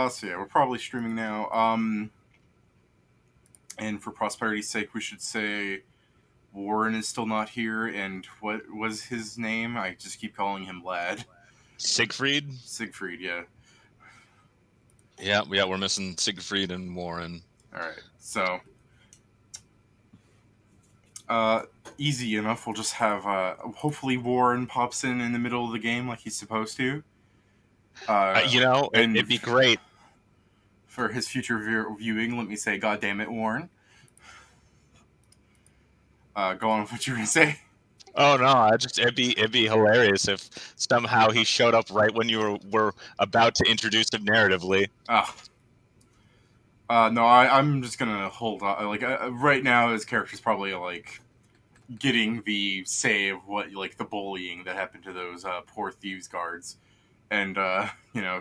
So yeah, we're probably streaming now. And for prosperity's sake, we should say Warren is still not here. And what was his name? I just keep calling him Lad. Siegfried? Siegfried, yeah. Yeah, we're missing Siegfried and Warren. Alright, so easy enough. We'll just have hopefully Warren pops in the middle of the game like he's supposed to. And It'd be great. for his future viewing, let me say, God damn it, Warren. Go on with what you're gonna say. Oh no, it'd be hilarious if somehow he showed up right when you were about to introduce him narratively. No, I'm just gonna hold on. Like right now, his character's probably like getting the say of what like the bullying that happened to those poor thieves guards, and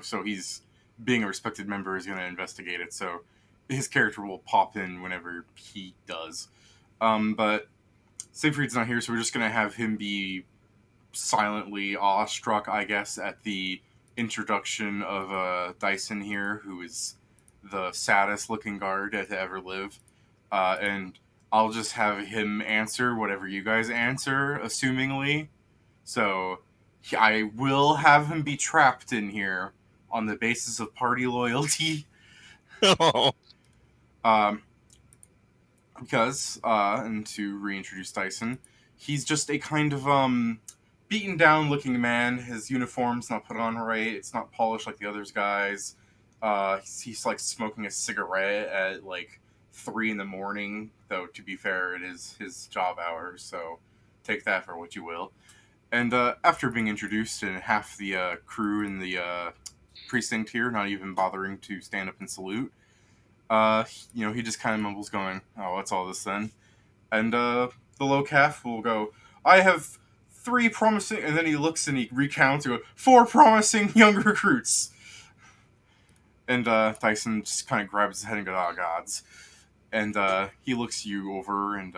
so he's being a respected member is gonna investigate it. So his character will pop in whenever he does. But Siegfried's not here, so we're just gonna have him be silently awestruck, I guess, at the introduction of Dyson here, who is the saddest looking guard to ever live. And I'll just have him answer whatever you guys answer, assumingly. So I will have him be trapped in here on the basis of party loyalty. um, and to reintroduce Dyson, he's just a kind of beaten down looking man. His uniform's not put on right. It's not polished like the others guys. He's like smoking a cigarette at like 3 a.m. Though to be fair, it is his job hours, so take that for what you will. And after being introduced, and half the crew in the precinct here not even bothering to stand up and salute, he just kind of mumbles, going, "Oh, what's all this then?" And the low calf will go, "I have 3 promising," and then he looks and he recounts, and goes, 4 promising young recruits. And Dyson just kind of grabs his head and goes, "Oh, gods." And he looks you over and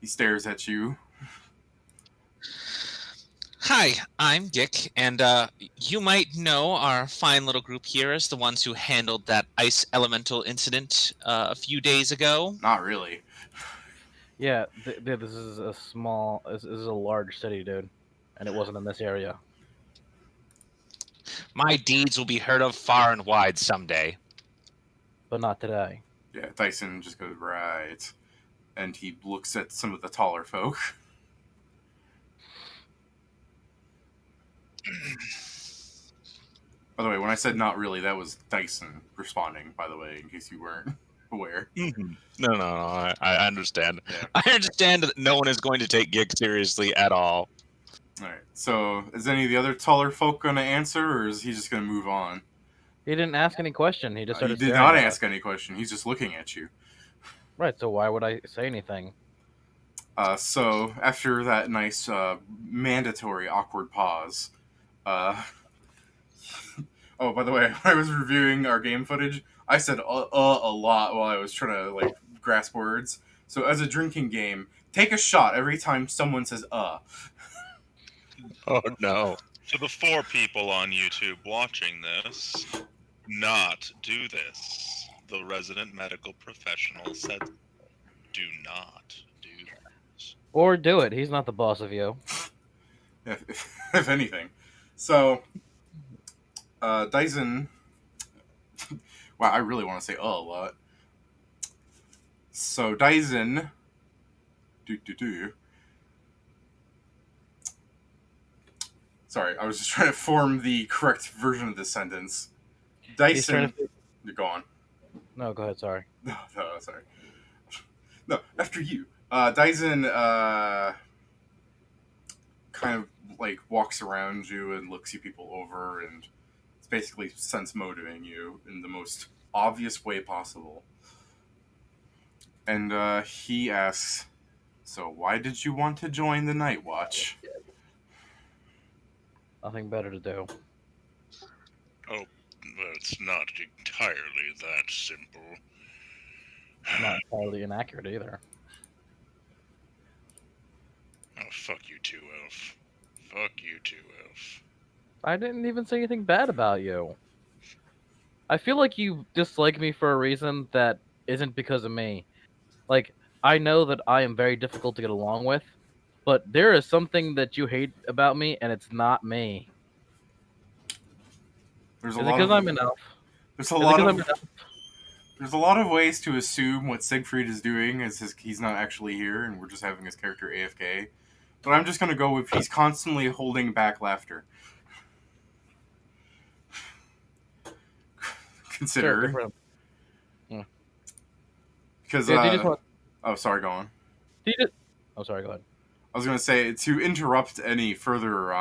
he stares at you. Hi, I'm Dick, and you might know our fine little group here as the ones who handled that ice elemental incident a few days ago. Not really. Yeah, this is this is a large city, dude, and it wasn't in this area. My deeds will be heard of far and wide someday. But not today. Yeah, Dyson just goes, "Right." And he looks at some of the taller folk. By the way, when I said not really, that was Dyson responding, by the way, in case you weren't aware. Mm-hmm. No, I understand. Yeah. I understand that no one is going to take Gig seriously at all. Alright, so is any of the other taller folk going to answer, or is he just going to move on? He didn't ask any question. He just He started did staring not at ask us. any question. He's just looking at you. Right, so why would I say anything? So after that nice mandatory awkward pause, oh, by the way, when I was reviewing our game footage, I said a lot while I was trying to like grasp words. So as a drinking game, take a shot every time someone says Oh no. To the 4 people on YouTube watching this, not do this. The resident medical professional said, do not do that. Or do it. He's not the boss of you. if anything. So, Dyson. Wow, I really want to say a lot. So, Dyson. Sorry, I was just trying to form the correct version of this sentence. Dyson. You're gone. No, go ahead, sorry. No, sorry. No, after you. Dyson kind of like walks around you and looks you people over, and it's basically sense motivating you in the most obvious way possible. And he asks, "So why did you want to join the Night Watch?" Nothing better to do. Oh, it's not entirely that simple. Not entirely inaccurate either. Oh, fuck you too, Elf. Fuck you too, Elf. I didn't even say anything bad about you. I feel like you dislike me for a reason that isn't because of me. Like, I know that I am very difficult to get along with, but there is something that you hate about me, and it's not me. There's a Is it lot because of I'm an elf? there's a Is it lot because of I'm an elf? there's a lot of ways to assume what Siegfried is doing is he's not actually here and we're just having his character AFK. But I'm just gonna go with he's constantly holding back laughter. Sure, good Considering for him. because Dude, they just want. oh sorry, go on. They just, oh, sorry. Go ahead. I was gonna say to interrupt any further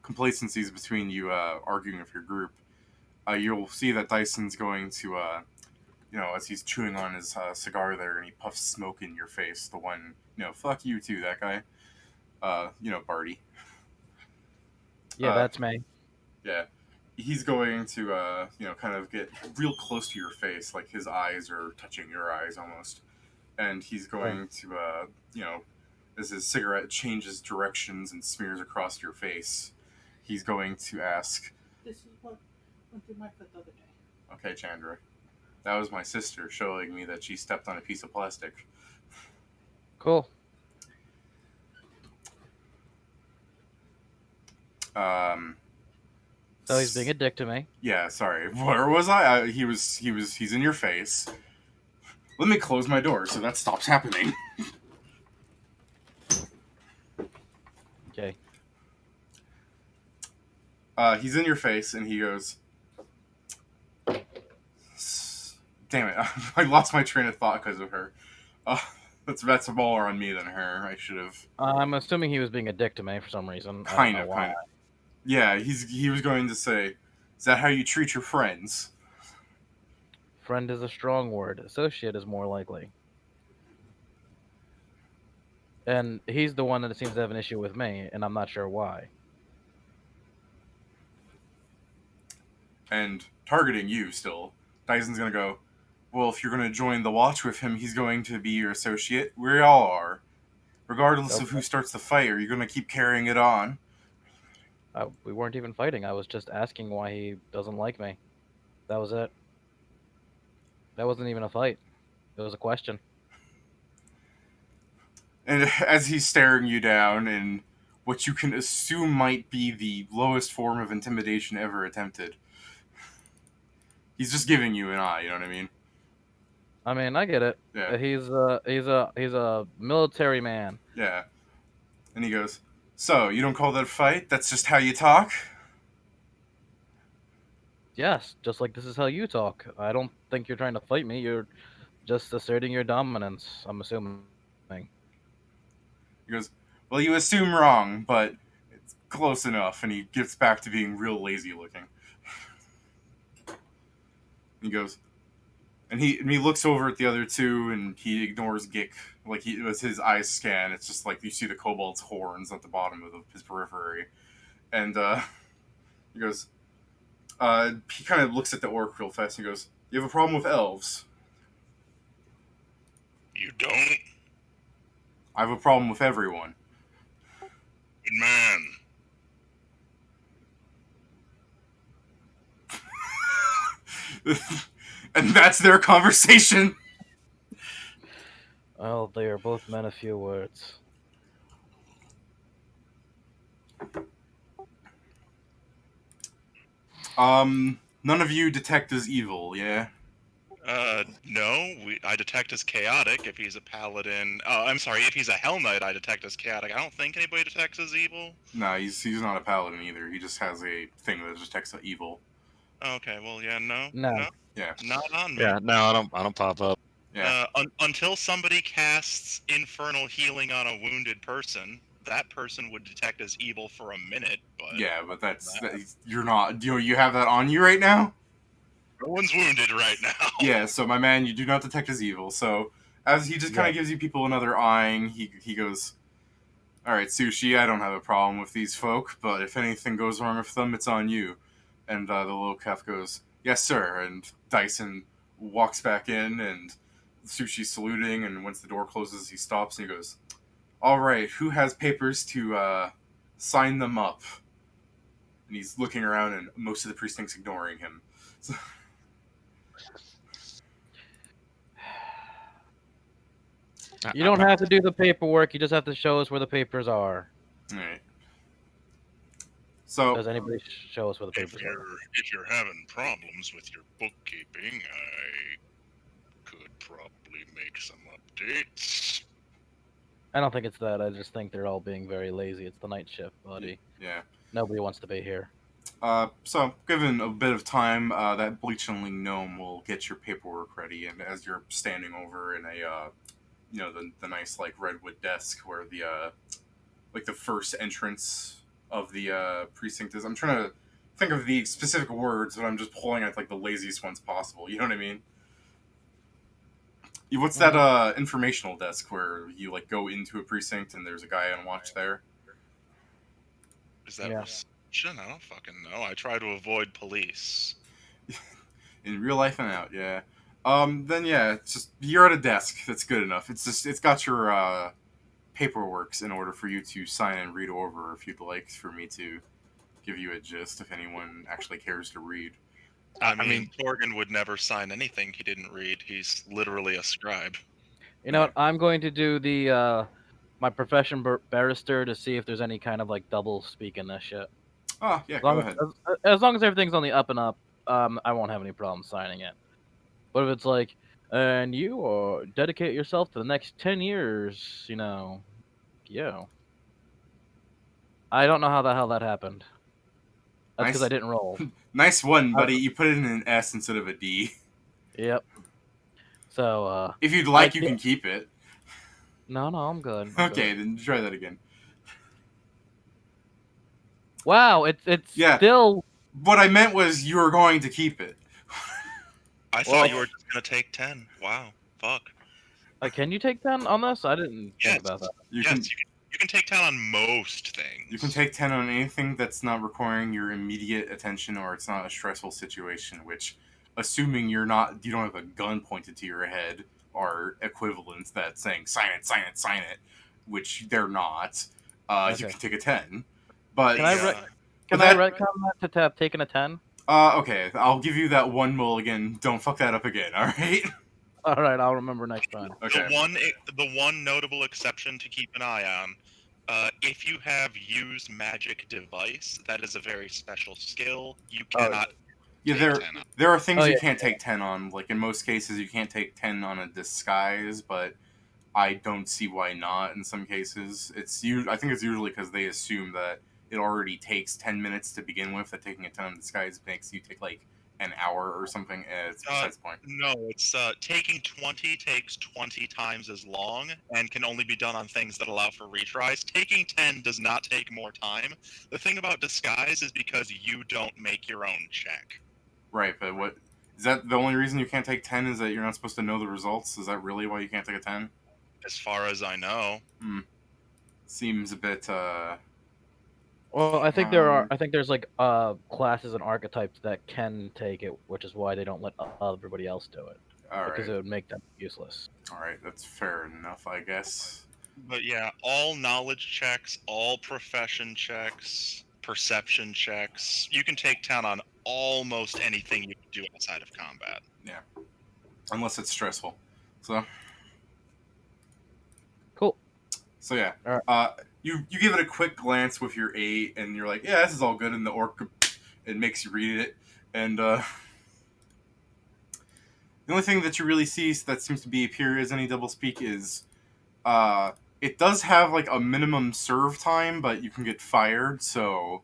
complacencies between you arguing with your group. You'll see that Dyson's going to as he's chewing on his cigar there and he puffs smoke in your face. The one, fuck you too, that guy. Barty. Yeah, Uh, that's me. yeah. He's going to, kind of get real close to your face, like his eyes are touching your eyes almost. And he's going to, as his cigarette changes directions and smears across your face, he's going to ask, This is what went through my foot the other day. okay, Chandra, that was my sister showing me that she stepped on a piece of plastic. Cool. So he's being a dick to me. Yeah, sorry. Where was I? He's in your face. Let me close my door so that stops happening. Okay. He's in your face and he goes, damn it, I lost my train of thought because of her. That's more on me than her. I should have. I'm assuming he was being a dick to me for some reason. Kind of. Yeah, he was going to say, is that how you treat your friends? Friend is a strong word. Associate is more likely. And he's the one that seems to have an issue with me, and I'm not sure why. And targeting you still, Dyson's gonna go, well, if you're gonna join the watch with him, he's going to be your associate. We all are. Regardless of who starts the fight, are you gonna keep carrying it on? We weren't even fighting. I was just asking why he doesn't like me. That was it. That wasn't even a fight. It was a question. And as he's staring you down in what you can assume might be the lowest form of intimidation ever attempted, he's just giving you an eye. You know what I mean? I mean, I get it. Yeah. He's a military man. Yeah. And he goes, so you don't call that a fight? That's just how you talk? Yes, just like this is how you talk. I don't think you're trying to fight me. You're just asserting your dominance, I'm assuming. He goes, well, you assume wrong, but it's close enough. And he gets back to being real lazy looking. He goes, and he looks over at the other two, and he ignores Gick. Like, as his eyes scan, it's just like you see the kobold's horns at the bottom of his periphery. And he goes, he kind of looks at the orc real fast and goes, you have a problem with elves? You don't? I have a problem with everyone. Good man. And that's their conversation. Well, they are both men of few words. None of you detect as evil, yeah? No. I detect as chaotic if he's a paladin. Oh, I'm sorry, if he's a Hell Knight, I detect as chaotic. I don't think anybody detects as evil. No, he's not a paladin either. He just has a thing that detects evil. Okay, well, yeah, no. Yeah. Not on me. Yeah, no, I don't pop up. Yeah. Until somebody casts Infernal Healing on a wounded person, that person would detect as evil for a minute, but... Yeah, but you're not... You have that on you right now? No one's wounded right now. Yeah, so my man, you do not detect as evil. So as he just kind of gives you people another eyeing, he goes, all right, Sushi, I don't have a problem with these folk, but if anything goes wrong with them, it's on you. And the little calf goes, yes, sir. And Dyson walks back in, and Sushi's saluting, and once the door closes, he stops, and he goes, all right, who has papers to sign them up? And he's looking around, and most of the precinct's ignoring him. So, You don't have to do the paperwork. You just have to show us where the papers are. All right. So Does anybody show us where the If papers you're are? if you're having problems with your bookkeeping, I could probably make some updates. I don't think it's that. I just think they're all being very lazy. It's the night shift, buddy. yeah. Nobody wants to be here. So given a bit of time, that bleachingly gnome will get your paperwork ready, and as you're standing over in a the nice like redwood desk where the like the first entrance of the precinct is. I'm trying to think of the specific words, but I'm just pulling at like the laziest ones possible. You know what I mean? What's that informational desk where you like go into a precinct and there's a guy on watch there? Is that Yeah. reception? I don't fucking know. I try to avoid police. In real life and out, yeah. Then yeah, it's just you're at a desk. That's good enough. It's got your paperworks in order for you to sign and read over. If you'd like for me to give you a gist, if anyone actually cares to read. I mean, Torgan would never sign anything he didn't read. He's literally a scribe. You know what? I'm going to do the my profession barrister to see if there's any kind of like double speak in this shit. Oh yeah, As long go as, ahead. as long as everything's on the up and up, I won't have any problem signing it. But if it's like, and you are dedicate yourself to the next 10 years, yeah. I don't know how the hell that happened. That's because I Nice, didn't roll. nice one, I- buddy. You put it in an S instead of a D. Yep. So, If you'd like, you can keep it. No, I'm good. Okay, then try that again. Wow, it's Yeah. still. What I meant was you were going to keep it. I thought you were just gonna take 10. Wow. Fuck. Can you take 10 on this? I didn't Yes. think about that. You yes, can you can take 10 on most things. you can take 10 on anything that's not requiring your immediate attention or it's not a stressful situation, which, assuming you don't have a gun pointed to your head, are equivalents that saying sign it, sign it, sign it, which they're not. You Okay. can take a 10. But Can I but retcon that to have taken a 10? okay, I'll give you that one mulligan. Don't fuck that up again, alright? All right, I'll remember next time. Okay. The one notable exception to keep an eye on, if you have use magic device, that is a very special skill. You cannot Yeah, take there 10 on. there are things Oh, you yeah. can't take 10 on. Like in most cases, you can't take 10 on a disguise, but I don't see why not. In some cases, I think it's usually because they assume that it already takes 10 minutes to begin with. That taking a 10 on disguise makes you take like an hour or something. It's besides the point. No, it's taking 20 takes 20 times as long and can only be done on things that allow for retries. Taking 10 does not take more time. The thing about disguise is because you don't make your own check. Right, but what is that? The only reason you can't take 10 is that you're not supposed to know the results. Is that really why you can't take a 10? As far as I know. Seems a bit. Well, I think there's like classes and archetypes that can take it, which is why they don't let everybody else do it. All Because right, it would make them useless. all right, that's fair enough, I guess. But yeah, all knowledge checks, all profession checks, perception checks. You can take 10 on almost anything you can do outside of combat. Yeah, unless it's stressful. So. Cool. So yeah, All right. you give it a quick glance with your 8, and you're like, yeah, this is all good. And the orc, it makes you read it, and the only thing that you really see that seems to be appear as any double speak is, it does have like a minimum serve time, but you can get fired. So,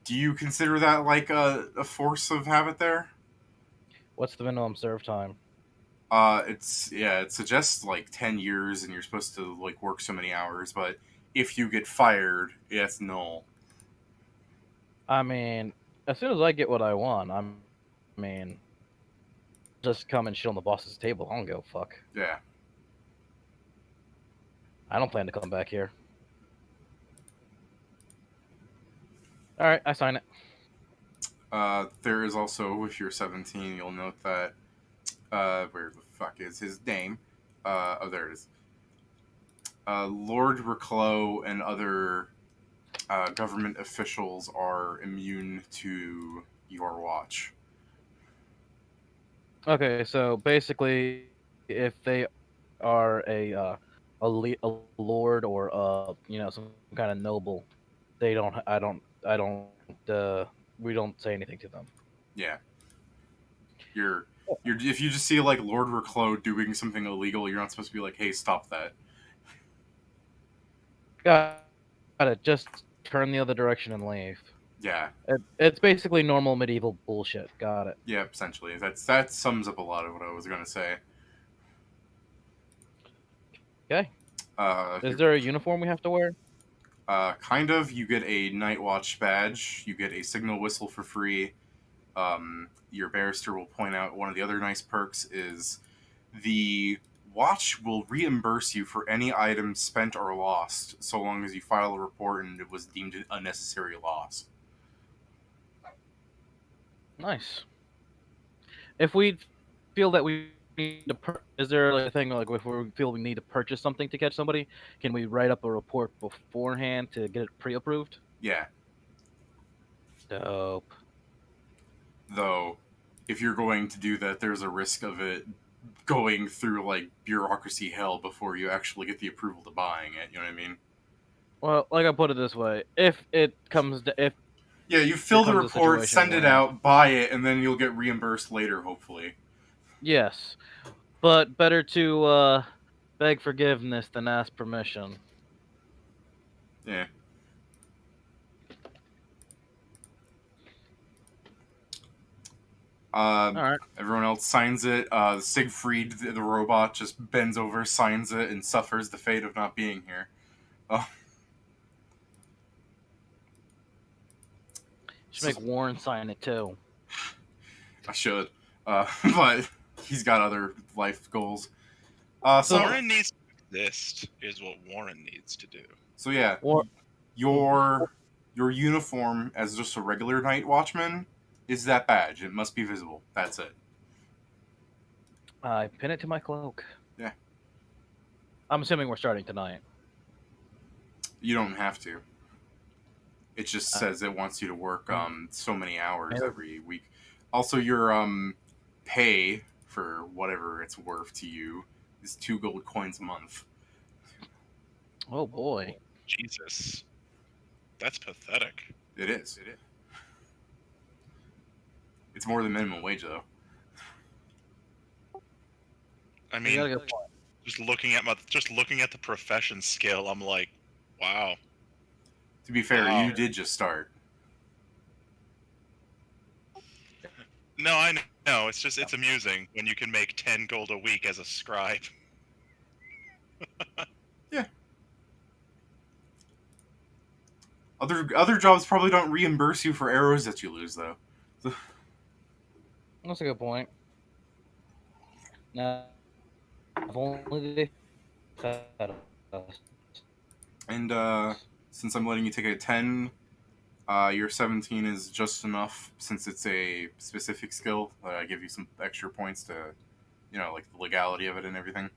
do you consider that like a force of habit there? What's the minimum serve time? It suggests like 10 years, and you're supposed to like work so many hours, but if you get fired, it's null. I mean, as soon as I get what I want, just come and shit on the boss's table. I don't give a fuck. Yeah. I don't plan to come back here. All right, I sign it. There is also, with your 17, you'll note that, where the fuck is his name? There it is. Lord Reclos and other government officials are immune to your watch. Okay, so basically, if they are a lord or some kind of noble, they don't. I don't. We don't say anything to them. Yeah, you're if you just see like Lord Reclos doing something illegal, you're not supposed to be like, hey, stop that. Got it. Just turn the other direction and leave. Yeah, It's basically normal medieval bullshit. Got it. yeah, essentially that sums up a lot of what I was gonna say. Okay. Is You're there a uniform we have to wear? kind of. You get a night watch badge. You get a signal whistle for free. Your barrister will point out one of the other nice perks is the watch will reimburse you for any items spent or lost, so long as you file a report and it was deemed an unnecessary loss. Nice. If we feel that we need to, is there like a thing like if we feel we need to purchase something to catch somebody, can we write up a report beforehand to get it pre-approved? Yeah, Dope. though, if you're going to do that, there's a risk of it going through like bureaucracy hell before you actually get the approval to buying it. You know what I mean? Well, like I put it this way: if Yeah, you there fill the comes a report, situation send it where out, buy it, and then you'll get reimbursed later, hopefully. yes, but better to beg forgiveness than ask permission. Yeah. All right. Everyone else signs it. Siegfried, the robot, just bends over, signs it, and suffers the fate of not being here. Oh, Should so, make Warren sign it too. I should. But he's got other life goals. So Warren needs to exist, is what Warren needs to do. So yeah, War- your uniform as just a regular night watchman is that badge. It must be visible. That's it. I pin it to my cloak. Yeah. I'm assuming we're starting tonight. You don't have to. It just Uh, says it wants you to work so many hours Yeah. every week. Also, your pay for whatever it's worth to you is 2 gold coins a month. Oh boy. Jesus. That's pathetic. It is. It's more than minimum wage though. I You mean, got a good point. just looking at the profession scale, I'm like, wow. To be fair, Wow. you did just start. No, I know. It's amusing when you can make 10 gold a week as a scribe. Other jobs probably don't reimburse you for arrows that you lose though. That's a good point. Now, if only they fed us. And since I'm letting you take a 10, your 17 is just enough since it's a specific skill. I give you some extra points to, like the legality of it and everything.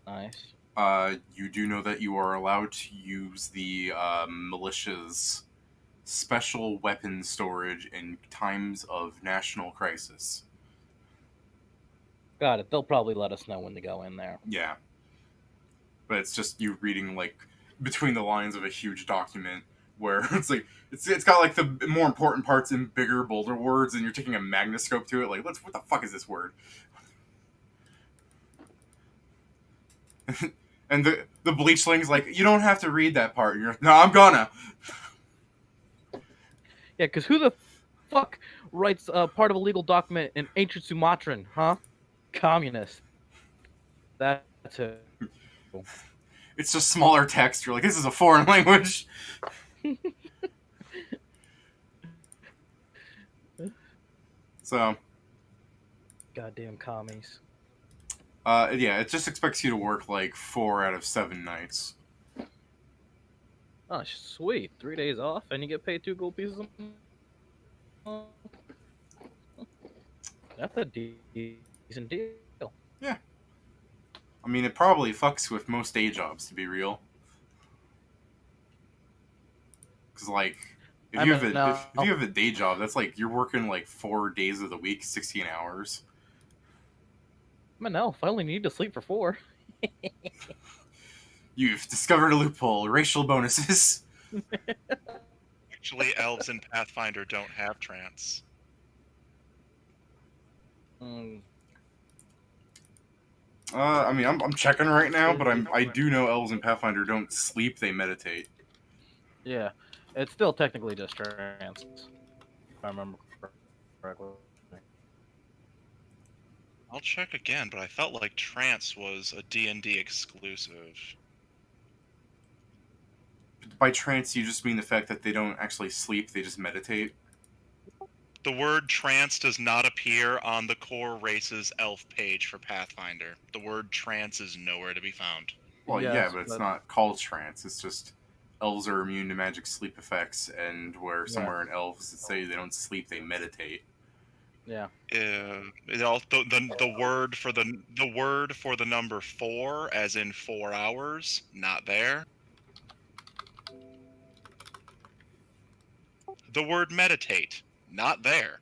Nice. You do know that you are allowed to use the militia's special weapon storage in times of national crisis. Got it. They'll probably let us know when to go in there. Yeah. But it's just you reading like between the lines of a huge document where it's like it's got like the more important parts in bigger, bolder words, and you're taking a magnoscope to it. Like, what the fuck is this word? And the bleachling's like, you don't have to read that part. And you're like, no, I'm gonna. Yeah, because who the fuck writes part of a legal document in ancient Sumatran, huh? Communist. That's who. It's just smaller text. You're like, this is a foreign language. So, Goddamn commies. yeah, it just expects you to work like 4 out of 7 nights. Oh, sweet. 3 days off, and you get paid 2 gold pieces a month. That's a decent deal. Yeah. I mean, it probably fucks with most day jobs, to be real. Because, like, if you have a day job, that's like you're working like 4 days of the week, 16 hours. I'm an elf. I only need to sleep for 4. You've discovered a loophole. Racial bonuses. Actually, elves in Pathfinder don't have trance. Mm, I mean, I'm checking right now, but I do know elves in Pathfinder don't sleep; they meditate. yeah, it's still technically just trance, if I remember correctly. I'll check again, but I felt like trance was a D&D exclusive. By trance, you just mean the fact that they don't actually sleep; they just meditate. The word trance does not appear on the core race's elf page for Pathfinder. The word trance is nowhere to be found. Well, yeah, Yes, but it's but not called trance. It's just elves are immune to magic sleep effects, and where yeah, somewhere in elves that say they don't sleep, they meditate. yeah. It also the word for the number 4, as in 4 hours, not there. The word meditate, not there.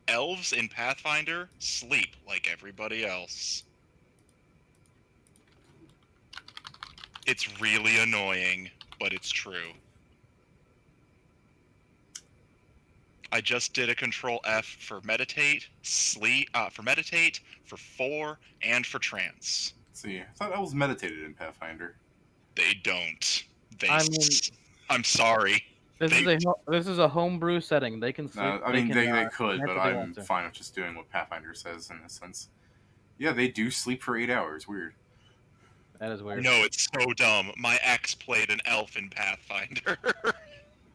Elves in Pathfinder sleep like everybody else. It's really annoying, but it's true. I just did a control F for meditate, for 4, and for trance. Let's see, I thought elves meditated in Pathfinder. They don't. I mean, I'm sorry. this They is a homebrew setting. They can sleep. I They mean, can they could, trance but if they want I'm to. fine with just doing what Pathfinder says in this sense. Yeah, they do sleep for 8 hours. Weird. That is weird. No, it's so dumb. My ex played an elf in Pathfinder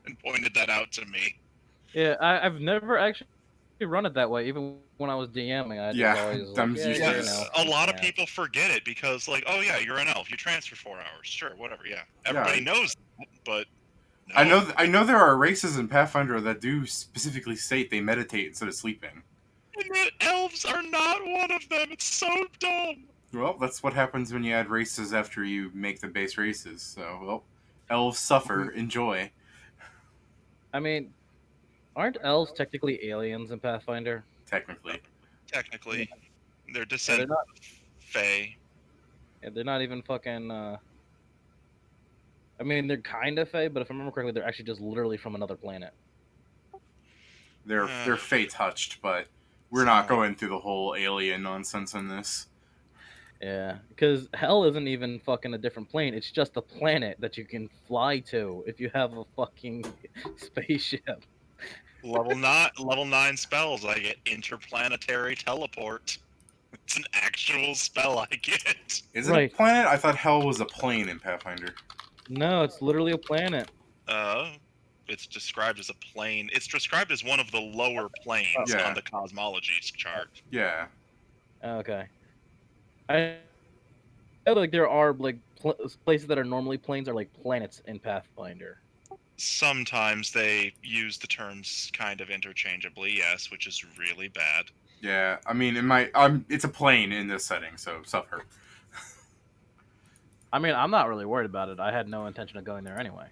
and pointed that out to me. Yeah, I've never actually run it that way. Even when I was DMing, I just Yeah, always like, I'm yeah, used to you're Yeah, an this. elf. a You lot of trance. people forget it because, like, oh yeah, you're an elf. You trance for 4 hours. Sure, whatever. Yeah, Yeah, everybody knows that, but no. I know there are races in Pathfinder that do specifically state they meditate instead of sleeping. And that elves are not one of them. It's so dumb. Well, that's what happens when you add races after you make the base races. So, well, elves suffer. Enjoy. I mean, aren't elves technically aliens in Pathfinder? Technically, Technically, they're Yeah, they're descendants not. of Fae. Yeah, they're not even fucking. I mean, they're kind of Fae, but if I remember correctly, they're actually just literally from another planet. they're fey touched, but we're So- not going through the whole alien nonsense in this. Yeah, because hell isn't even fucking a different plane. It's just a planet that you can fly to if you have a fucking spaceship. level 9 spells. I get interplanetary teleport. It's an actual spell I get. Is it a Right. planet? I thought hell was a plane in Pathfinder. No, it's literally a planet. Uh, it's described as a plane. It's described as one of the lower planes Yeah. on the cosmology chart. Yeah. Okay. I know like there are like places that are normally planes are like planets in Pathfinder. Sometimes they use the terms kind of interchangeably, yes, which is really bad. Yeah. I mean, it's a plane in this setting, so suffer. I mean, I'm not really worried about it. I had no intention of going there anyway.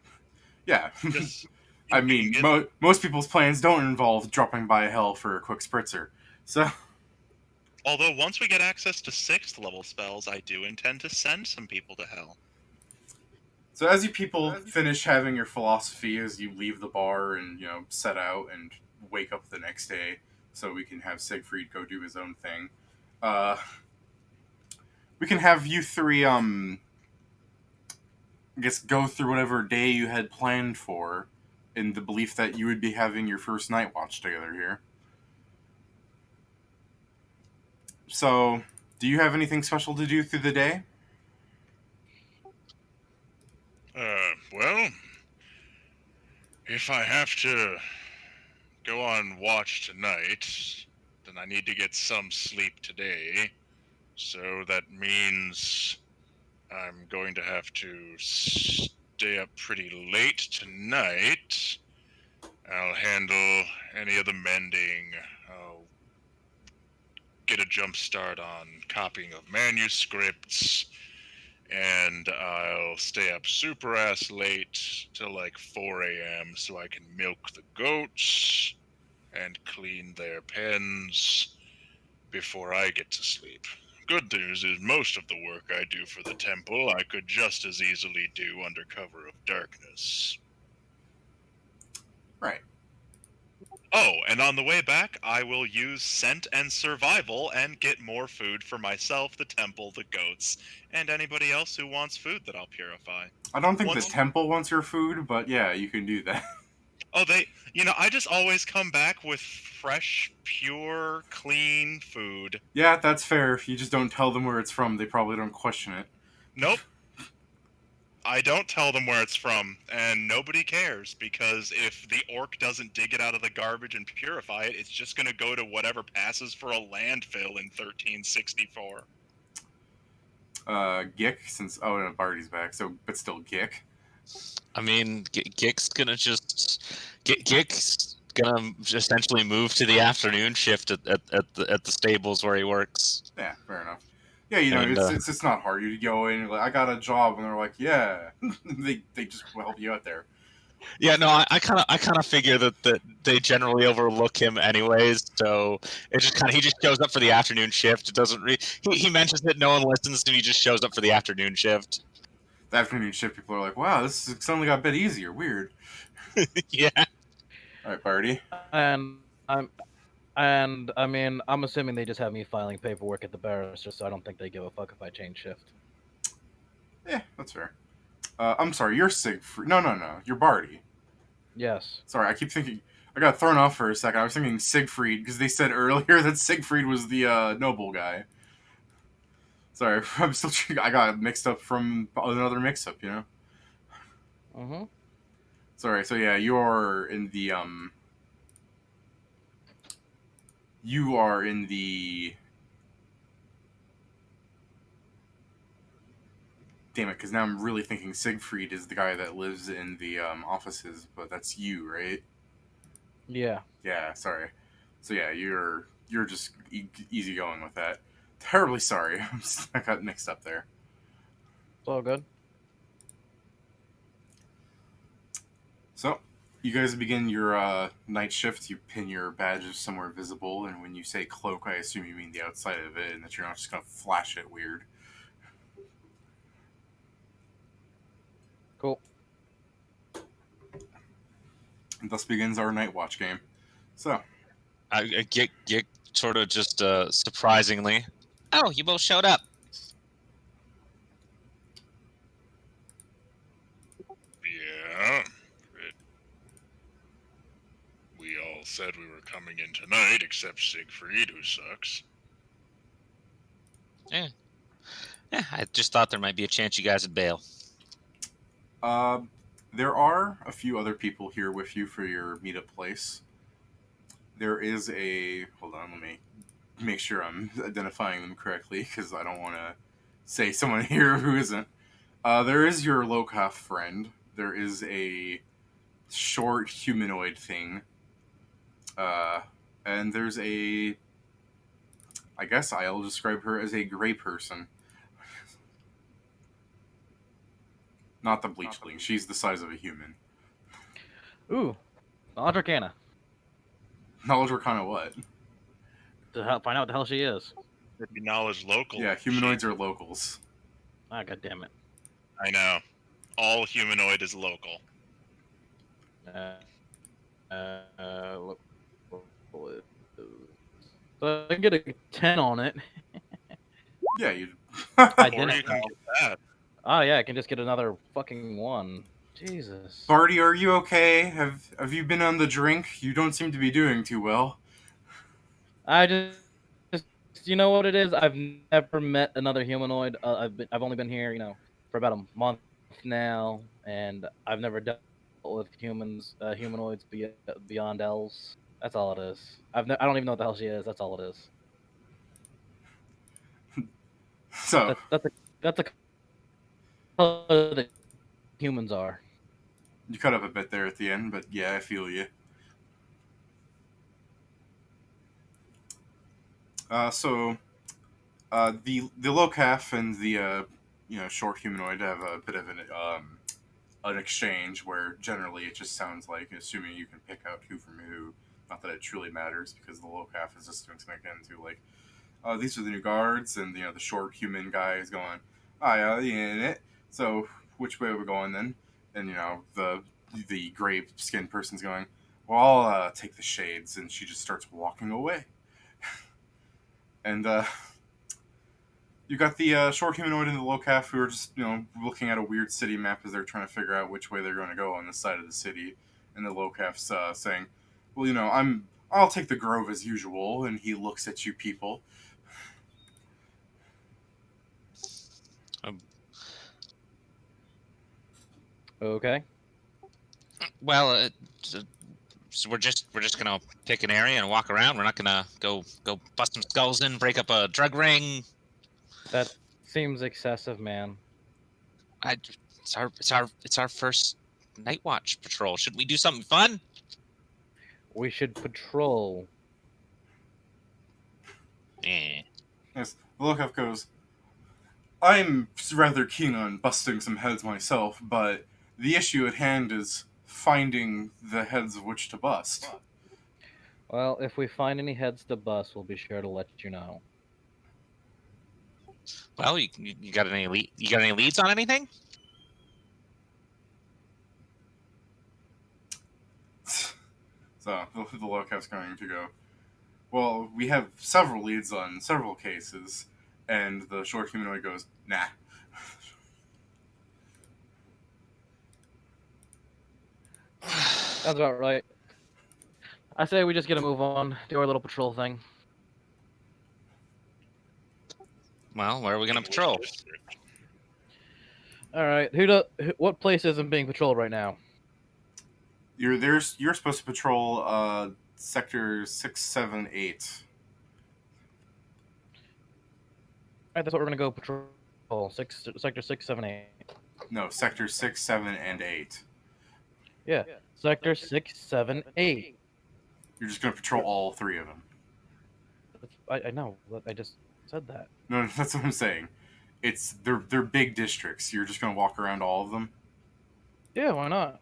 Yeah. Just, I you mean, can get- most people's plans don't involve dropping by hell for a quick spritzer. So, although once we get access to 6th level spells, I do intend to send some people to hell. so as you people finish having your philosophy as you leave the bar and set out and wake up the next day, so we can have Siegfried go do his own thing. We can have you three I guess go through whatever day you had planned for, in the belief that you would be having your first night watch together here. So, do you have anything special to do through the day? Well, if I have to go on watch tonight, then I need to get some sleep today. So that means I'm going to have to stay up pretty late tonight. I'll handle any of the mending. I'll get a jump start on copying of manuscripts. And I'll stay up super ass late till like 4 a.m. so I can milk the goats and clean their pens before I get to sleep. Good news is most of the work I do for the temple I could just as easily do under cover of darkness. Right. Oh, and on the way back, I will use scent and survival and get more food for myself, the temple, the goats, and anybody else who wants food that I'll purify. I don't think Once- the temple wants your food, but yeah, you can do that. Oh, I just always come back with fresh, pure, clean food. Yeah, that's fair. If you just don't tell them where it's from, they probably don't question it. Nope. I don't tell them where it's from, and nobody cares, because if the orc doesn't dig it out of the garbage and purify it, it's just going to go to whatever passes for a landfill in 1364. Gick, since no, Barty's back, so but still Gick. I mean, Gick's gonna Gick's gonna essentially move to the afternoon shift at the stables where he works. Yeah, fair enough. Yeah, you know, And, it's not hard. You go in, you're like, I got a job, and they're like, yeah, they just help you out there. Yeah, no, I kind of figure that they generally overlook him anyways. So it just he just shows up for the afternoon shift. It doesn't he mentions that no one listens, and he just shows up for the afternoon shift. The afternoon shift, people are like, wow, this suddenly got a bit easier. Weird. Yeah. All right, Barty. And I mean, I'm assuming they just have me filing paperwork at the barrister, so I don't think they give a fuck if I change shift. Yeah, that's fair. I'm sorry, you're Siegfried. No, you're Barty. Yes. Sorry, I keep thinking. I got thrown off for a second. I was thinking Siegfried because they said earlier that Siegfried was the noble guy. Sorry, I'm still. I got mixed up from another mix-up. You know. Mm-hmm. Sorry. So yeah, you're in the You are in the. Damn it! Because now I'm really thinking Siegfried is the guy that lives in the offices, but that's you, right? Yeah. Yeah. Sorry. So yeah, you're just easy going with that. Terribly sorry. I got mixed up there. It's all good. So, you guys begin your night shift. You pin your badges somewhere visible, and when you say cloak, I assume you mean the outside of it, and that you're not just going to flash it weird. Cool. And thus begins our night watch game. So, Gick sort of just surprisingly. Oh, you both showed up. Yeah. We all said we were coming in tonight, except Siegfried, who sucks. Yeah, I just thought there might be a chance you guys would bail. there are a few other people here with you for your meetup place. There is a. Hold on, let me make sure I'm identifying them correctly, because I don't want to say someone here who isn't. There is your Lokaf friend. There is a short humanoid thing. And there's a. I guess I'll describe her as a gray person. Not the bleachling. She's the size of a human. Ooh. Knowledge Arcana. Knowledge Arcana what? To help find out what the hell she is. It'd be knowledge local. Yeah, humanoids are locals. Ah, god damn it. I know. All humanoid is local. Look. So I can get a 10 on it. Yeah, you. I Or didn't you can know. get that. Oh yeah, I can just get another fucking 1. Jesus. Barty, are you okay? Have you been on the drink? You don't seem to be doing too well. I just you know what it is? I've never met another humanoid. I've only been here, for about a month now, and I've never dealt with humanoids beyond elves. That's all it is. I don't even know what the hell she is. That's all it is. So, That's a color that humans are. you cut up a bit there at the end, but yeah, I feel you. The Locaf and the short humanoid have a bit of an exchange where generally it just sounds like, assuming you can pick out who from who. Not that it truly matters, because the Locaf is just doing something again to like, these are the new guards, and the short human guy is going, "Ah, yeah, in it. So which way are we going then?" And the gray skinned person's going, "Well, I'll take the shades," and she just starts walking away. And you got the short humanoid and the low calf who are just looking at a weird city map as they're trying to figure out which way they're going to go on this side of the city, and the low calf's saying, "Well, I'll take the grove as usual," and he looks at you people. Okay. Well, so we're just gonna pick an area and walk around. We're not gonna go bust some skulls in, break up a drug ring. That seems excessive, man. It's our first night watch patrol. Should we do something fun? We should patrol. Eh. Yes, the low calf goes, "I'm rather keen on busting some heads myself, but the issue at hand is finding the heads of which to bust." Well, if we find any heads to bust, we'll be sure to let you know. Well, you got any leads on anything? So the low calf's going to go, "Well, we have several leads on several cases," and the short humanoid goes, "Nah." Sounds about right. I say we just get a move on, do our little patrol thing. Well, where are we gonna In which patrol? district? All right. What place isn't being patrolled right now? You're supposed to patrol sector 678. All right, that's what we're gonna go patrol. Sector 678. No, sector 6, 7, and 8. Yeah, sector 678. You're just gonna patrol all three of them. I know. I just said that. No, that's what I'm saying. They're big districts. You're just gonna walk around all of them. Yeah, why not?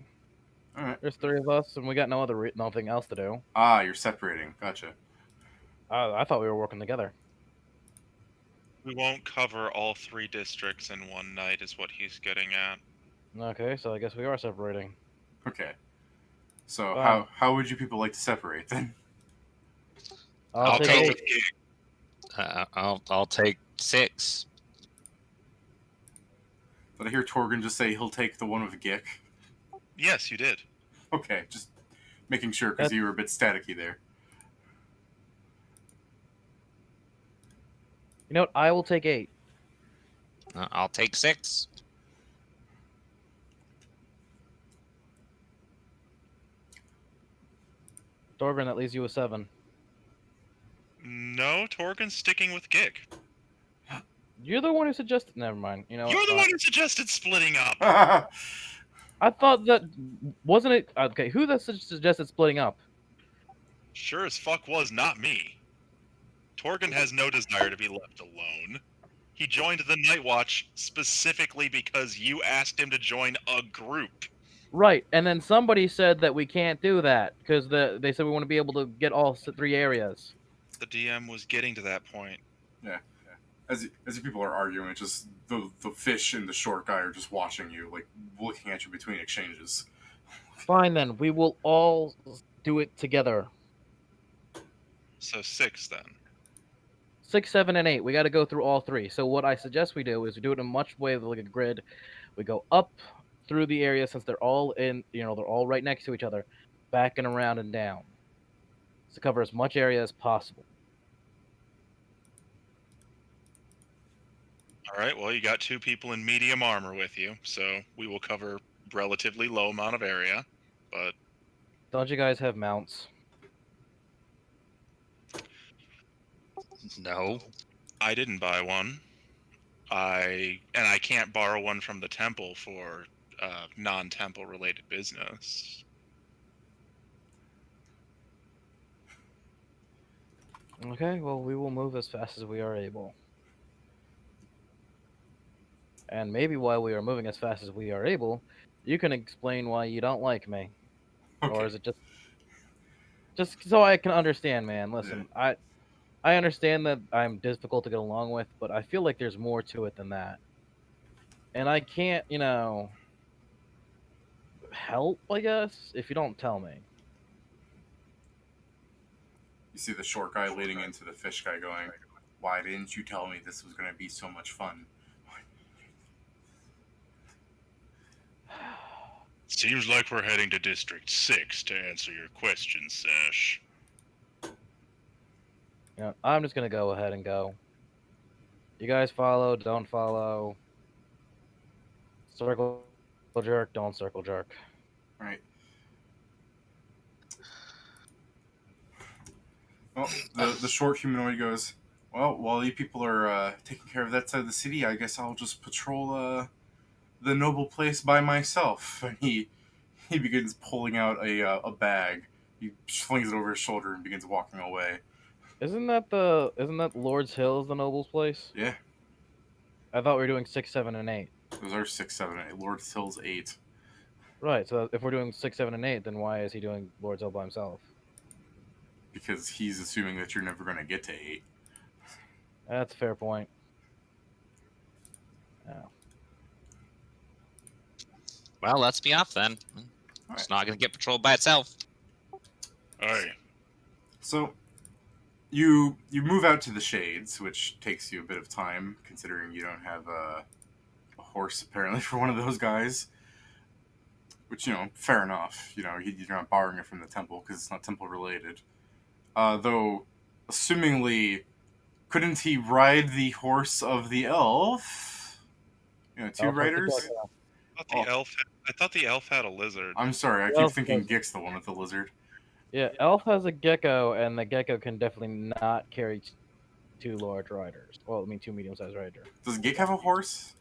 All right. There's three of us, and we got nothing else to do. Ah, you're separating. Gotcha. I thought we were working together. We won't cover all 3 districts in one night, is what he's getting at. Okay, so I guess we are separating. Okay. So Fine. how would you people like to separate then? I'll take Okay. Go eight. with Gig. I'll take 6. Did I hear Torgan just say he'll take the one with Gick? Yes, you did. Okay, just making sure because you were a bit staticky there. You know what? I will take 8. I'll take 6. Dorbin, that leaves you with 7. No, Torgan's sticking with Gig. You're the one who suggested. Never mind. You know. You're the one who suggested splitting up. I thought that wasn't it. Okay, who that suggested splitting up? Sure as fuck was not me. Torgan has no desire to be left alone. He joined the Night Watch specifically because you asked him to join a group. Right, and then somebody said that we can't do that because they said we want to be able to get all 3 areas. The DM was getting to that point. Yeah. As you people are arguing, it's just the fish and the short guy are just watching you, like looking at you between exchanges. Fine then, we will all do it together. So 6 then. 6, 7, and 8. We got to go through all 3. So what I suggest we do is we do it in much way like a grid. We go up through the area since they're all they're all right next to each other, back and around and down, to cover as much area as possible. All right, well, you got 2 people in medium armor with you, so we will cover relatively low amount of area, but Don't you guys have mounts? No. I didn't buy one. I can't borrow one from the temple for non-temple related business. Okay, well, we will move as fast as we are able. And maybe while we are moving as fast as we are able, you can explain why you don't like me. Okay. Or is it just so I can understand, man? Listen, I understand that I'm difficult to get along with, but I feel like there's more to it than that. And I can't, help, I guess, if you don't tell me. You see the short guy leading into the fish guy going, "Why didn't you tell me this was going to be so much fun?" Seems like we're heading to District 6 to answer your question, Sash. I'm just gonna go ahead and go. You guys follow, don't follow. Circle jerk, don't circle jerk. Right. Well, the short humanoid goes, "Well, while you people are taking care of that side of the city, I guess I'll just patrol the noble place by myself." And he begins pulling out a bag. He flings it over his shoulder and begins walking away. Isn't that Lord's Hill is the noble's place? Yeah, I thought we were doing 6, 7, and 8. those are 6, 7, 8. Lord Hill's 8. Right. So if we're doing 6, 7, and 8, then why is he doing Lord's Hill by himself? Because he's assuming that you're never going to get to 8. That's a fair point. Yeah. Well, let's be off then. It's not going to get patrolled by itself. Aye. So you move out to the shades, which takes you a bit of time, considering you don't have a horse apparently for one of those guys. Which, fair enough. You're not borrowing it from the temple because it's not temple related. Though, assumingly, couldn't he ride the horse of the elf? Two Elf has the riders? gecko. I thought the elf had a lizard. I'm sorry, I keep Elf thinking does. Gick's the one with the lizard. Yeah, Elf has a gecko, and the gecko can definitely not carry 2 large riders. Well, I mean 2 medium-sized riders. Does Gick have a horse?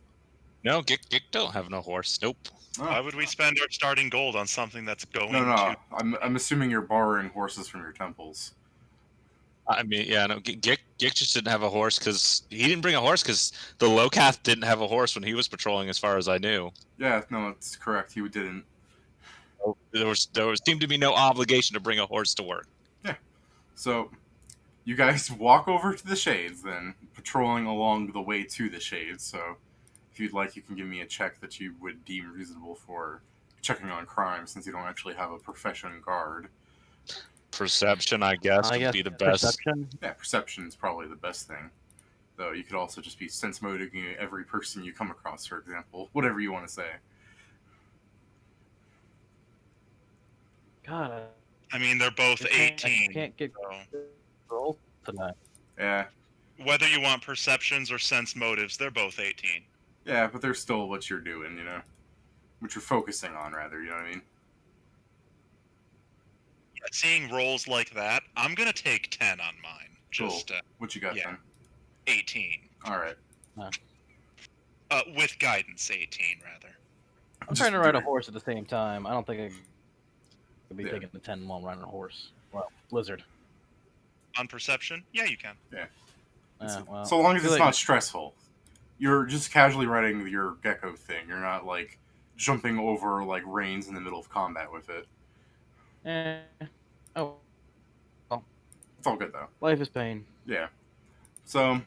No, Gick don't have no horse. Nope. Oh. Why would we spend our starting gold on something that's going No. to... I'm assuming you're borrowing horses from your temples. I mean, yeah, no. Gick just didn't have a horse because he didn't bring a horse because the Locath didn't have a horse when he was patrolling, as far as I knew. Yeah, no, that's correct. He didn't. There seemed to be no obligation to bring a horse to work. So, you guys walk over to the shades, then, patrolling along the way to the shades. So, if you'd like, you can give me a check that you would deem reasonable for checking on crime, since you don't actually have a profession guard. Perception, I guess, would be the best. Perception. Yeah, perception is probably the best thing. Though you could also just be sense motiving every person you come across, for example. Whatever you want to say. God, I mean, they're both I 18. can't get so roll tonight. Yeah. whether you want perceptions or sense motives, they're both 18. Yeah, but they're still what you're doing, What you're focusing on, rather, you know what I mean? Seeing rolls like that, I'm going to take 10 on mine. Just What you got yeah. then? 18. Alright. With guidance, 18, rather. I'm trying to ride a horse at the same time. I don't think I could be taking the 10 while riding a horse. Well, lizard. On perception? Yeah, you can. Well, So long as I feel it's like- not stressful. You're just casually riding your gecko thing. You're not, jumping over, reins in the middle of combat with it. Oh, It's all good, though. life is pain. Yeah. So,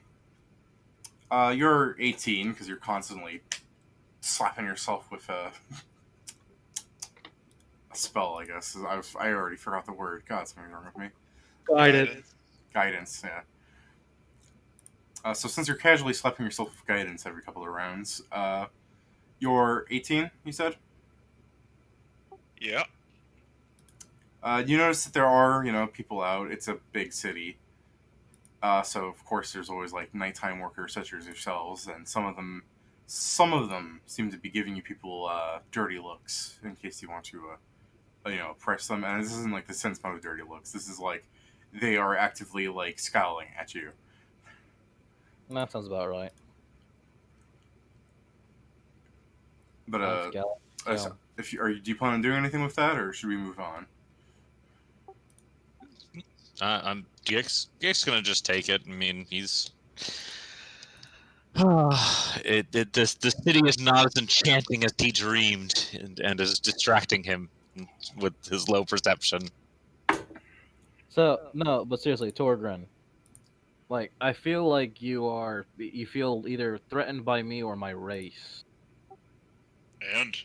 you're 18, because you're constantly slapping yourself with a spell, I guess. I already forgot the word. God, something's wrong with me. Guidance, yeah. So since you're casually slapping yourself with guidance every couple of rounds, you're 18, you said? Yeah. You notice that there are, people out. It's a big city. So of course there's always nighttime workers such as yourselves, and some of them seem to be giving you people dirty looks in case you want to oppress them. And this isn't the sense mode of dirty looks. This is they are actively scowling at you. That sounds about right. But So, do you plan on doing anything with that, or should we move on? Gick's gonna just take it. I mean, he's. The city is not as enchanting as he dreamed, and is distracting him with his low perception. no, but seriously, Torgren, Like, I feel like you feel either threatened by me or my race. And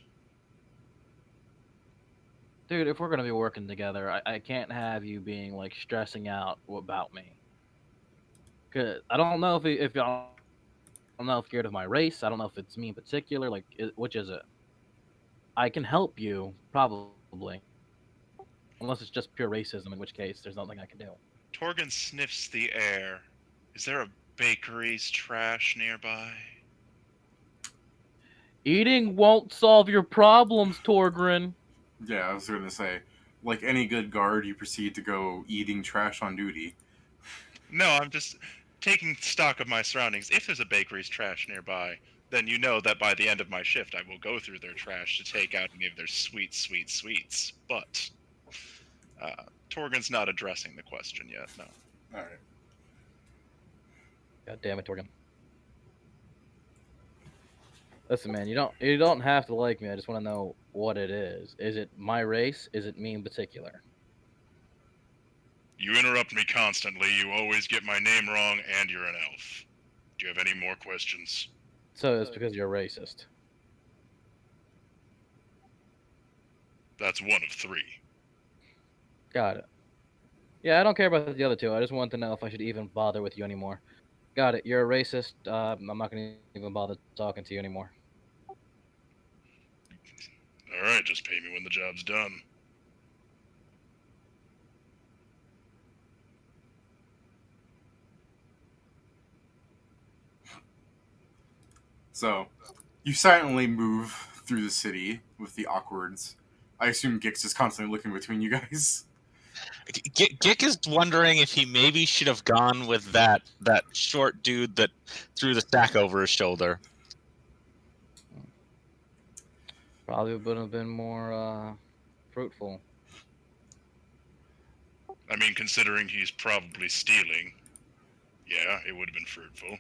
Dude, if we're gonna be working together, I can't have you being like stressing out about me. Cause I don't know if y'all I don't know if you're scared of my race. I don't know if it's me in particular. Like, which is it? I can help you probably, unless it's just pure racism, in which case there's nothing I can do. Torgan sniffs the air. Is there a bakery's trash nearby? Eating won't solve your problems, Torgrin. Yeah, I was going to say, like any good guard, you proceed to go eating trash on duty. No, I'm just taking stock of my surroundings. If there's a bakery's trash nearby, then you know that by the end of my shift, I will go through their trash to take out any of their sweet, sweet sweets. But Torgan's not addressing the question yet. No. All right. God damn it, Torgin. Listen, man, you don't have to like me. I just want to know what it is. Is it my race? Is it me in particular? You interrupt me constantly. You always get my name wrong, and you're an elf. Do you have any more questions? So it's because you're racist. That's one of three. Got it. Yeah, I don't care about the other two. I just want to know if I should even bother with you anymore. Got it. You're a racist. I'm not gonna even bother talking to you anymore. All right, just pay me when the job's done. So, you silently move through the city with the awkwards. I assume Gix is constantly looking between you guys. Gick is wondering if he maybe should have gone with that short dude that threw the sack over his shoulder. Probably would have been more fruitful. I mean, considering he's probably stealing, yeah, it would have been fruitful.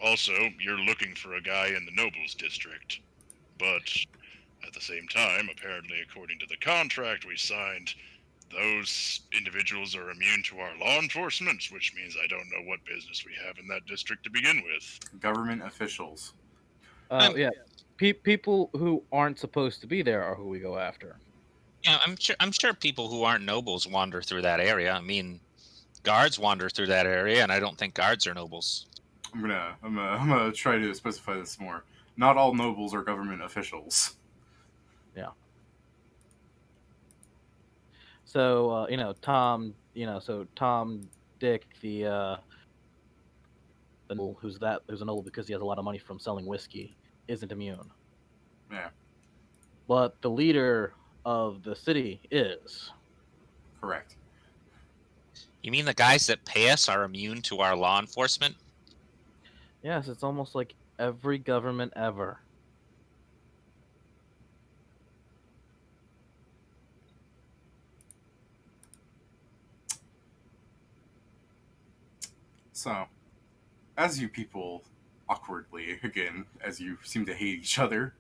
Also, you're looking for a guy in the nobles district. But at the same time, apparently according to the contract we signed, those individuals are immune to our law enforcement, which means I don't know what business we have in that district to begin with. Government officials. Yeah, people who aren't supposed to be there are who we go after. Yeah, I'm sure people who aren't nobles wander through that area. I mean, guards wander through that area, and I don't think guards are nobles. I'm gonna try to specify this more. Not all nobles are government officials. Yeah. So Tom, Tom Dick, the noble who's a noble because he has a lot of money from selling whiskey, isn't immune. Yeah, But the leader of the city is. correct. You mean the guys that pay us are immune to our law enforcement? Yes, it's almost like every government ever. So, as you people awkwardly, again, as you seem to hate each other,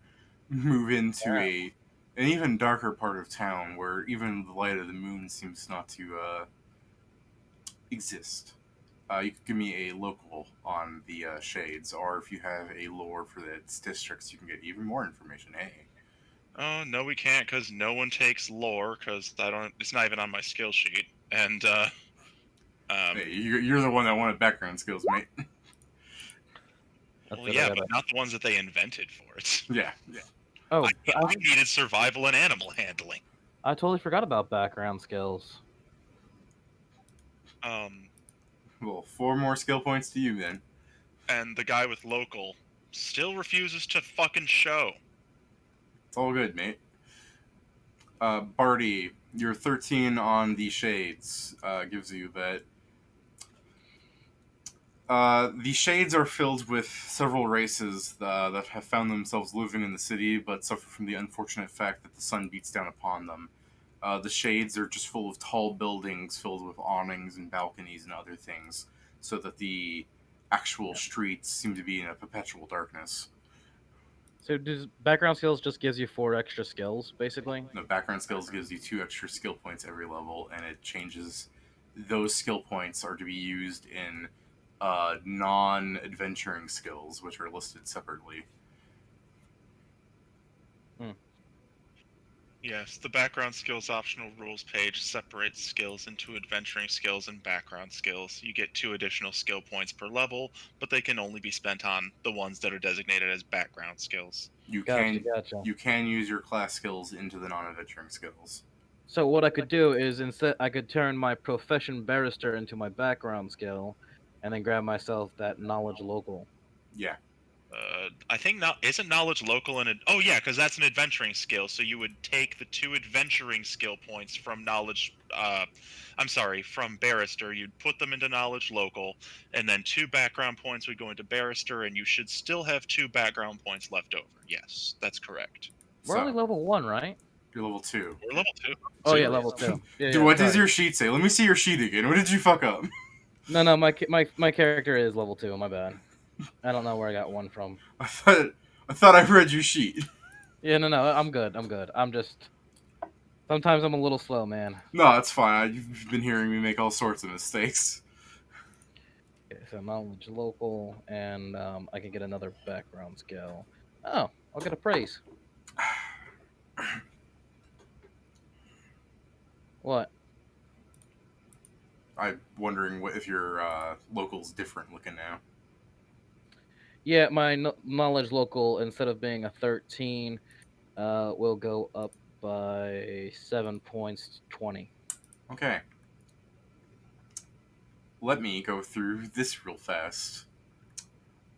move into an even darker part of town where even the light of the moon seems not to exist. You could give me a local on the shades, or if you have a lore for the districts, you can get even more information. Hey, Oh, no, we can't, because no one takes lore, because I don't. It's not even on my skill sheet. And, hey, you're the one that wanted background skills, mate. That's well, it, yeah, I but gotta- not the ones that they invented for it. Yeah. Oh, I needed survival and animal handling. I totally forgot about background skills. Well, 4 more skill points to you then. And the guy with local still refuses to fucking show. It's all good, mate. Barty, your 13 on the shades gives you that. The shades are filled with several races that have found themselves living in the city, but suffer from the unfortunate fact that the sun beats down upon them. The shades are just full of tall buildings filled with awnings and balconies and other things, so that the actual streets seem to be in a perpetual darkness. So does background skills just gives you 4 extra skills, basically? No, background skills gives you 2 extra skill points every level, and it changes. Those skill points are to be used in non-adventuring skills, which are listed separately. Yes, the background skills optional rules page separates skills into adventuring skills and background skills. You get 2 additional skill points per level, but they can only be spent on the ones that are designated as background skills. You Gotcha, can gotcha. you can use your class skills into the non-adventuring skills. So what I could do is instead I could turn my profession barrister into my background skill, and then grab myself that knowledge local. Yeah. I think not isn't knowledge local and oh yeah, because that's an adventuring skill. So you would take the 2 adventuring skill points from knowledge. I'm sorry, from barrister. You'd put them into knowledge local, and then 2 background points would go into barrister, and you should still have 2 background points left over. Yes, that's correct. We're only So level 1, right? you're level 2. We're level 2. Oh yeah, Two. level 2. Yeah, Dude, yeah, what does sorry. your sheet say? Let me see your sheet again. What did you fuck up? No, my character is level 2. My bad. I don't know where I got 1 from. I thought I read your sheet. Yeah, no, I'm good. I'm just sometimes I'm a little slow, man. No, that's fine. You've been hearing me make all sorts of mistakes. Okay, so knowledge local, and I can get another background skill. Oh, I'll get a praise. What? I'm wondering if your local's different looking now. Yeah, my knowledge local, instead of being a 13, will go up by 7 points to 20. Okay. Let me go through this real fast.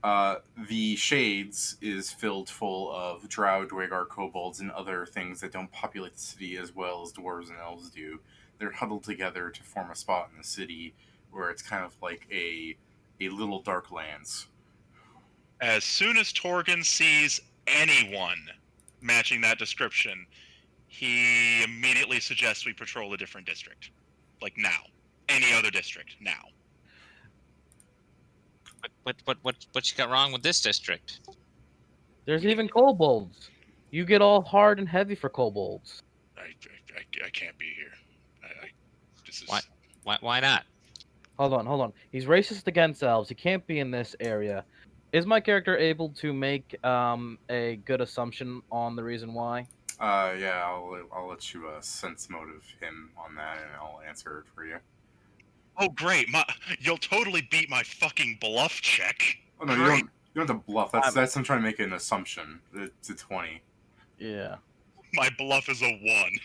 The Shades is filled full of drow, dwegar, kobolds, and other things that don't populate the city as well as dwarves and elves do. They're huddled together to form a spot in the city where it's kind of like a little dark lands. As soon as Torgan sees anyone matching that description, he immediately suggests we patrol a different district. Like now. Any other district now. What you got wrong with this district? There's even kobolds. You get all hard and heavy for kobolds. I can't be here. This is Why not? Hold on. He's racist against elves. He can't be in this area. Is my character able to make a good assumption on the reason why? Yeah, I'll let you sense motive him on that, and I'll answer it for you. Oh great! You'll totally beat my fucking bluff check. Oh no, Great. you don't have to bluff. That's him trying to make an assumption. It's a 20. Yeah. My bluff is a 1.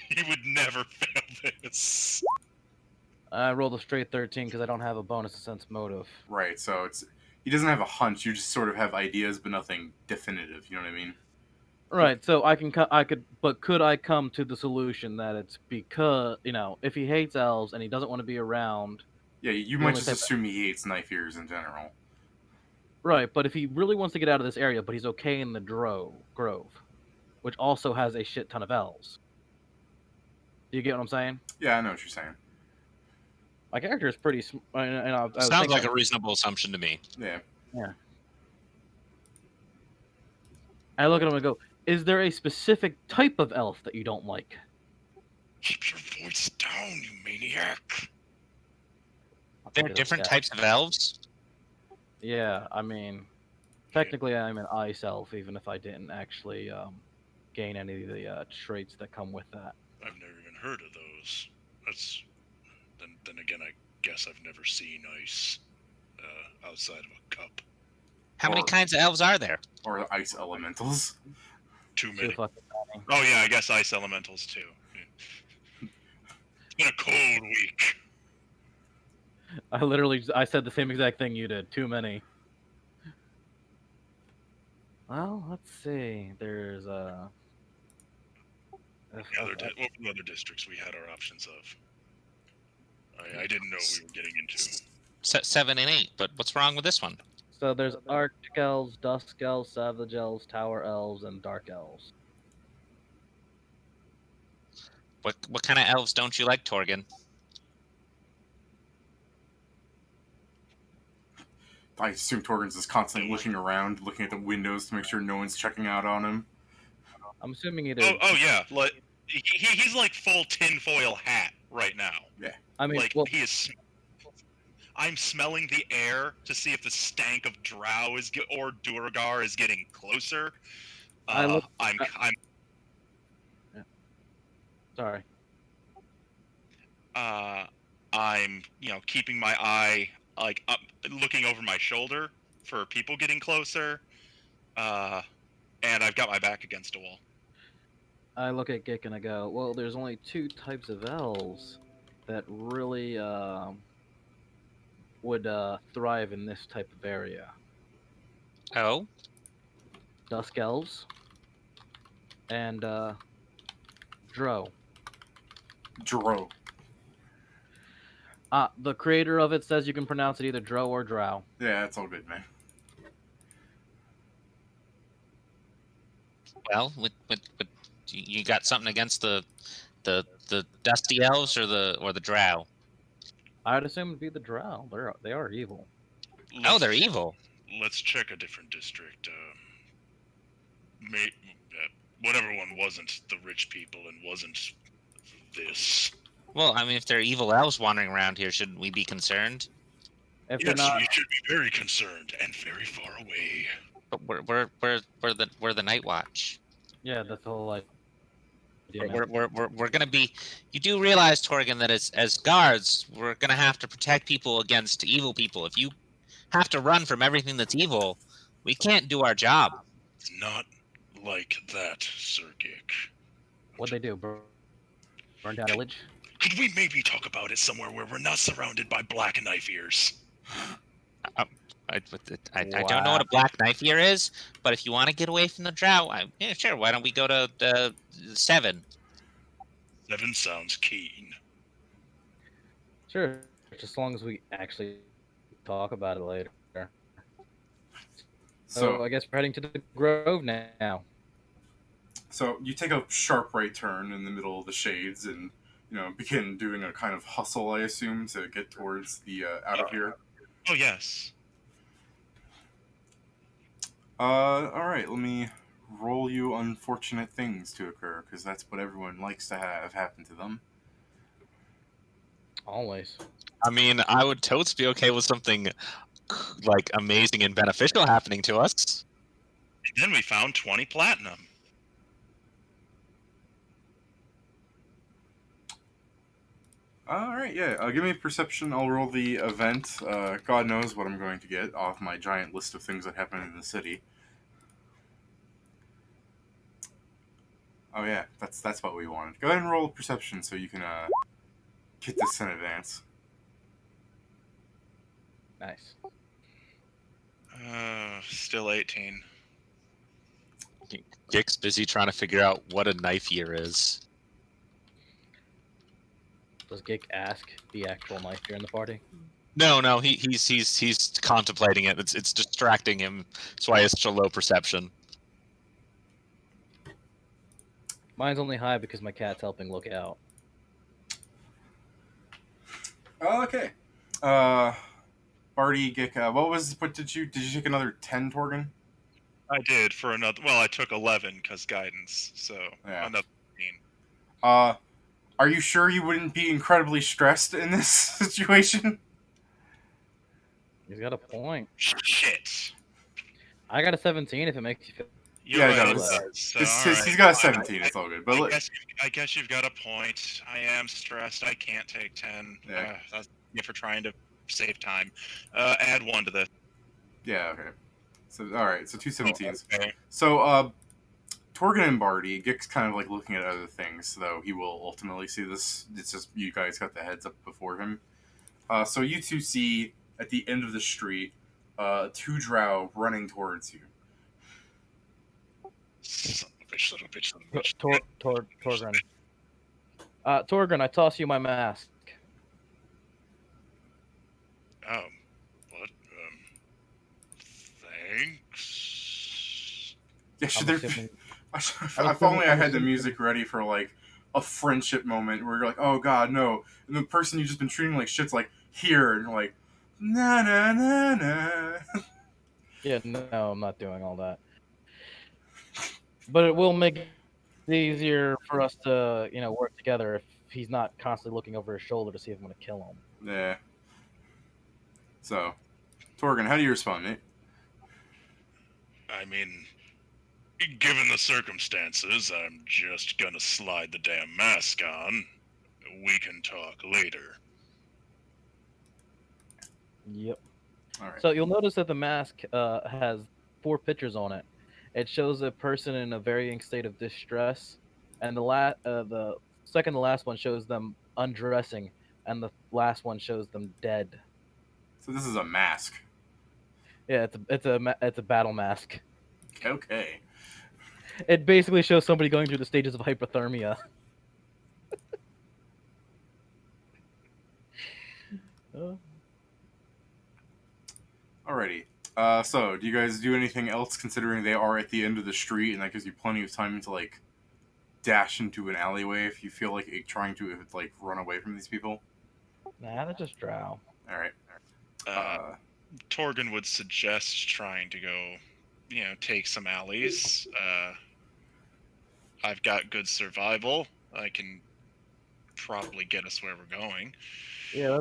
He would never fail this. I rolled a straight 13 because I don't have a bonus to sense motive. Right, so he doesn't have a hunch. You just sort of have ideas, but nothing definitive. You know what I mean? Right, so could I come to the solution that it's because, if he hates elves and he doesn't want to be around. Yeah, you The might only just type- assume he hates knife ears in general. Right, but if he really wants to get out of this area, but he's okay in the Grove, which also has a shit ton of elves. Do you get what I'm saying? Yeah, I know what you're saying. My character is pretty. Sounds like a reasonable assumption to me. Yeah. I look at him and go, "Is there a specific type of elf that you don't like?" Keep your voice down, you maniac. There are different types of elves. Yeah, I mean, technically I'm an ice elf, even if I didn't actually gain any of the traits that come with that. I've never even heard of those. That's then again, I guess I've never seen ice outside of a cup. How many kinds of elves are there? Or ice elementals. Too Too many. fucking many. Oh yeah, I guess ice elementals too. Yeah. It's been a cold week. I said the same exact thing you did. Too many. Well, let's see. There's What were the other districts we had our options of? I didn't know we were getting into. 7 and 8, but what's wrong with this one? So there's Arctic elves, Dusk elves, Savage elves, Tower elves, and Dark elves. What kind of elves don't you like, Torgan? I assume Torgans is constantly looking around, looking at the windows to make sure no one's checking out on him. I'm assuming either. Oh yeah, like he's like full tinfoil hat right now. Yeah. I mean, Like well, he is. I'm smelling the air to see if the stank of Drow or Durgar is getting closer. I look. I'm Sorry. I'm keeping my eye like up, looking over my shoulder for people getting closer. And I've got my back against a wall. I look at Gick and I go, well, there's only two types of elves that really would thrive in this type of area. Oh, Dusk elves and Drow. Dro. The creator of it says you can pronounce it either Drow or Drow. Yeah, it's all good, man. well, with you got something against the dusty elves or the drow? I'd assume it'd be the Drow. They are evil. Oh, they're evil. Let's check a different district. Whatever one wasn't the rich people and wasn't this. Well, I mean, if they're evil elves wandering around here, shouldn't we be concerned? If they're Yes, not, we should be very concerned and very far away. But we're the Night Watch. yeah, that's the whole idea. man. We're gonna be. You do realize, Torgan, that as guards, we're gonna have to protect people against evil people. If you have to run from everything that's evil, we can't do our job. It's not like that, Sergic. What'd they do? Burn down a village? Could we maybe talk about it somewhere where we're not surrounded by black knife ears? I don't know what a black knife ear is, but if you want to get away from the drow, yeah, sure. Why don't we go to the 7? 7 sounds keen. Sure, just as long as we actually talk about it later. So I guess we're heading to the Grove now. So you take a sharp right turn in the middle of the shades and begin doing a kind of hustle, I assume, to get towards the out of here. Oh yes. All right. Let me roll you unfortunate things to occur because that's what everyone likes to have happen to them. Always. I mean, I would totes be okay with something like amazing and beneficial happening to us. And then we found 20 platinum. All right, yeah. Give me a perception. I'll roll the event. God knows what I'm going to get off my giant list of things that happen in the city. Oh yeah, that's what we wanted. Go ahead and roll a perception so you can get this in advance. Nice. Still 18. Dick's busy trying to figure out what a knife ear is. Does Gick ask the actual knife here in the party? No, he's contemplating it. It's distracting him. That's why it's such a low perception. Mine's only high because my cat's helping look out. Okay. Barty, Gick, what did you take another 10, Torgan? I did for another. Well, I took 11 because guidance, so Yeah. another 15. Are you sure you wouldn't be incredibly stressed in this situation? He's got a point. Shit. I got a 17 if it makes you feel. You're Yeah, right, no, it does. So, he's got a 17. It's all good. But I guess you've got a point. I am stressed. I can't take 10. Yeah. That's for trying to save time. Add 1 to this. yeah, okay. So all right, so two 17s. Okay. So Torgan and Barty, Gick's kind of like looking at other things, though he will ultimately see this. It's just you guys got the heads up before him. So you two see at the end of the street 2 drow running towards you. Son of a bitch, son of a bitch. Torgren. Torgren, I toss you my mask. What? Thanks. Yeah, should I'm there? assuming- If only I had the music ready for like a friendship moment where you're like, oh god, no, and the person you've just been treating like shit's like here, and you're like, na na na na. Yeah, no, I'm not doing all that. But it will make it easier for us to, work together if he's not constantly looking over his shoulder to see if I'm going to kill him. Yeah. So, Torgan, how do you respond, mate? I mean, given the circumstances, I'm just gonna slide the damn mask on. We can talk later. Yep. All right. So you'll notice that the mask has 4 pictures on it. It shows a person in a varying state of distress, and the second to last one shows them undressing, and the last one shows them dead. So this is a mask. Yeah, it's a battle mask. Okay. It basically shows somebody going through the stages of hypothermia. Uh, Alrighty. So, do you guys do anything else considering they are at the end of the street and that gives you plenty of time to, like, dash into an alleyway if you feel like trying to, like, run away from these people? nah, that's just drow. Alright. Torgan would suggest trying to go, take some alleys. I've got good survival. I can probably get us where we're going. Yeah,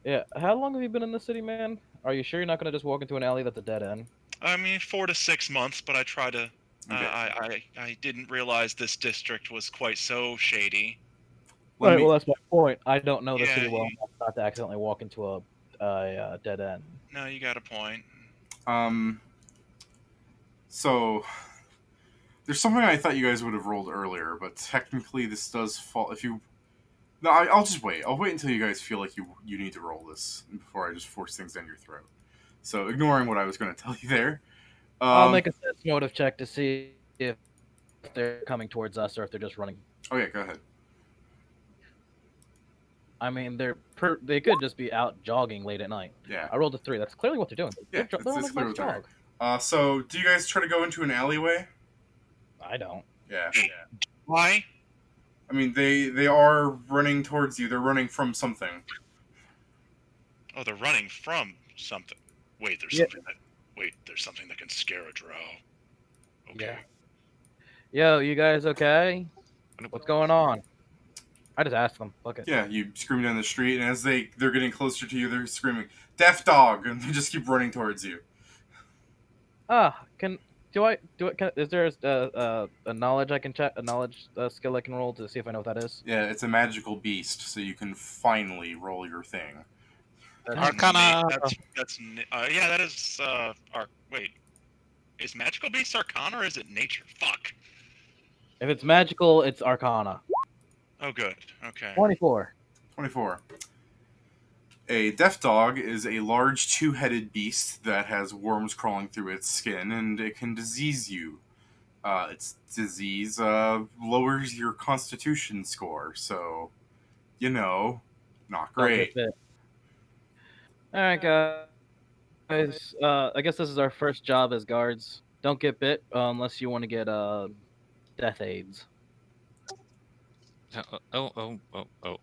yeah. How long have you been in the city, man? Are you sure you're not gonna just walk into an alley that's a dead end? I mean, 4 to 6 months, but I try to. Okay. I didn't realize this district was quite so shady. Let Right. me. Well, that's my point. I don't know the Yeah, city well enough not to accidentally walk into a dead end. No, you got a point. Um. So, there's something I thought you guys would have rolled earlier, but technically this does fall. If you. No, I'll just wait. I'll wait until you guys feel like you need to roll this before I just force things down your throat. So, ignoring what I was going to tell you there. I'll make a sense motive check to see if they're coming towards us or if they're just running. Okay, go ahead. I mean, they could just be out jogging late at night. Yeah. I rolled a 3. That's clearly what they're doing. Yeah, They're on it's a clear nice what they're jog. So, do you guys try to go into an alleyway? I don't. Yeah. Why? I mean, they are running towards you. They're running from something. Oh, they're running from something. Wait, there's Yeah. something that. Wait, there's something that can scare a drow. Okay. Yeah. Yo, you guys okay? What's going on? I just asked them. Fuck it. Yeah, you scream down the street, and as they're getting closer to you, they're screaming, "Deaf dog!" and they just keep running towards you. Is there a knowledge I can check, a knowledge skill I can roll to see if I know what that is? Yeah, it's a magical beast, so you can finally roll your thing. Arcana. Yeah, that is wait. Is magical beast arcana or is it nature? Fuck. If it's magical, it's Arcana. Oh, good. Okay. 24. 24. A deaf dog is a large two-headed beast that has worms crawling through its skin, and it can disease you. Its disease lowers your constitution score, so, not great. All right, guys. I guess this is our first job as guards. Don't get bit unless you want to get death aids. Oh.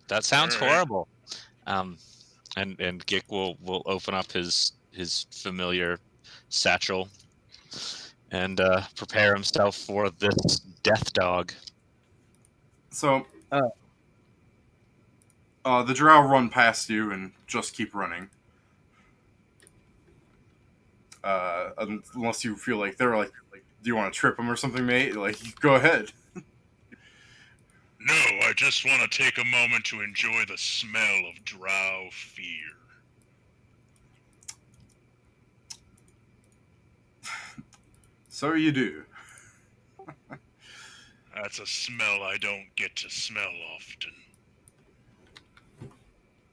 That sounds All right. horrible. And Gick will open up his familiar satchel and prepare himself for this death dog. So, the drow run past you and just keep running. Unless you feel like they're like, do you want to trip them or something, mate? Like, go ahead. No, I just want to take a moment to enjoy the smell of drow fear. So you do. That's a smell I don't get to smell often.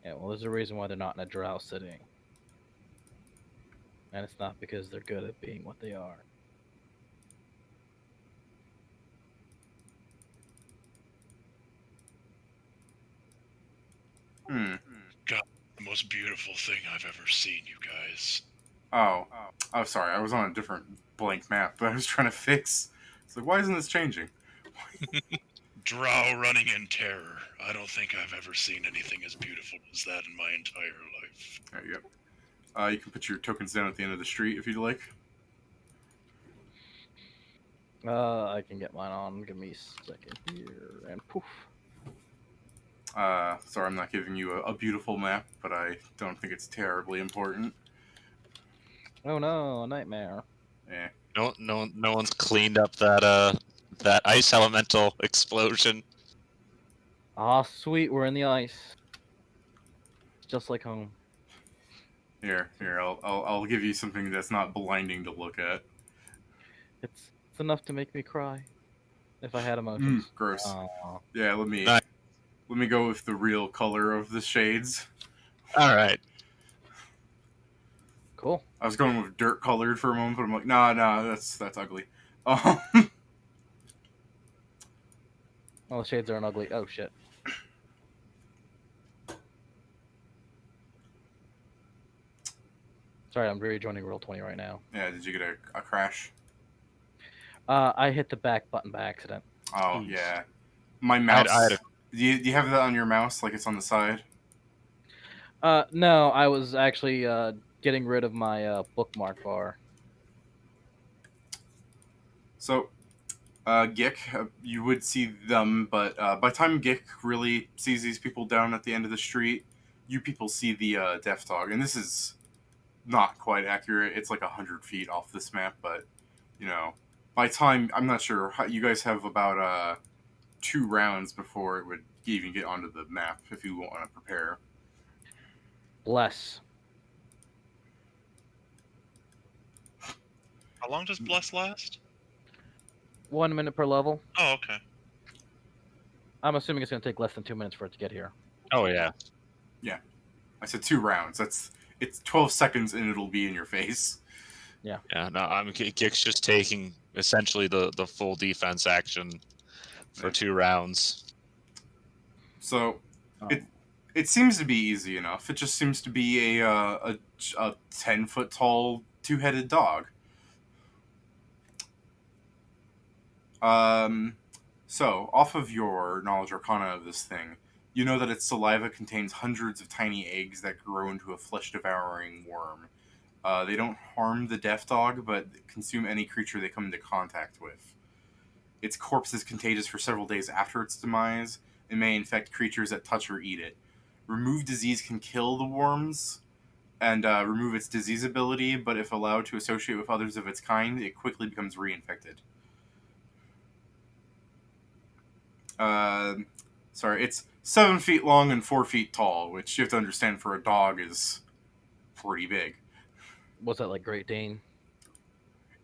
Yeah, well, there's a reason why they're not in a drow city. And it's not because they're good at being what they are. God, the most beautiful thing I've ever seen, you guys. Oh, sorry. I was on a different blank map, but I was trying to fix. It's like, why isn't this changing? Drow running in terror. I don't think I've ever seen anything as beautiful as that in my entire life. There you go. You can put your tokens down at the end of the street if you'd like. I can get mine on. Give me a second here, and poof. Sorry, I'm not giving you a beautiful map, but I don't think it's terribly important. Oh no, a nightmare. Yeah. No one's cleaned up that ice elemental explosion. Ah, sweet, we're in the ice. It's just like home. Here, I'll give you something that's not blinding to look at. It's enough to make me cry. If I had emotions. Gross. Aw. Yeah, Nice. let me go with the real color of the shades. All right. Cool. I was going with dirt colored for a moment, but I'm like, nah, that's ugly. Um, Oh, the shades aren't ugly. Oh shit. Sorry, I'm rejoining Roll20 right now. yeah, did you get a crash? I hit the back button by accident. Oh Oof. yeah, my I mouse. had a Do you have that on your mouse, like it's on the side? No, I was actually getting rid of my bookmark bar. So, Gick, you would see them, but by the time Gick really sees these people down at the end of the street, you people see the death dog, and this is not quite accurate. It's like 100 feet off this map, but you know, by time I'm not sure. You guys have about 2 rounds before it would even get onto the map if you want to prepare. Bless. How long does Bless last? 1 minute per level. Oh, okay. I'm assuming it's gonna take less than 2 minutes for it to get here. Oh yeah. I said 2 rounds. It's 12 seconds and it'll be in your face. Yeah. No, Gick's just taking essentially the full defense action for Yeah. 2 rounds. So Um, it seems to be easy enough. It just seems to be a 10 foot tall 2-headed dog. So off of your knowledge arcana of this thing, you know that its saliva contains hundreds of tiny eggs that grow into a flesh-devouring worm. They don't harm the deaf dog, but consume any creature they come into contact with. Its corpse is contagious for several days after its demise and may infect creatures that touch or eat it. Remove disease can kill the worms and remove its disease ability, but if allowed to associate with others of its kind, it quickly becomes reinfected. It's 7 feet long and 4 feet tall, which you have to understand for a dog is pretty big. what's that, like Great Dane?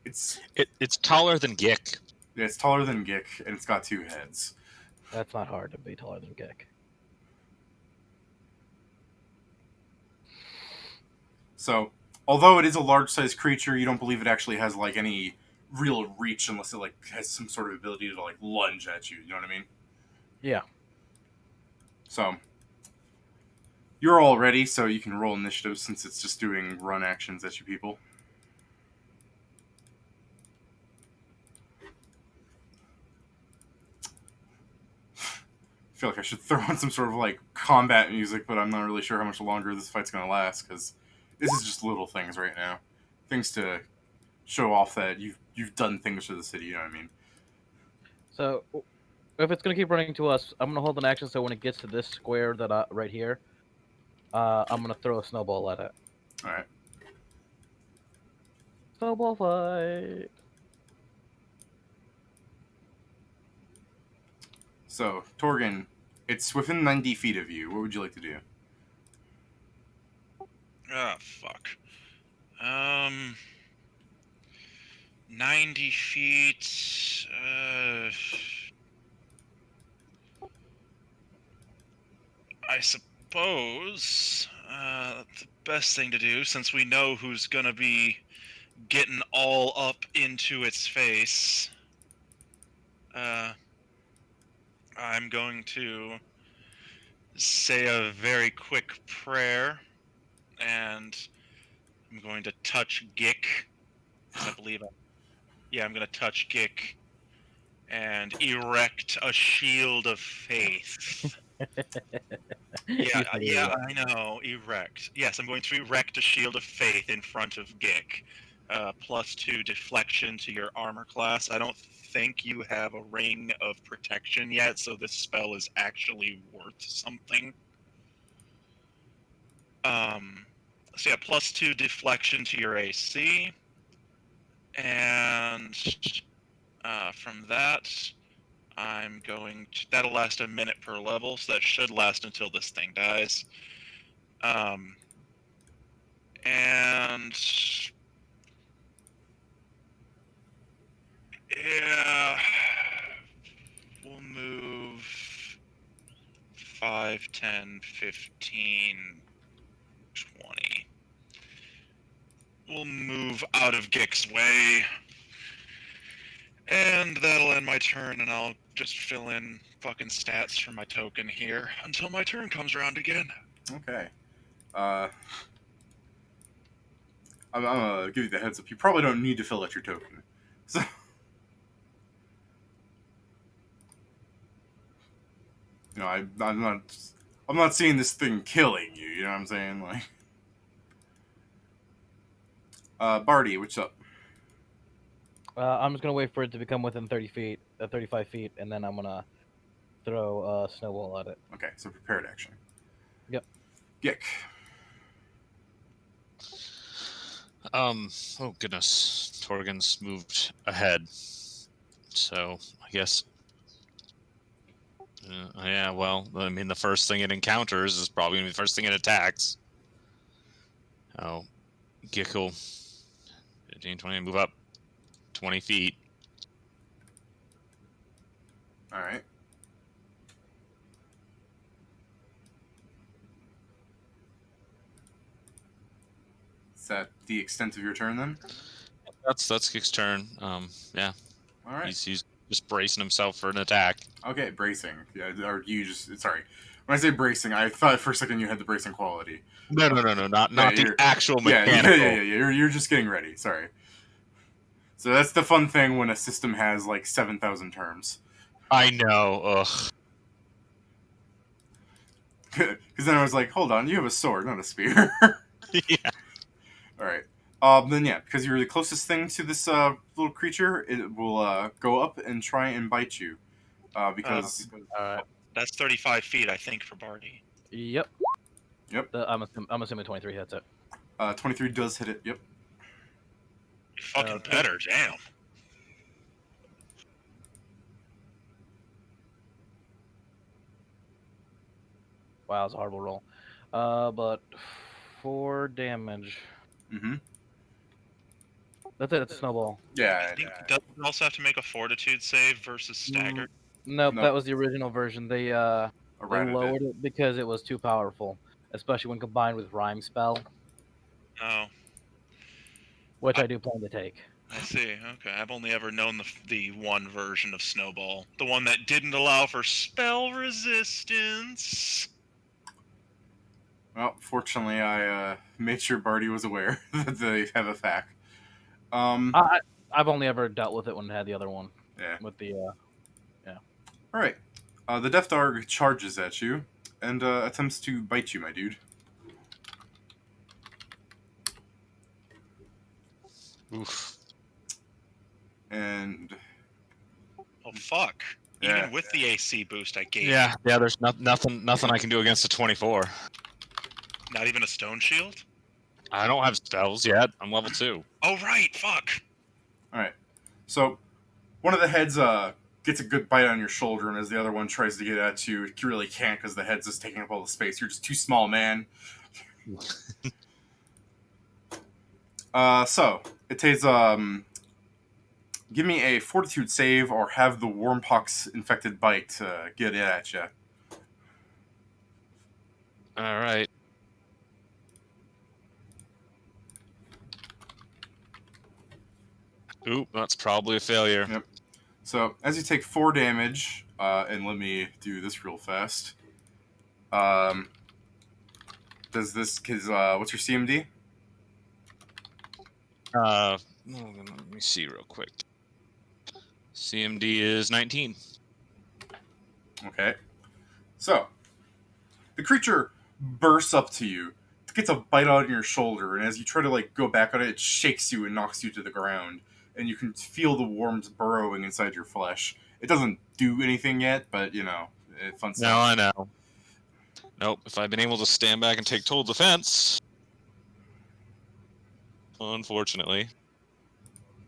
It's It's taller than Gick. it's taller than Gick, and it's got 2 heads. That's not hard to be taller than Gek. So, although it is a large-sized creature, you don't believe it actually has like any real reach unless it like has some sort of ability to like lunge at you. You know what I mean? Yeah. So, you're all ready, so you can roll initiative since it's just doing run actions at you people. I feel like I should throw on some sort of like combat music, but I'm not really sure how much longer this fight's gonna last because this is just little things right now, things to show off that you've done things for the city. You know what I mean? So if it's gonna keep running to us, I'm gonna hold an action so when it gets to this square that right here, I'm gonna throw a snowball at it. All right. Snowball fight. So Torgan, it's within 90 feet of you. What would you like to do? Ah, fuck. 90 feet. I suppose the best thing to do, since we know who's gonna be getting all up into its face, I'm going to say a very quick prayer, and I'm going to touch Gick, because I believe I'm going to touch Gick and erect a shield of faith. Yeah, I know, erect. Yes, I'm going to erect a shield of faith in front of Gick. +2 deflection to your armor class. I don't think you have a ring of protection yet, so this spell is actually worth something. So yeah, +2 deflection to your AC, and from that, I'm going to. That'll last a minute per level, so that should last until this thing dies. And yeah, we'll move 5, 10, 15, 20. We'll move out of Gick's way. And that'll end my turn, and I'll just fill in fucking stats for my token here until my turn comes around again. Okay. I'm gonna give you the heads up. You probably don't need to fill out your token. So, you know, I'm not seeing this thing killing you. You know what I'm saying? Like, Barty, what's up? I'm just gonna wait for it to become within 35 feet, and then I'm gonna throw a snowball at it. Okay, so prepared action. Yep. Gick. Oh goodness, Torgan's moved ahead. So I guess. Yeah, well, I mean, the first thing it encounters is probably gonna be the first thing it attacks. Oh, Gickle. 15, 20, move up 20 feet. All right. Is that the extent of your turn then? That's Gick's turn. Yeah, All right. he's just bracing himself for an attack. Okay, bracing. Yeah, or you just sorry. When I say bracing, I thought for a second you had the bracing quality. No, not the you're- actual Yeah, mechanical. yeah. You're just getting ready. Sorry. So that's the fun thing when a system has like 7,000 terms. I know. Ugh. Because then I was like, hold on, you have a sword, not a spear. Yeah. All right. Then yeah, because you're the closest thing to this little creature, it will go up and try and bite you. Because All right. That's 35 feet, I think, for Barty. Yep. Yep. I'm assuming 23 hits it. 23 does hit it. Yep. You're fucking Okay. better, damn. Wow, it's a horrible roll. But 4 damage. Mm-hmm. That's it. That's a snowball. Yeah. I think does it also have to make a fortitude save versus stagger? Nope, Nope. that was the original version. They Errated lowered it because it was too powerful, especially when combined with Rhyme Spell, Oh, which I do plan to take. I see. Okay, I've only ever known the one version of Snowball, the one that didn't allow for spell resistance. Well, fortunately, I made sure Barty was aware that they have a FAQ. I've only ever dealt with it when I had the other one. Yeah. With the All right. The Death Dog charges at you and attempts to bite you, my dude. Oof. And Oh fuck! Yeah. Even with the AC boost I gave, Yeah. There's nothing I can do against a 24. not even a stone shield. I don't have spells yet. I'm level 2. Oh right, fuck. all right. So one of the heads gets a good bite on your shoulder, and as the other one tries to get at you, it really can't because the head's just taking up all the space. You're just too small, man. So it takes give me a fortitude save or have the wormpox infected bite get it at you. All right. Oop, that's probably a failure. Yep. So as you take 4 damage, and let me do this real fast. Does this? Cause what's your CMD? Let me see real quick. CMD is 19. Okay. So the creature bursts up to you, gets a bite out on your shoulder, and as you try to like go back on it, it shakes you and knocks you to the ground, and you can feel the worms burrowing inside your flesh. It doesn't do anything yet, but fun No, stuff. I know. Nope. If I'd been able to stand back and take total defense, unfortunately.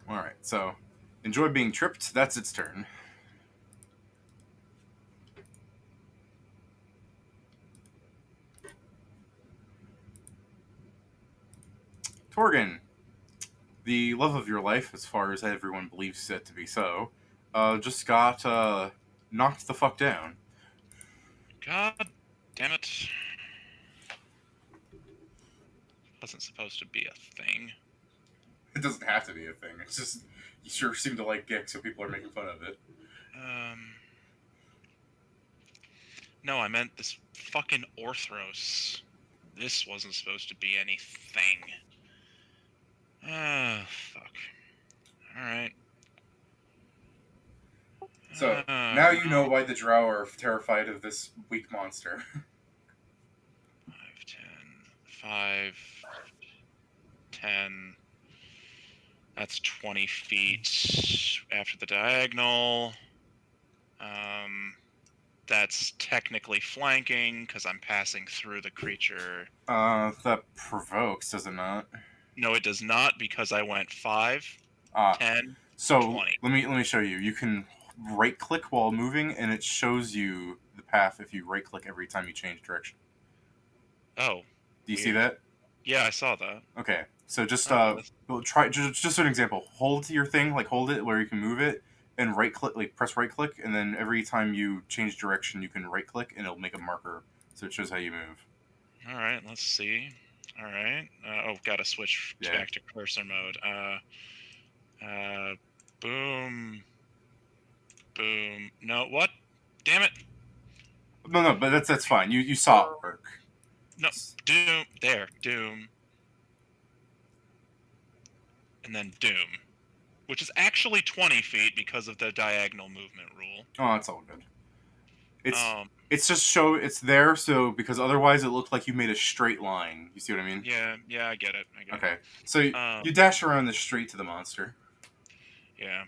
All right, so enjoy being tripped. That's its turn. Torgan, the love of your life, as far as everyone believes it to be so, just got knocked the fuck down. God damn it. Wasn't supposed to be a thing. It doesn't have to be a thing. It's just you sure seem to like Gek, so people are making fun of it. No, I meant this fucking Orthros. This wasn't supposed to be anything. Ah, fuck. Alright. So now you know why the Drow are terrified of this weak monster. 5, 10. That's 20 feet after the diagonal. That's technically flanking because I'm passing through the creature. That provokes, does it not? No, it does not because I went 5, 10, So 20. let me show you. You can right click while moving, and it shows you the path if you right click every time you change direction. Oh. Do you see weird. that? Yeah, I saw that. Okay, so just Oh, try just an example. Hold your thing, like hold it where you can move it, and right click, like press right click, and then every time you change direction, you can right click, and it'll make a marker, so it shows how you move. All right, let's see. All right. Gotta switch back to cursor mode. Boom. Boom. No, what? Damn it. No, but that's fine. You saw it work. No, doom. There, doom. And then doom. Which is actually 20 feet because of the diagonal movement rule. Oh, that's all good. It's just it's there, so because otherwise it looked like you made a straight line. You see what I mean? Yeah, I get it. Okay, so you dash around the street to the monster. Yeah.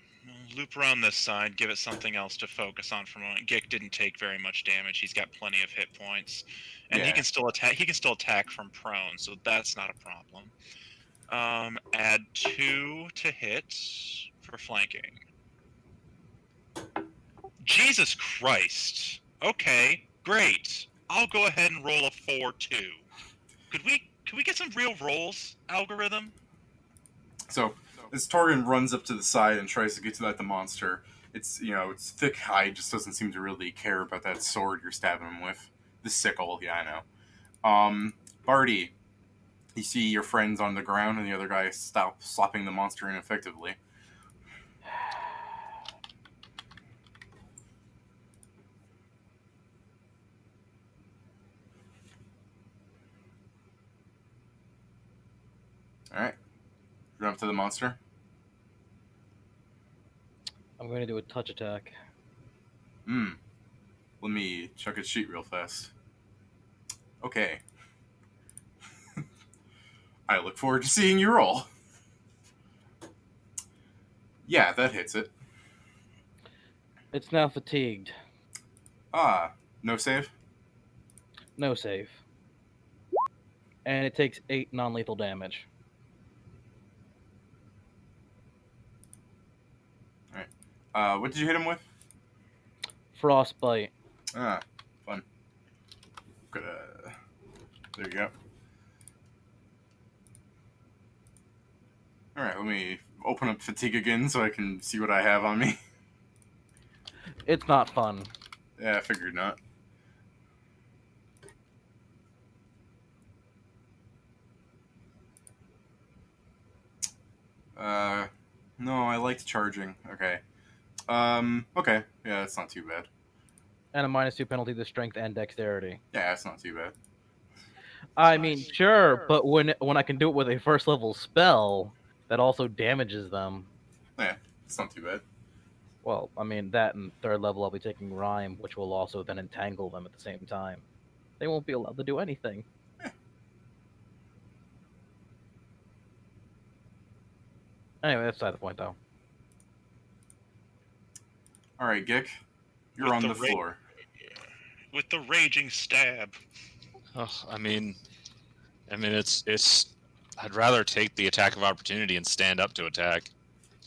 Loop around this side, give it something else to focus on for a moment. Gik didn't take very much damage. He's got plenty of hit points. And he can still attack from prone, so that's not a problem. Add 2 to hit for flanking. Jesus Christ. Okay, great. I'll go ahead and roll a 4-2. Could we get some real rolls, algorithm? So as Torgan runs up to the side and tries to get to the monster, its thick hide just doesn't seem to really care about that sword you're stabbing him with. The sickle, yeah, I know. Barty, you see your friends on the ground and the other guy slapping the monster ineffectively. Alright. Run up to the monster. I'm going to do a touch attack. Let me check its sheet real fast. Okay. I look forward to seeing you roll. Yeah, that hits it. It's now fatigued. No save? No save. And it takes 8 non-lethal damage. Alright. What did you hit him with? Frostbite. Fun. There you go. Alright, let me open up fatigue again so I can see what I have on me. It's not fun. Yeah, I figured not. No, I liked charging. Okay. Okay. Yeah, that's not too bad. And a -2 penalty to strength and dexterity. Yeah, that's not too bad. I mean, sure, but when I can do it with a first level spell that also damages them. Yeah, it's not too bad. Well, I mean, that and 3rd level I'll be taking Rhyme, which will also then entangle them at the same time. They won't be allowed to do anything. Anyway, that's beside the point, though. All right, Gick, you're With on the the ra- floor. With the raging stab. Oh, I mean, it's. I'd rather take the attack of opportunity and stand up to attack.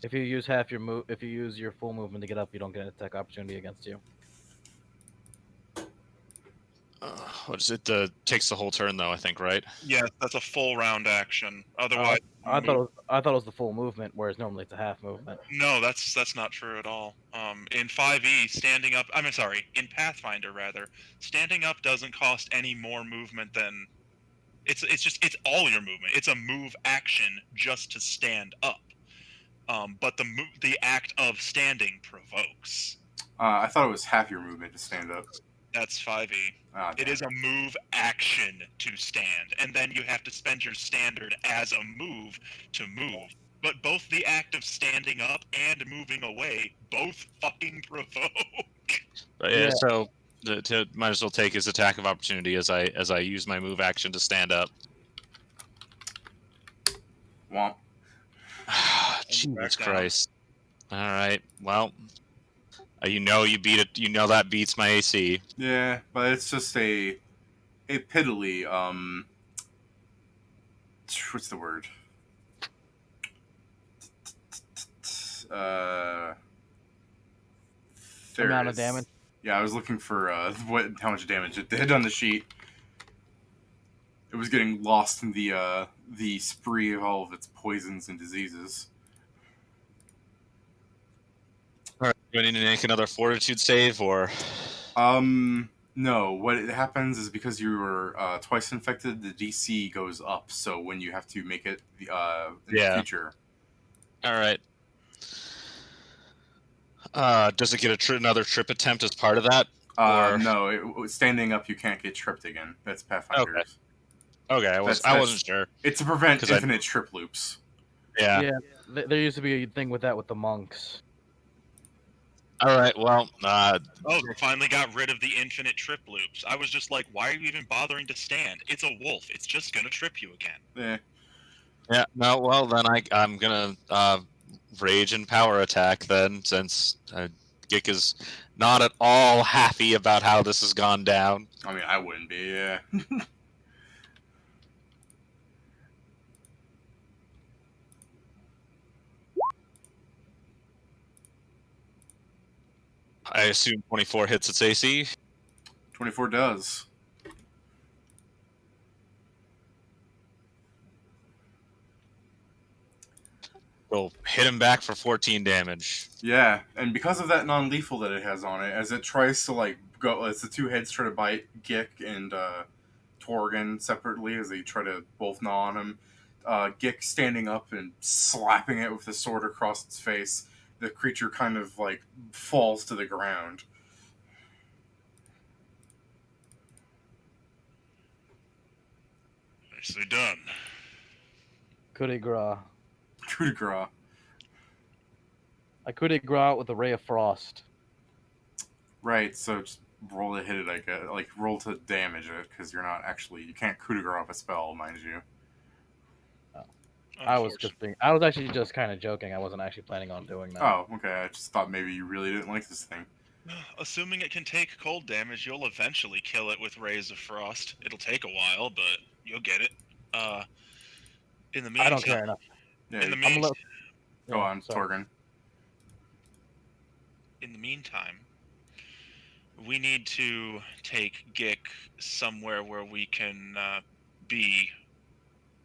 If you use half your move, if you use your full movement to get up, you don't get an attack opportunity against you. What is it? Takes the whole turn though, I think, right? Yes, that's a full round action. Otherwise, I thought it was the full movement, whereas normally it's a half movement. no, that's not true at all. In 5e, standing up. I'm sorry, in Pathfinder rather, standing up doesn't cost any more movement than. It's all your movement. It's a move action just to stand up. But the act of standing provokes. I thought it was half your movement to stand up. That's 5e. Ah, It damn. is a move action to stand, and then you have to spend your standard as a move to move. But both the act of standing up and moving away both fucking provoke. But Yeah. So might as well take his attack of opportunity as I use my move action to stand up. Womp. Jesus Back down. Christ! All right, well, you beat it. You know that beats my AC. Yeah, but it's just a piddly what's the word? Uh, there Amount it of is. damage. Yeah, I was looking for how much damage it did on the sheet. It was getting lost in the spree of all of its poisons and diseases. All right, do I need to make another fortitude save or? No. What it happens is because you were twice infected, the DC goes up. So when you have to make it in the future, All right. Does it get another trip attempt as part of that? Or- no, standing up you can't get tripped again. That's Pathfinder's. Okay, I wasn't sure. It's to prevent 'Cause I- infinite trip loops. Yeah. Yeah, there used to be a thing with that with the monks. All right. Well, Oh, they finally got rid of the infinite trip loops. I was just like, why are you even bothering to stand? It's a wolf. It's just gonna trip you again. Eh. yeah. No. Well, then I'm gonna rage and power attack then, since Gick is not at all happy about how this has gone down. I mean, I wouldn't be. Yeah. I assume 24 hits its AC. 24 does. We'll hit him back for 14 damage. Yeah, and because of that non-lethal that it has on it, as it tries to go, as the two heads try to bite Gick and Torgan separately, as they try to both gnaw on him, Gick standing up and slapping it with the sword across its face, the creature kind of falls to the ground. Nicely done. Coup de grace. Coup de grace. I coup de grace with a ray of frost. Right, so just roll to hit it, I guess. Roll to damage it, because you can't coup de grace off a spell, mind you. I was actually just kind of joking. I wasn't actually planning on doing that. Oh, okay, I just thought maybe you really didn't like this thing. Assuming it can take cold damage, you'll eventually kill it with Rays of Frost. It'll take a while, but you'll get it. In the meantime, I don't care enough. Yeah, In the you- I'm a mean- little- go yeah, on, sorry. Torgan. in the meantime, we need to take Gick somewhere where we can be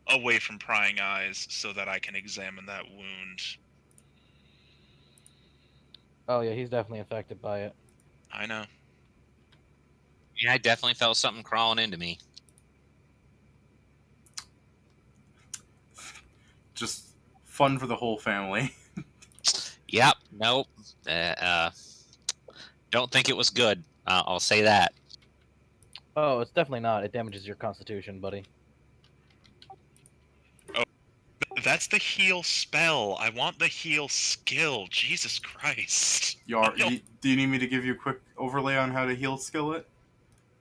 away from prying eyes so that I can examine that wound. Oh yeah, he's definitely affected by it. I know. Yeah, I definitely felt something crawling into me. Just fun for the whole family. Yep. Nope. Don't think it was good. I'll say that. Oh, it's definitely not. It damages your constitution, buddy. That's the heal spell. I want the heal skill. Jesus Christ. Do you need me to give you a quick overlay on how to heal skill it?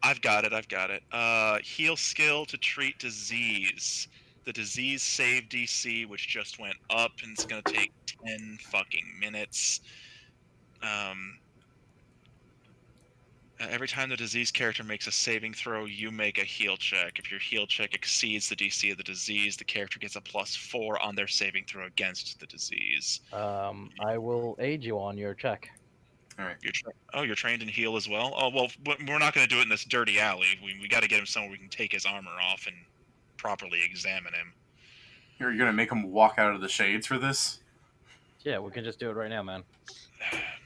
I've got it. Heal skill to treat disease. the disease save DC, which just went up, and it's gonna take 10 fucking minutes. Every time the disease character makes a saving throw, you make a heal check. If your heal check exceeds the DC of the disease, the character gets a +4 on their saving throw against the disease. I will aid you on your check. All right. You're trained in heal as well? Oh, well, we're not going to do it in this dirty alley. We got to get him somewhere we can take his armor off and properly examine him. You're gonna make him walk out of the shades for this? Yeah, we can just do it right now, man.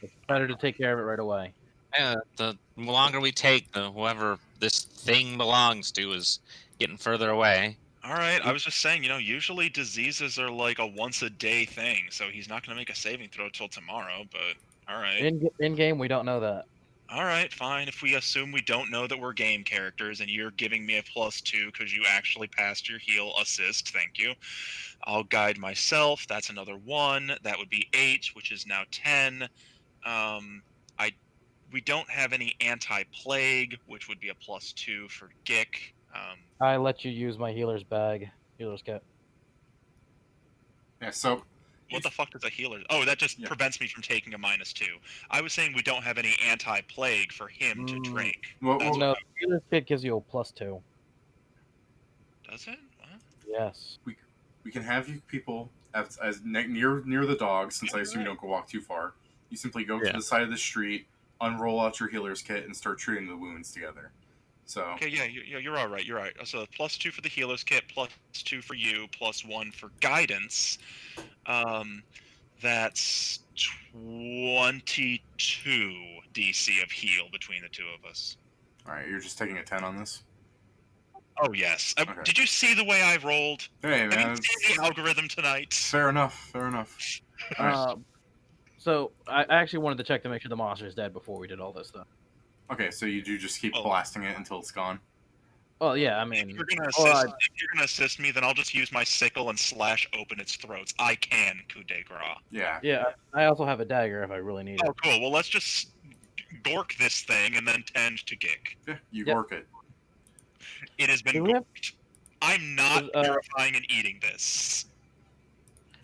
It's better to take care of it right away. Yeah, the longer we take, the whoever this thing belongs to is getting further away. All right, I was just saying, usually diseases are like a once-a-day thing, so he's not going to make a saving throw till tomorrow, but all right. In game, we don't know that. All right, fine. If we assume we don't know that we're game characters and you're giving me a +2 because you actually passed your heal assist, thank you. I'll guide myself. That's another 1. That would be 8, which is now 10. We don't have any anti-plague, which would be a +2 for Gick. I let you use my healer's kit. Yeah. So What the fuck does a healer? Oh, that just prevents me from taking a -2. I was saying we don't have any anti-plague for him to drink. well, That's No, the healer's kit gives you a +2. Does it? What? Yes. we can have you people as near the dogs, since I assume you don't go walk too far. You simply go to the side of the street, unroll out your healer's kit, and start treating the wounds together. So Okay, yeah, you're all right. You're right. So +2 for the healer's kit, +2 for you, +1 for guidance. That's 22 DC of heal between the two of us. all right, you're just taking a 10 on this. Oh yes. Okay. Did you see the way I rolled? Hey Have man, you seen the algorithm tonight? fair enough. Fair enough. All right. So I actually wanted to check to make sure the monster's dead before we did all this stuff. Okay, so you do just keep blasting it until it's gone. Well, yeah, I mean, If you're gonna assist me, then I'll just use my sickle and slash open its throats. I can coup de grace. Yeah. Yeah, I also have a dagger if I really need Oh, it. cool. Well, let's just gork this thing and then tend to Gick. Yeah, you gork it. It has been gorked. I'm not purifying and eating this.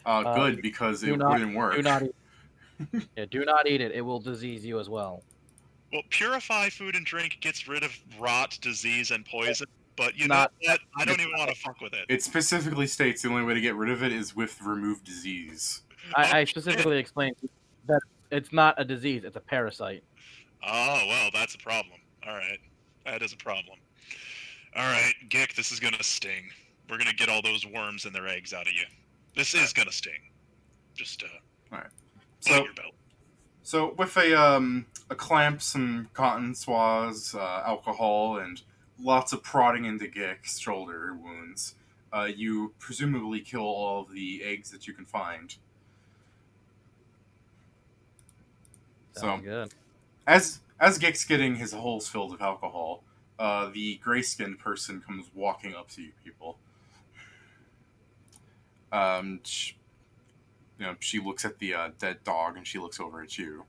Good, because it wouldn't work. Do not eat. Yeah, do not eat it. It will disease you as well. Well, purify food and drink gets rid of rot, disease, and poison, but know what? I don't even want to fuck with it. It specifically states the only way to get rid of it is with remove disease. I specifically explained that it's not a disease, it's a parasite. Oh, well, that's a problem. All right. That is a problem. All right, Gick, this is going to sting. We're going to get all those worms and their eggs out of you. This is going to sting. Just, all right. So, your belt. So with a clamp, some cotton swabs, alcohol, and lots of prodding into Gick's shoulder wounds, you presumably kill all of the eggs that you can find. Sounds good. As Gick's getting his holes filled with alcohol, the gray-skinned person comes walking up to you people. She looks at the dead dog, and she looks over at you.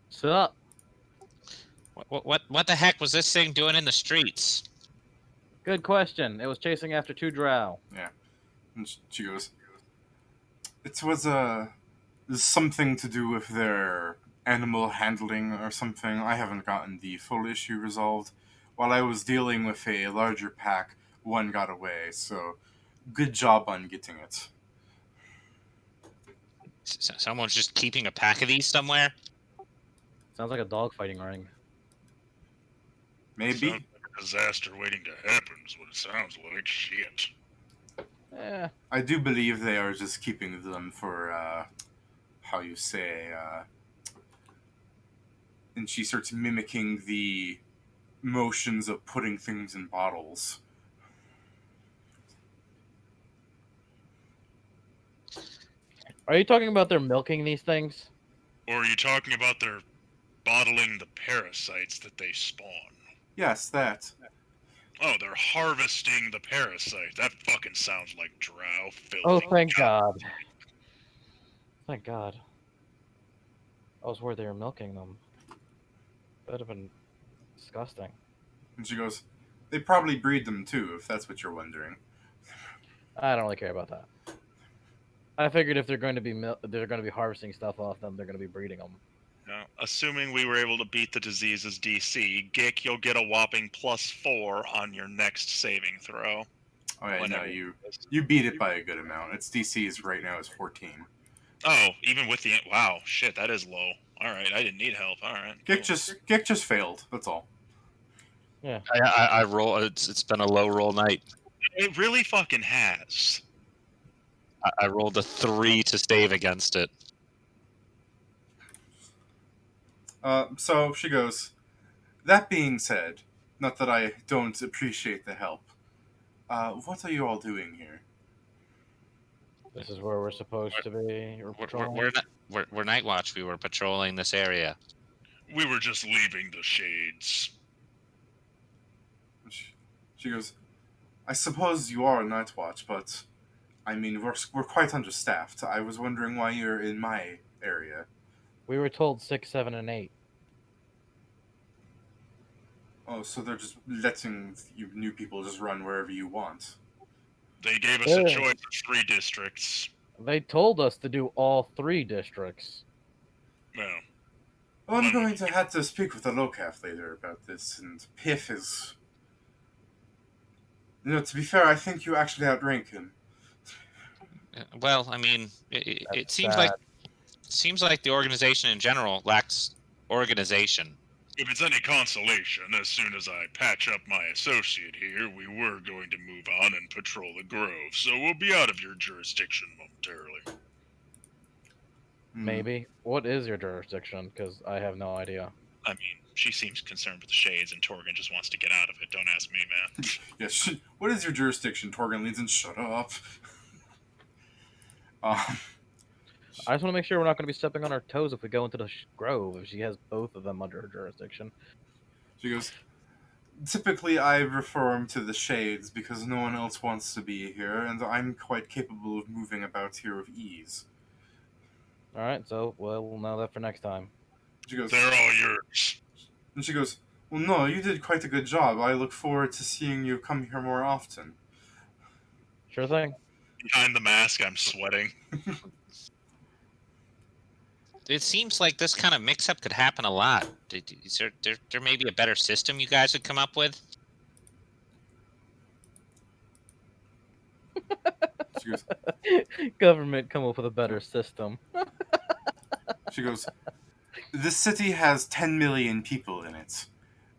Sup? What the heck was this thing doing in the streets? Good question. It was chasing after 2 drow. Yeah. And she goes, it was something to do with their animal handling or something. I haven't gotten the full issue resolved. While I was dealing with a larger pack, one got away, so good job on getting it. Someone's just keeping a pack of these somewhere? Sounds like a dogfighting ring. Maybe. Sounds like a disaster waiting to happen is what it sounds like. Shit. Yeah. I do believe they are just keeping them for, how you say, and she starts mimicking the motions of putting things in bottles. Are you talking about they're milking these things? Or are you talking about their bottling the parasites that they spawn? Yes, that. Oh, they're harvesting the parasite. That fucking sounds like drow filthy. Oh, thank God. Thank God. I was worried they were milking them. That would have been disgusting. And she goes, They probably breed them too, if that's what you're wondering. I don't really care about that. I figured if they're going to be they're going to be harvesting stuff off them, they're going to be breeding them. Now, assuming we were able to beat the disease's DC, Gick, you'll get a whopping +4 on your next saving throw. Oh yeah, no, Whenever you beat it by a good amount. Its DC is right now is 14. Oh, even with the wow, shit, that is low. All right, I didn't need help. All right, Gick just failed. That's all. Yeah. I roll. It's been a low roll night. It really fucking has. I rolled a 3 to save against it. So she goes, that being said, not that I don't appreciate the help, what are you all doing here? This is where we're supposed to be. We're Night Watch. We were patrolling this area. We were just leaving the shades. She goes, I suppose you are Night Watch, but I mean, we're quite understaffed. I was wondering why you're in my area. We were told 6, 7, and 8. Oh, so they're just letting you new people just run wherever you want. They gave us Yeah. a choice of 3 districts. They told us to do all 3 districts. Well, Well, I'm going to have to speak with the Locaf later about this, and Piff is... You know, to be fair, I think you actually outrank him. Well, I mean, it That's seems like the organization in general lacks organization. if it's any consolation, as soon as I patch up my associate here, we were going to move on and patrol the grove, so we'll be out of your jurisdiction momentarily. Maybe. What is your jurisdiction? Because I have no idea. I mean, she seems concerned with the shades, and Torgan just wants to get out of it. Don't ask me, man. Yes. What is your jurisdiction? Torgan leans in. Shut up. I just want to make sure we're not going to be stepping on our toes if we go into the grove, if she has both of them under her jurisdiction. She goes, typically I refer him to the Shades because no one else wants to be here, and I'm quite capable of moving about here with ease. Alright, so we'll know that for next time. She goes, They're all yours. and she goes, well, no, you did quite a good job. I look forward to seeing you come here more often. Sure thing. Behind the mask, I'm sweating. It seems like this kind of mix-up could happen a lot. Is there may be a better system you guys would come up with? She goes, Government come up with a better system. she goes, this city has 10 million people in it.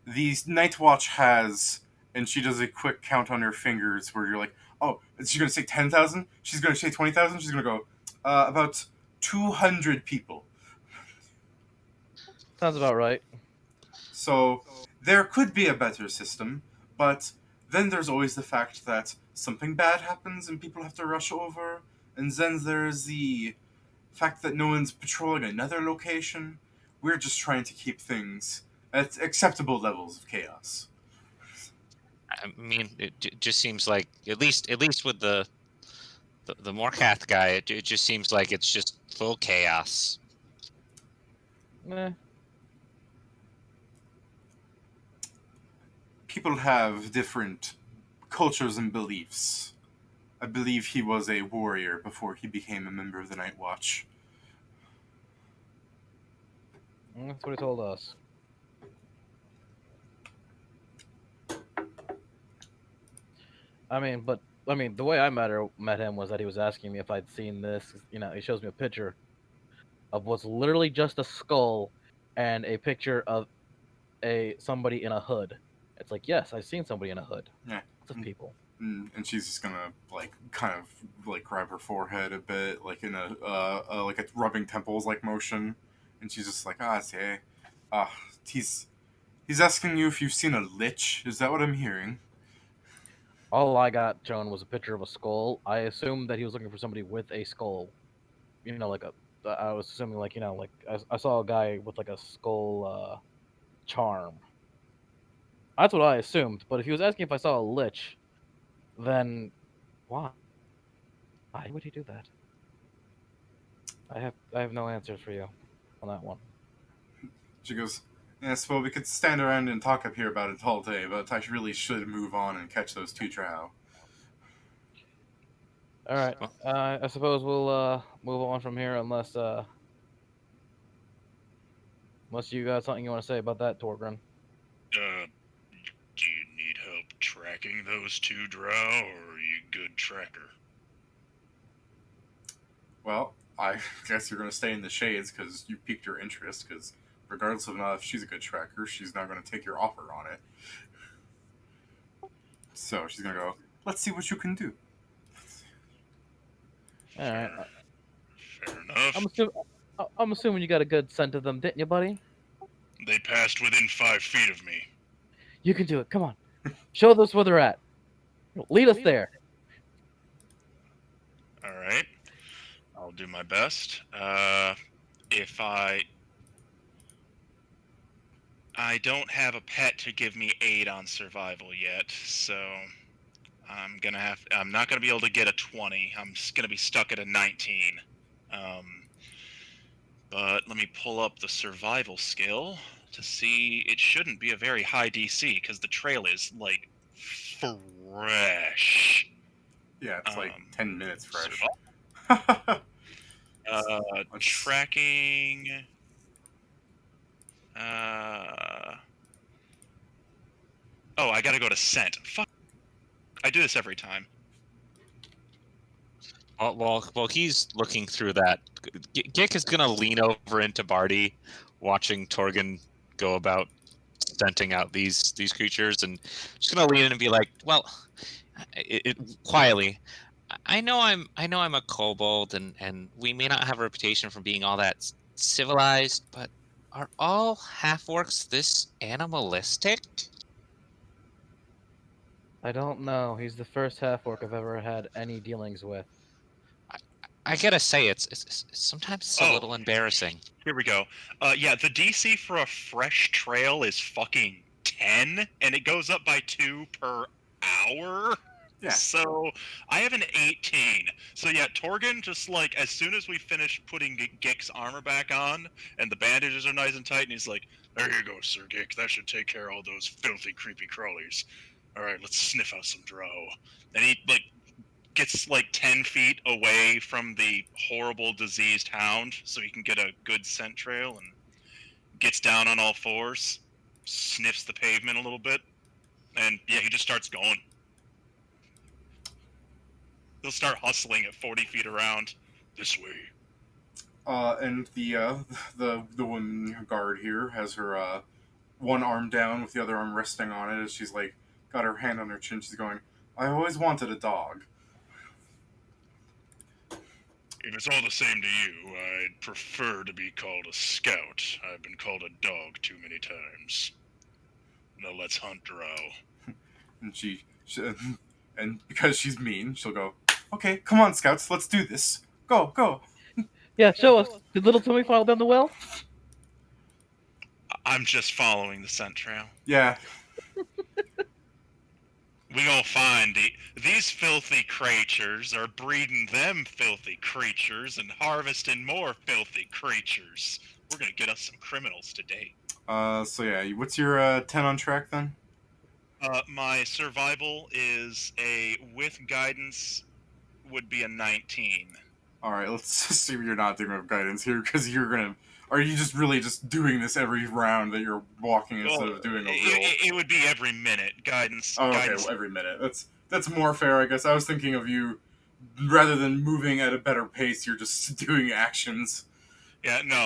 The Night Watch has, and she does a quick count on her fingers where you're like, oh, is she going to say 10,000? She's going to say 20,000? She's going to go, about 200 people. Sounds about right. So there could be a better system, but then there's always the fact that something bad happens and people have to rush over, and then there's the fact that no one's patrolling another location. We're just trying to keep things at acceptable levels of chaos. I mean, it just seems like at least with the Morcath guy, it just seems like it's just full chaos. People have different cultures and beliefs. I believe he was a warrior before he became a member of the Night Watch. That's what he told us. I mean, the way I met him was that he was asking me if I'd seen this. You know, he shows me a picture of what's literally just a skull and a picture of somebody in a hood. It's like, yes, I've seen somebody in a hood. Yeah. Lots of people. And she's just gonna kind of grab her forehead a bit, like in a like a rubbing temples like motion, and she's just like, see, he's asking you if you've seen a lich. Is that what I'm hearing? All I got shown was a picture of a skull. I assumed that he was looking for somebody with a skull. You know, I was assuming I saw a guy with like a skull charm. That's what I assumed. But if he was asking if I saw a lich, then why? Why would he do that? I have no answers for you on that one. She goes, Yes, well, we could stand around and talk up here about it all day, but I really should move on and catch those 2 drow. All right. Well- I suppose we'll move on from here unless you got something you want to say about that, Torgrim. Do you need help tracking those 2 drow, or are you a good tracker? Well, I guess you're going to stay in the shades because you piqued your interest, because regardless of not if she's a good tracker, she's not going to take your offer on it. So she's going to go, let's see what you can do. All right. Fair enough. I'm assuming you got a good scent of them, didn't you, buddy? They passed within 5 feet of me. You can do it. Come on. Show us where they're at. Lead us there. All right. I'll do my best. If I don't have a pet to give me aid on survival yet, so I'm not gonna be able to get a 20. I'm just gonna be stuck at a 19. But let me pull up the survival skill to see. It shouldn't be a very high DC because the trail is like fresh. Yeah, it's like 10 minutes fresh. Tracking. Oh, I gotta go to scent. Fuck. I do this every time. While he's looking through that, Gick is gonna lean over into Barty, watching Torgon go about scenting out these creatures, and just gonna lean in and be like, "Well, quietly, I know I'm a kobold, and we may not have a reputation for being all that civilized, but are all half-orcs this animalistic?" I don't know. He's the first half-orc I've ever had any dealings with. I gotta say, it's sometimes it's a little embarrassing. Here we go. Yeah, the DC for a fresh trail is fucking 10, and it goes up by 2 per hour. Yeah. So I have an 18. So yeah, Torgon just like as soon as we finish putting Gick's armor back on and the bandages are nice and tight, and he's like, "There you go, Sir Gick. That should take care of all those filthy, creepy crawlies. All right, let's sniff out some drow." And he like gets like 10 feet away from the horrible diseased hound so he can get a good scent trail and gets down on all fours, sniffs the pavement a little bit, and yeah, he just starts going. He'll start hustling at 40 feet around. This way. And the woman guard here has her one arm down with the other arm resting on it as she's like got her hand on her chin. She's going, I always wanted a dog. If it's all the same to you, I'd prefer to be called a scout. I've been called a dog too many times. Now let's hunt drow. And she and because she's mean, she'll go, okay, come on, scouts, let's do this. Go. Yeah, show us. Did little Timmy fall down the well? I'm just following the scent trail. Yeah. We gonna find these filthy creatures are breeding them filthy creatures and harvesting more filthy creatures. We're gonna get us some criminals today. So yeah, what's your 10 on track then? My survival is with guidance would be a 19. All right, let's assume you're not doing with guidance here because you're gonna. Are you just really just doing this every round that you're walking instead of doing a roll? It would be every minute guidance. Oh, okay, guidance. well, every minute. That's more fair, I guess. I was thinking of you rather than moving at a better pace. You're just doing actions. Yeah, no,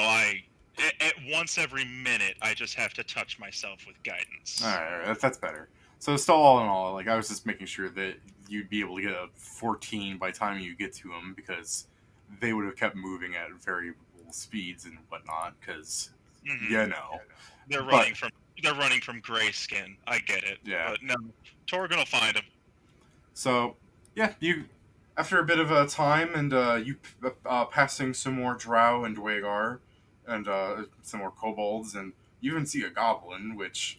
at once every minute I just have to touch myself with guidance. All right, that's better. So still, all in all, like I was just making sure that you'd be able to get a 14 by the time you get to them because they would have kept moving at variable speeds and whatnot. Because they're running from Grayskin. I get it. Yeah. But no, Torgon will find them. So yeah, you after a bit of a time and you passing some more drow and dwagar and some more kobolds, and you even see a goblin, which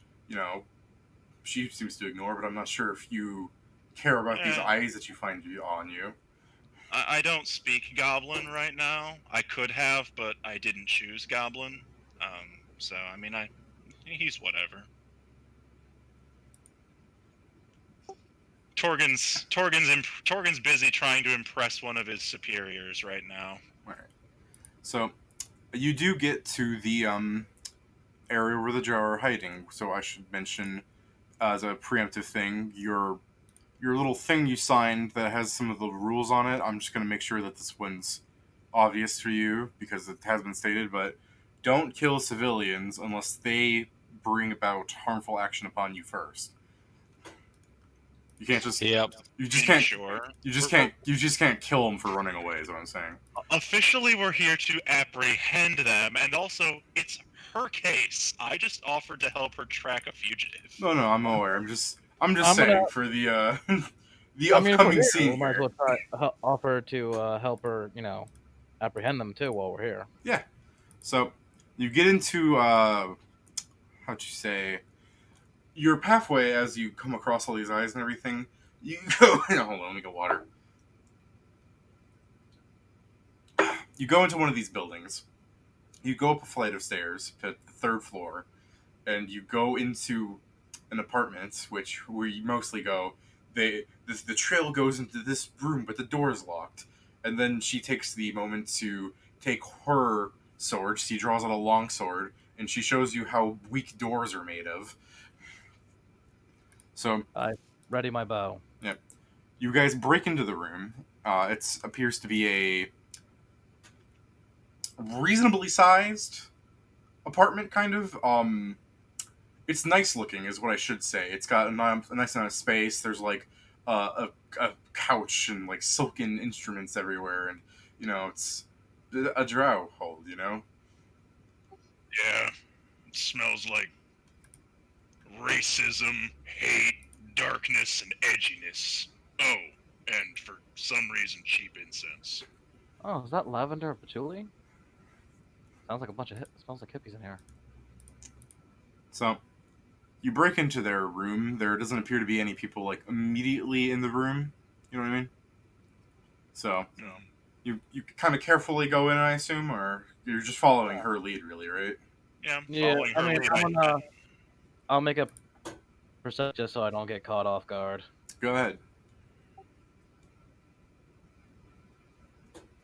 she seems to ignore, but I'm not sure if you care about these eyes that you find on you. I don't speak Goblin right now. I could have, but I didn't choose Goblin. So I mean, He's whatever. Torgin's busy trying to impress one of his superiors right now. All right. So you do get to the area where the Drow are hiding. So I should mention, as a preemptive thing, your little thing you signed that has some of the rules on it. I'm just going to make sure that this one's obvious for you because it has been stated, but don't kill civilians unless they bring about harmful action upon you first. You can't just Yep. you just can't Sure. you just can't kill them for running away is what I'm saying. Officially, we're here to apprehend them, and also, it's her case. I just offered to help her track a fugitive. No, I'm aware. I'm just I'm saying gonna- for the the I mean, if we're upcoming here, scene we might as here. well offer to help her, apprehend them too while we're here. Yeah. So you get into how'd you say your pathway as you come across all these eyes and everything. You go. Hold on, let me get water. You go into one of these buildings. You go up a flight of stairs to the third floor, and you go into an apartment, which we mostly go. The trail goes into this room, but the door is locked. And then she takes the moment to take her sword. She draws out a long sword, and she shows you how weak doors are made of. So Ready my bow. you guys break into the room. It appears to be a reasonably sized apartment, kind of. It's nice looking, is what I should say. It's got a nice amount of space. There's like a couch and like silken instruments everywhere, and it's a drow hold. Yeah, it smells like racism, hate, darkness, and edginess. Oh, and for some reason, cheap incense. Oh, is that lavender or patchouli? Sounds like a bunch of smells like hippies in here. So you break into their room. There doesn't appear to be any people like immediately in the room. You know what I mean? So No. you kind of carefully go in, I assume, or you're just following her lead, really, right? Yeah, I'm Yeah, following I her mean, lead. I'll make a perception just so I don't get caught off guard. Go ahead.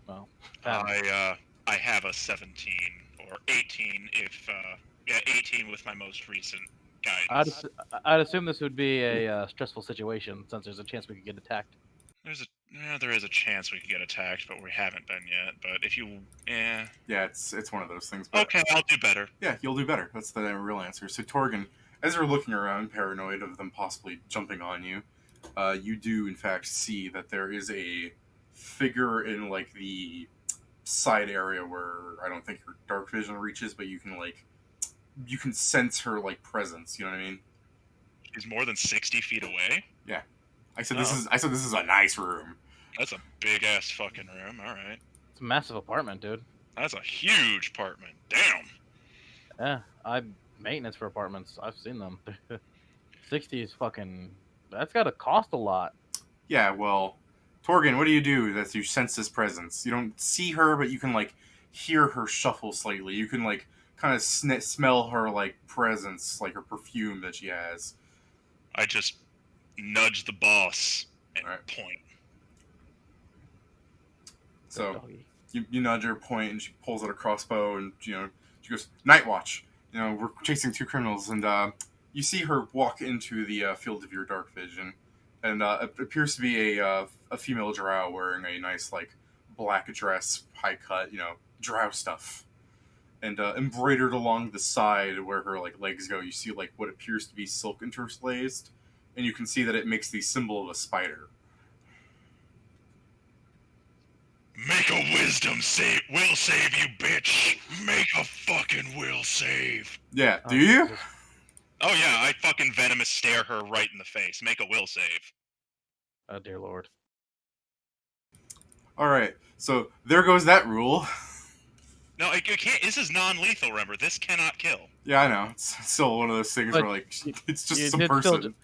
Well, I have a 17 or 18 if 18 with my most recent guidance. I'd assume this would be a stressful situation since there's a chance we could get attacked. There is a chance we could get attacked, but we haven't been yet. But if you, Yeah, it's one of those things. But okay, I'll do better. yeah, you'll do better. That's the real answer. So Torgan, as you're looking around, paranoid of them possibly jumping on you, you do in fact see that there is a figure in like the side area where I don't think your dark vision reaches, but you can sense her like presence. You know what I mean? She's more than 60 feet away. I said this is a nice room. That's a big ass fucking room. All right, It's a massive apartment, dude. that's a huge apartment. Damn. Yeah, I maintenance for apartments. I've seen them. 60 is fucking. That's gotta cost a lot. Yeah, well, Torgan, what do you do that you sense this presence? You don't see her, but you can like hear her shuffle slightly. You can like kind of smell her like presence, like her perfume that she has. I just nudge the boss and Alright. point. So Doggy. you nudge her point, and she pulls out a crossbow, and she goes, "Night Watch. We're chasing two criminals," and you see her walk into the field of your dark vision, and it appears to be a female drow wearing a nice like black dress, high cut, drow stuff, and embroidered along the side where her like legs go. You see like what appears to be silk interlaced, and you can see that it makes the symbol of a spider. Make a wisdom save. Will save, you bitch. Make a fucking will save. Yeah, do Oh, you? Jesus. Oh yeah, I fucking venomous stare her right in the face. Make a will save. Oh dear lord. All right, so there goes that rule. No, you can't. This is non-lethal. Remember, this cannot kill. Yeah, I know. It's still one of those things But where like it's you just some did still person.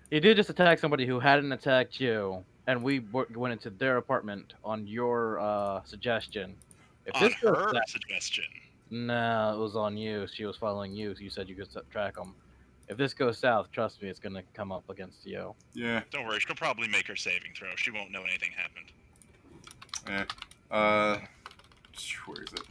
You did just attack somebody who hadn't attacked you, and we went into their apartment on your suggestion. If On this goes her south, suggestion. No, it was on you. She was following you. So you said you could track them. If this goes south, trust me, it's gonna come up against you. Yeah. Don't worry, she'll probably make her saving throw. She won't know anything happened. Yeah. Where is it?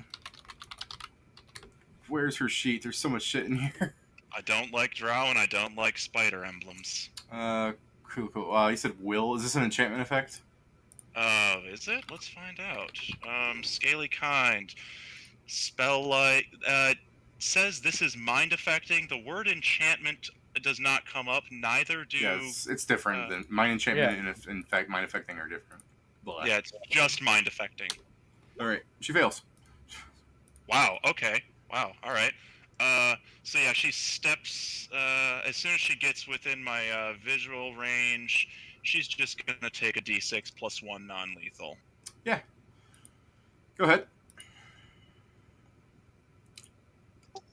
Where's her sheet? There's so much shit in here. I don't like drow and I don't like spider emblems. Cool. You said will. Is this an enchantment effect? Is it? Let's find out. Scaly kind. Spell like says this is mind affecting. The word enchantment does not come up. Neither do. Yeah, it's different than mind enchantment and in fact mind affecting are different. Blah. Yeah, it's just mind affecting. All right, she fails. Wow. Okay. Wow. All right. So yeah, she steps. As soon as she gets within my visual range, she's just gonna take a d6 plus 1 non-lethal. Yeah. Go ahead.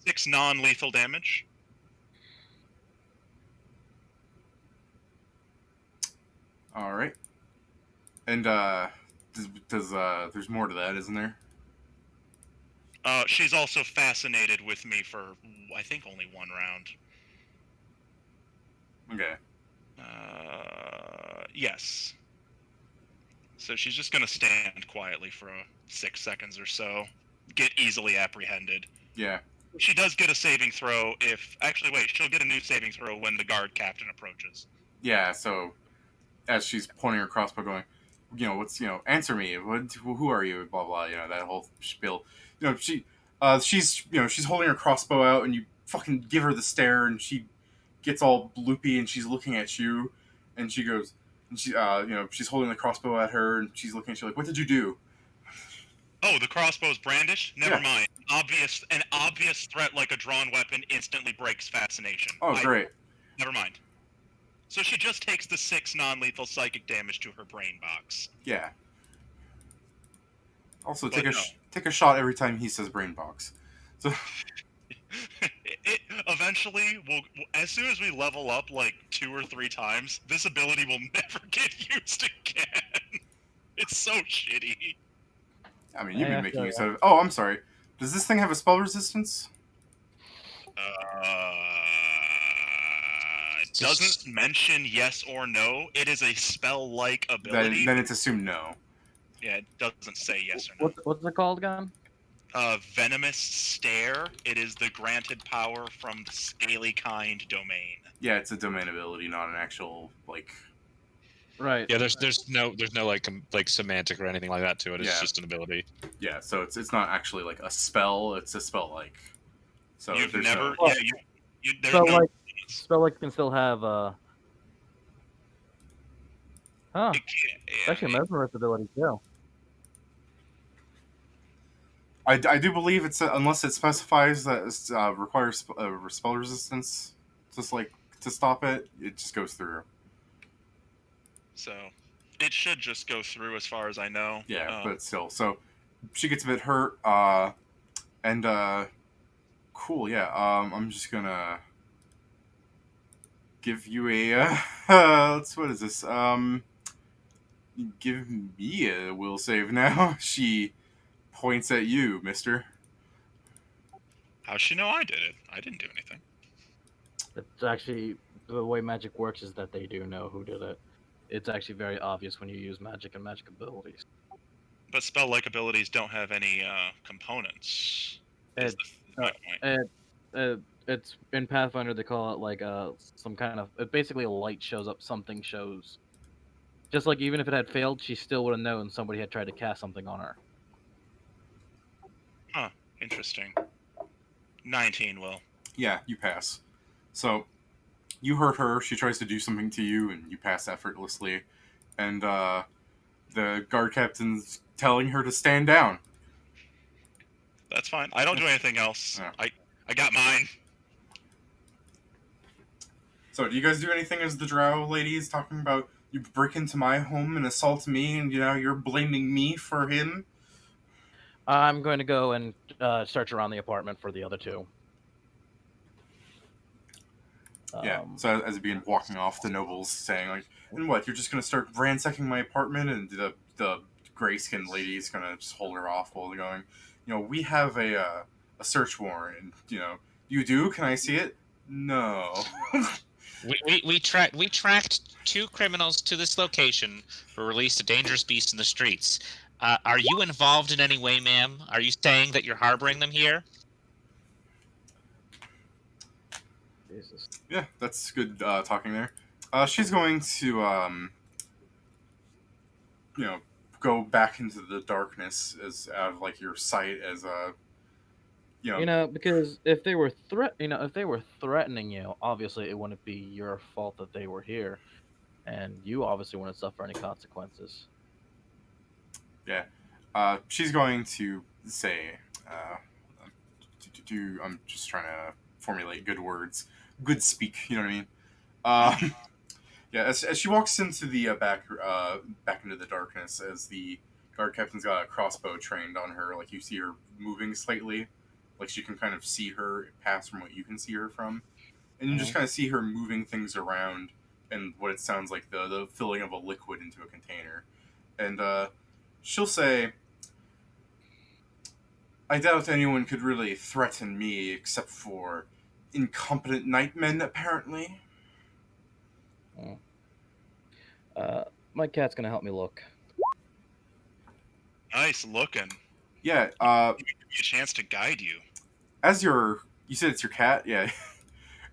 6 non-lethal damage. All right. And does there's more to that, isn't there? She's also fascinated with me for I think only 1 round. Okay. Yes. So she's just gonna stand quietly for 6 seconds or so, get easily apprehended. Yeah. She does get a saving throw if... Actually, wait, she'll get a new saving throw when the guard captain approaches. Yeah. So as she's pointing her crossbow, going, answer me. Who are you? Blah blah. That whole spiel. She's holding her crossbow out, and you fucking give her the stare, and she gets all bloopy, and she's looking at you, and she goes, and she's holding the crossbow at her, and she's looking at you like, what did you do? Oh, the crossbow's brandished? Never Yeah. mind. An obvious threat like a drawn weapon instantly breaks fascination. Oh, great. Never mind. So she just takes the 6 non-lethal psychic damage to her brain box. Yeah. Also, But take a shot every time he says brain box. So Eventually, as soon as we level up like 2 or 3 times, this ability will never get used again. It's so shitty. I mean, you've Yeah, been making so, use of. Oh, I'm sorry. Does this thing have a spell resistance? It doesn't mention yes or no. It is a spell-like ability. Then it's assumed no. Yeah, it doesn't say yes or no. What's it called again? Venomous Stare. It is the granted power from the Scaly Kind domain. Yeah, it's a domain ability, not an actual Right. Yeah, there's no like semantic or anything like that to it. It's Yeah. just an ability. Yeah, so it's not actually like a spell. It's a spell like. So You've there's never, no, yeah, there's Spell no. like spell like can still have Huh. It can't, It's actually a mesmerist ability too. I do believe it's unless it specifies that it requires spell resistance, just like to stop it, it just goes through. So it should just go through as far as I know. Yeah, but still, so she gets a bit hurt, and cool. Yeah, I'm just gonna give you a what is this? Give me a will save now. She points at you, mister. How's she know I did it? I didn't do anything. It's actually the way magic works is that they do know who did it. It's actually very obvious when you use magic and magic abilities. But spell-like abilities don't have any components. is It, my point. It's in Pathfinder they call it like some kind of basically a light shows up, something shows. Just like even if it had failed, she still would have known somebody had tried to cast something on her. Huh. Interesting. 19, Will. Yeah, you pass. So you hurt her. She tries to do something to you, and you pass effortlessly. And the guard captain's telling her to stand down. That's fine. I don't do anything else. Yeah. I got mine. So, do you guys do anything as the drow ladies talking about you break into my home and assault me, and you're blaming me for him? I'm going to go and search around the apartment for the other two. Yeah. So as you begin walking off, the nobles saying like, "And what? You're just gonna start ransacking my apartment?" And the gray skinned lady is gonna just hold her off while they're going. We have a a search warrant. And, you do? Can I see it? No. We tracked 2 criminals to this location who released a dangerous beast in the streets. Are you involved in any way, ma'am? Are you saying that you're harboring them here? Jesus. Yeah, that's good talking there. She's going to, you know, go back into the darkness as out of like your sight as Because if they were if they were threatening you, obviously it wouldn't be your fault that they were here, and you obviously wouldn't suffer any consequences. Yeah. She's going to say, uh, I'm just trying to formulate good words, good speak. You know what I mean? Yeah. As she walks into the back into the darkness, as the guard captain's got a crossbow trained on her, like you see her moving slightly, like she can kind of see her pass from what you can see her from, and you just kind of see her moving things around, and what it sounds like the filling of a liquid into a container, and she'll say, I doubt anyone could really threaten me except for incompetent nightmen, apparently. Mm. My cat's gonna help me look. Nice looking. Yeah, Give me a chance to guide you. you said it's your cat? Yeah.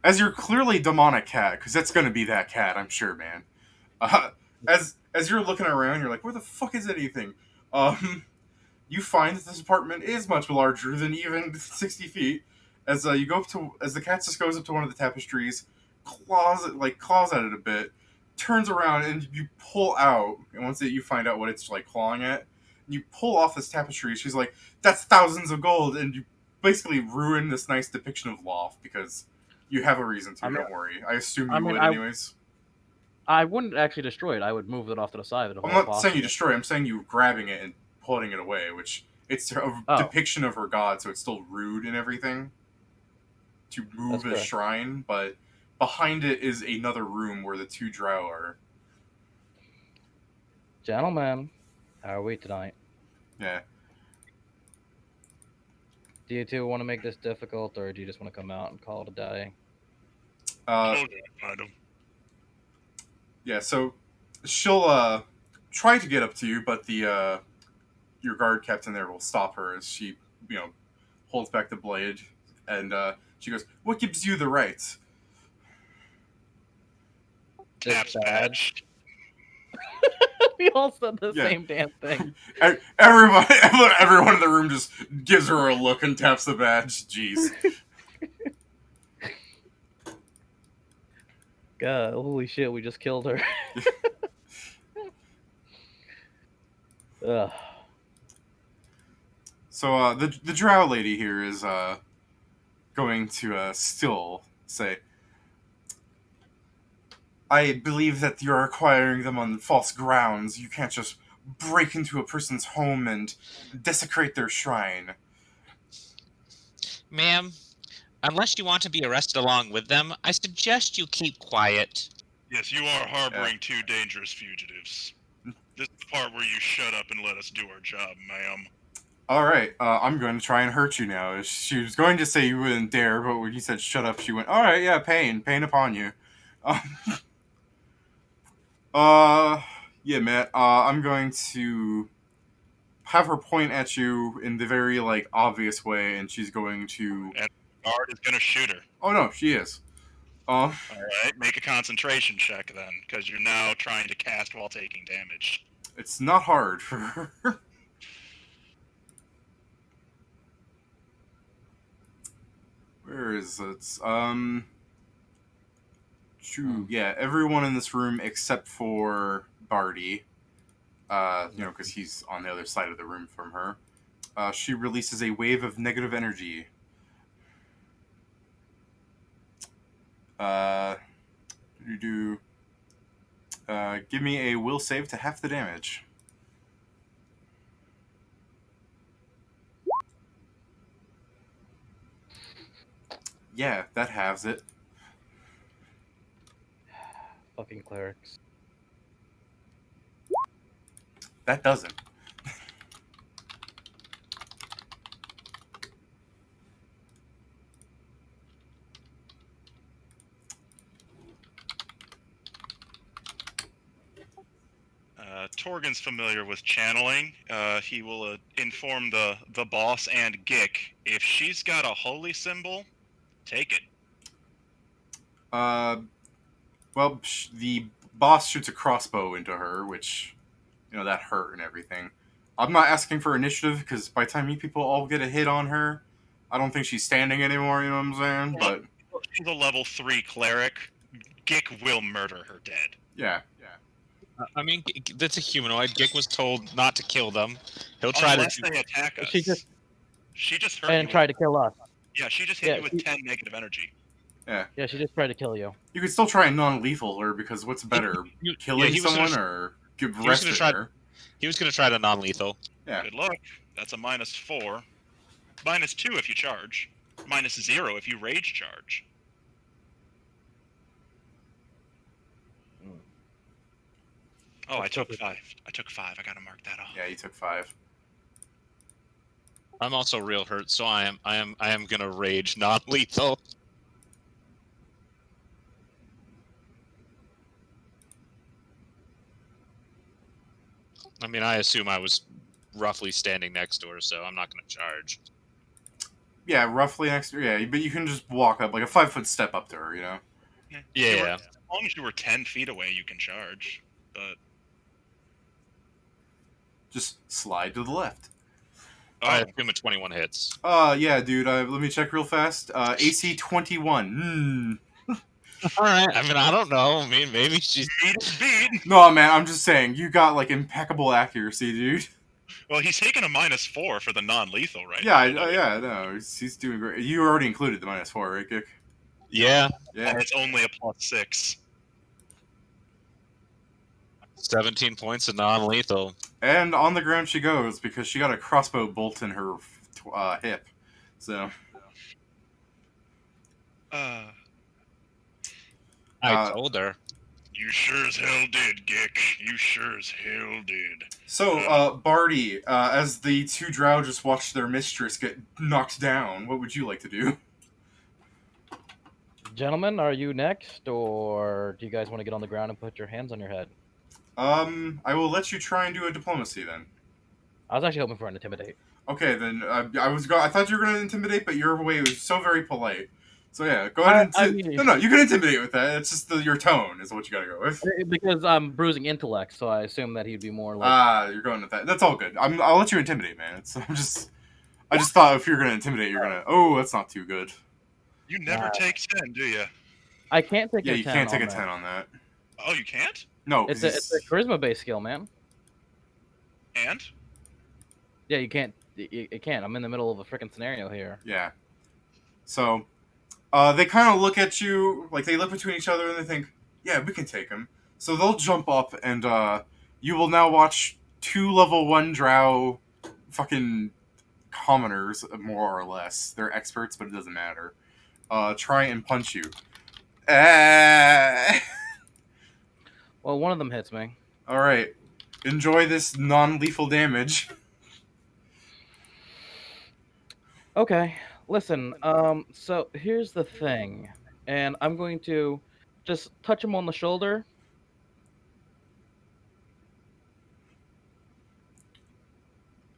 As your clearly demonic cat, because that's going to be that cat, I'm sure, man. As you're looking around, you're like, where the fuck is anything? You find that this apartment is much larger than even 60 feet. As you go up to, as the cat just goes up to one of the tapestries, claws at it a bit, turns around and you pull out. And once you find out what it's like clawing at, you pull off this tapestry. She's like, "That's thousands of gold," and you basically ruin this nice depiction of loft because you have a reason to. I mean, Don't worry. I assume I you mean, would, anyways. I wouldn't actually destroy it. I would move it off to the side. If I'm all not saying you possible. destroy it. I'm saying you grabbing it and putting it away, which it's a Oh. depiction of her god, so it's still rude and everything to move That's a correct. shrine, but behind it is another room where the 2 drow are. Gentlemen, how are we tonight? Yeah. Do you two want to make this difficult, or do you just want to come out and call it a day? Told you I'd find him. Yeah, so she'll try to get up to you, but the your guard captain there will stop her as she, holds back the blade, and she goes, "What gives you the right?" This Cap's badge. badge. We all said the Yeah. same damn thing. Everyone in the room just gives her a look and taps the badge. Jeez. God, holy shit, we just killed her. Ugh. So the drow lady here is going to still say, I believe that you're acquiring them on false grounds. You can't just break into a person's home and desecrate their shrine. Ma'am, unless you want to be arrested along with them, I suggest you keep quiet. Yes, you are harboring 2 dangerous fugitives. This is the part where you shut up and let us do our job, ma'am. All right, I'm going to try and hurt you now. She was going to say you wouldn't dare, but when you said shut up, she went, all right, yeah, pain upon you. Yeah, Matt, I'm going to have her point at you in the very, obvious way, and she's going to... And the guard is going to shoot her. Oh, no, she is. All right, make a concentration check then, because you're now trying to cast while taking damage. It's not hard for her. Where is it? Yeah, everyone in this room except for Barty. Because he's on the other side of the room from her. She releases a wave of negative energy. Give me a will save to half the damage. Yeah, that halves it. Fucking clerics. That doesn't. Torgan's familiar with channeling, he will inform the boss and Gick, if she's got a holy symbol, take it. Well, the boss shoots a crossbow into her, which, that hurt and everything. I'm not asking for initiative, because by the time you people all get a hit on her, I don't think she's standing anymore, you know what I'm saying? But, She's a level 3 cleric. Gick will murder her dead. yeah. I mean, that's a humanoid. Gick was told not to kill them. He'll try Unless to. they attack us. She just hurt and you. tried to kill us. Yeah, she just hit Yeah, you with 10 negative energy. Yeah. Yeah, she just tried to kill you. You could still try and non-lethal her, because what's better, killing he was someone gonna- or give he was rest gonna in try- her? He was going to try the non-lethal. Yeah. Good luck. That's a -4. -2 if you charge. -0 if you rage charge. Oh, I took 5. I took 5. I gotta mark that off. Yeah, you took 5. I'm also real hurt, so I am going to rage non-lethal. I mean, I assume I was roughly standing next to her, so I'm not going to charge. Yeah, roughly next to her, yeah, but you can just walk up, like a 5-foot step up to her, you know? Yeah. As long as you were 10 feet away, you can charge. But Just slide to the left. I assume a 21 hits. Yeah, dude, let me check real fast. AC 21. All right. I mean, I don't know. I mean, maybe she's. speed. No, man, I'm just saying, you got, like, impeccable accuracy, dude. Well, he's taking a -4 for the non-lethal, right? Yeah, no, he's doing great. You already included the -4, right, Gick? Yeah. Yeah. And it's only a +6. 17 points of non-lethal. And on the ground she goes, because she got a crossbow bolt in her hip. So. I told her. You sure as hell did, Gick. You sure as hell did. So, Barty, as the two drow just watched their mistress get knocked down, what would you like to do? Gentlemen, are you next, or do you guys want to get on the ground and put your hands on your head? I will let you try and do a diplomacy then. I was actually hoping for an intimidate. Okay, then I thought you were going to intimidate, but your way was so very polite. So yeah, go ahead and no, you can intimidate with that. It's just your tone is what you got to go with. Because I'm bruising intellect, so I assume that he'd be more like. You're going with that. That's all good. I'll let you intimidate, man. I just thought if you're going to intimidate, you're gonna. Oh, that's not too good. You never take 10, do you? I can't take. Yeah, a you 10 can't take on a 10 on that. Oh, you can't? No, It's a charisma-based skill, man. And? Yeah, you can't. It can't. I'm in the middle of a freaking scenario here. Yeah. So, they kind of look at you, like they look between each other and they think, yeah, we can take him. So they'll jump up and you will now watch 2 level 1 drow fucking commoners, more or less. They're experts, but it doesn't matter. Try and punch you. Well, one of them hits me. Alright. Enjoy this non-lethal damage. Okay, listen. So here's the thing, and I'm going to just touch him on the shoulder.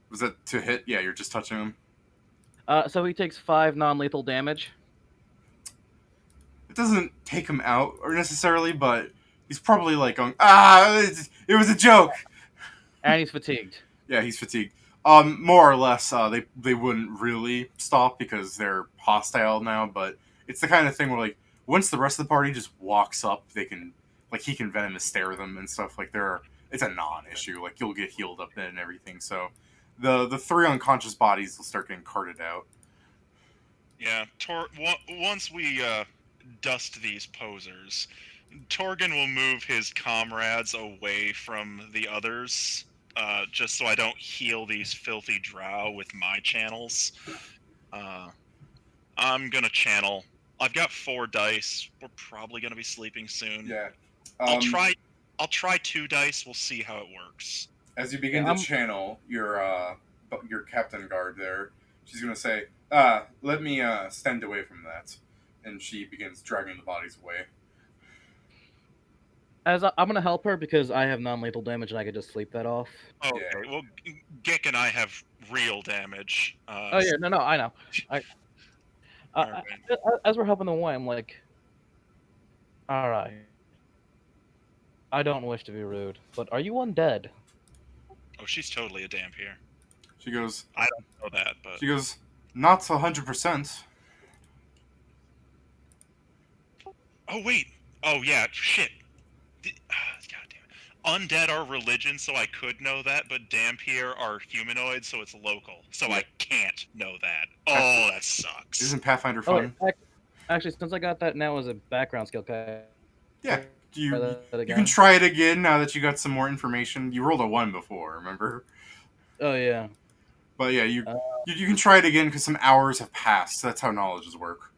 Was that to hit? Yeah, you're just touching him. So he takes 5 non-lethal damage. It doesn't take him out or necessarily, but he's probably like going, it was a joke. And he's fatigued. Yeah, he's fatigued. More or less, they wouldn't really stop because they're hostile now, but it's the kind of thing where, like, once the rest of the party just walks up, they can, like, he can venomous stare them and stuff. Like, it's a non-issue. Like, you'll get healed up and everything, so the 3 unconscious bodies will start getting carted out. Yeah, once we dust these posers, Torgan will move his comrades away from the others, just so I don't heal these filthy drow with my channels. I'm gonna channel. I've got 4 dice. We're probably gonna be sleeping soon. Yeah. I'll try 2 dice. We'll see how it works. As you begin to channel your captain guard there, she's gonna say, let me stand away from that. And she begins dragging the bodies away. I'm gonna help her because I have non-lethal damage and I could just sleep that off. Okay, well, Gick and I have real damage. Oh yeah, no, I know. Alright. As we're helping them away, I'm like, all right. I don't wish to be rude, but are you undead? Oh, she's totally a Dampier. She goes, I don't know that, but she goes, not 100%. oh wait, oh yeah, shit. God damn it. Undead are religion, so I could know that, but Dampier are humanoids, so it's local, so Yeah. I can't know that. Oh, that sucks. Isn't Pathfinder Oh, fun? actually, since I got that now as a background skill, can I Yeah. try You that you again? can try it again now that you got some more information. You rolled a 1 before, remember? Oh yeah. But yeah, Uh, you can try it again because some hours have passed. That's how knowledges work.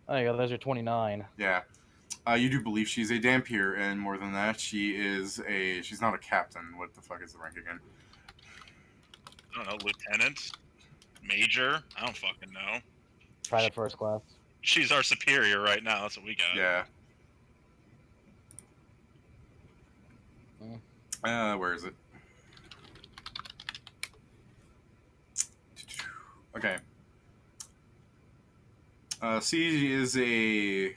Oh yeah, those are 29. Yeah. You do believe she's a Dampier, and more than that, she's not a captain. What the fuck is the rank again? I don't know, lieutenant, major. I don't fucking know. Private first class. She's our superior right now. That's what we got. Yeah. Mm. Where is it? Okay. C is a.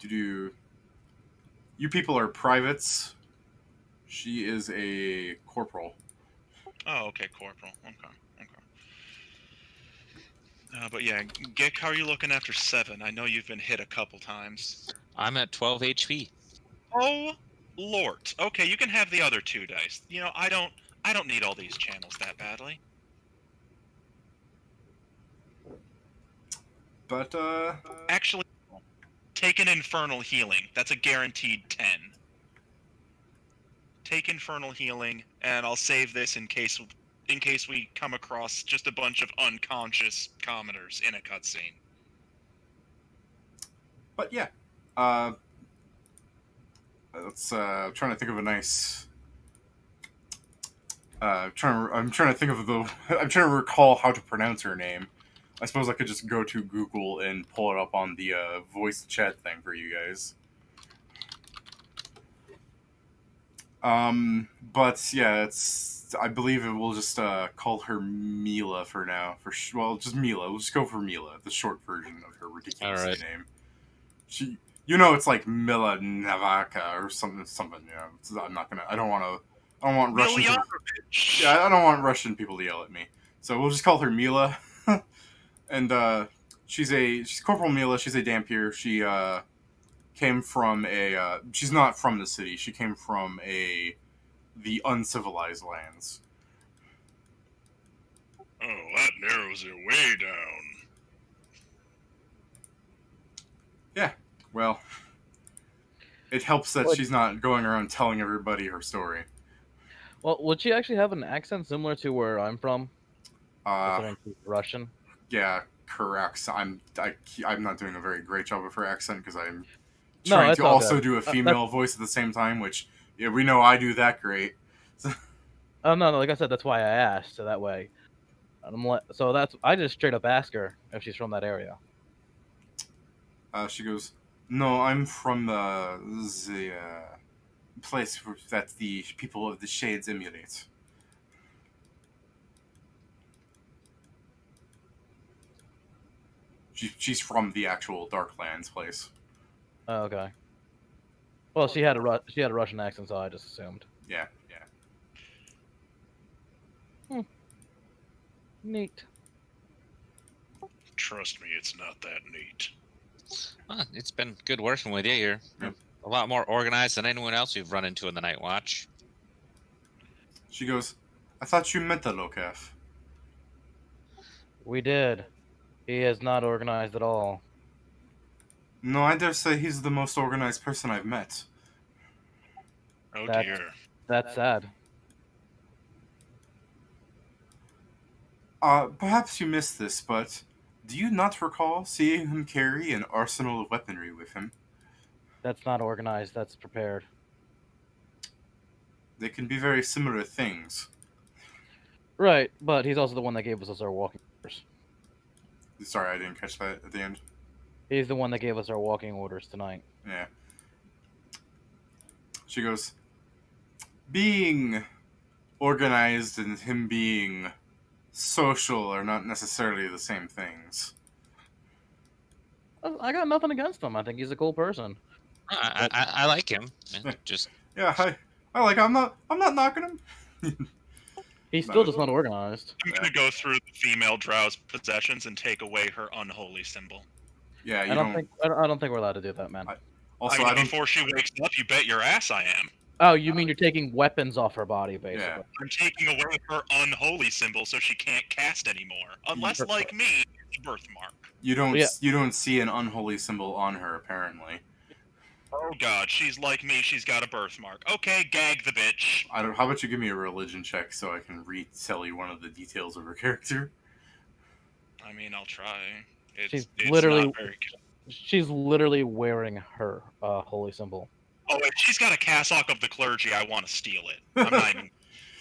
You people are privates. She is a corporal. Oh, okay, corporal. Okay. But yeah, Gick, how are you looking after 7? I know you've been hit a couple times. I'm at 12 HP. Oh, Lord. Okay, you can have the other 2 dice. You know, I don't need all these channels that badly. But Actually, take an infernal healing. That's a guaranteed 10. Take infernal healing, and I'll save this in case we come across just a bunch of unconscious commoners in a cutscene. But yeah. Let's I'm trying to think of a nice I'm trying to think of I'm trying to recall how to pronounce her name. I suppose I could just go to Google and pull it up on the voice chat thing for you guys. But yeah, I believe it will just call her Mila for now. Well, just Mila. We'll just go for Mila, the short version of her ridiculous Alright. name. It's like Mila Navaka or something. I'm not gonna. I don't want Russian. I don't want Russian people to yell at me. So we'll just call her Mila. And she's Corporal Mila. She's a Dampier. She came from she's not from the city. She came from the uncivilized lands. Oh, that narrows it way down. Yeah. Well, it helps that she's not going around telling everybody her story. Well, would she actually have an accent similar to where I'm from? Uh, Considering she's Russian. yeah, correct. I'm not doing a very great job of her accent because I'm No, trying it's to all also good. do a female voice at the same time, which we know I do that great. Oh no, like I said, that's why I asked, so that way. I just straight up ask her if she's from that area. She goes, "No, I'm from the place that the people of the Shades emulate." She's from the actual Darklands place. Oh, okay. Well, she had a Russian accent, so I just assumed. Yeah. Neat. Trust me, it's not that neat. Well, it's been good working with you. You're a lot more organized than anyone else we've run into in the Night Watch. She goes, "I thought you met the Lokaf." We did. He is not organized at all. No, I dare say he's the most organized person I've met. Oh That- dear. That's sad. Perhaps you missed this, but do you not recall seeing him carry an arsenal of weaponry with him? That's not organized. That's prepared. They can be very similar things. Right, but he's also the one that gave us our walking orders. Sorry, I didn't catch that at the end. He's the one that gave us our walking orders tonight. Yeah. She goes, being organized and him being social are not necessarily the same things. I got nothing against him. I think he's a cool person. I like him. Just Yeah, I like. I'm not knocking him. He's No. still just not organized. I'm gonna go through the female drow's possessions and take away her unholy symbol. Yeah, you I don't think we're allowed to do that, man. Also, I mean, I don't. before she wakes up, you bet your ass I am. Oh, you mean you're taking weapons off her body, basically? Yeah. I'm taking away her unholy symbol so she can't cast anymore. Unless, like me, it's a birthmark. You don't. Yeah. You don't see an unholy symbol on her, apparently. Oh god, she's like me, she's got a birthmark. Okay, gag the bitch. I don't. How about you give me a religion check so I can retell you one of the details of her character? I mean, I'll try. She's It's literally- not very good. She's literally wearing her holy symbol. Oh, if she's got a cassock of the clergy, I want to steal it. I'm not even.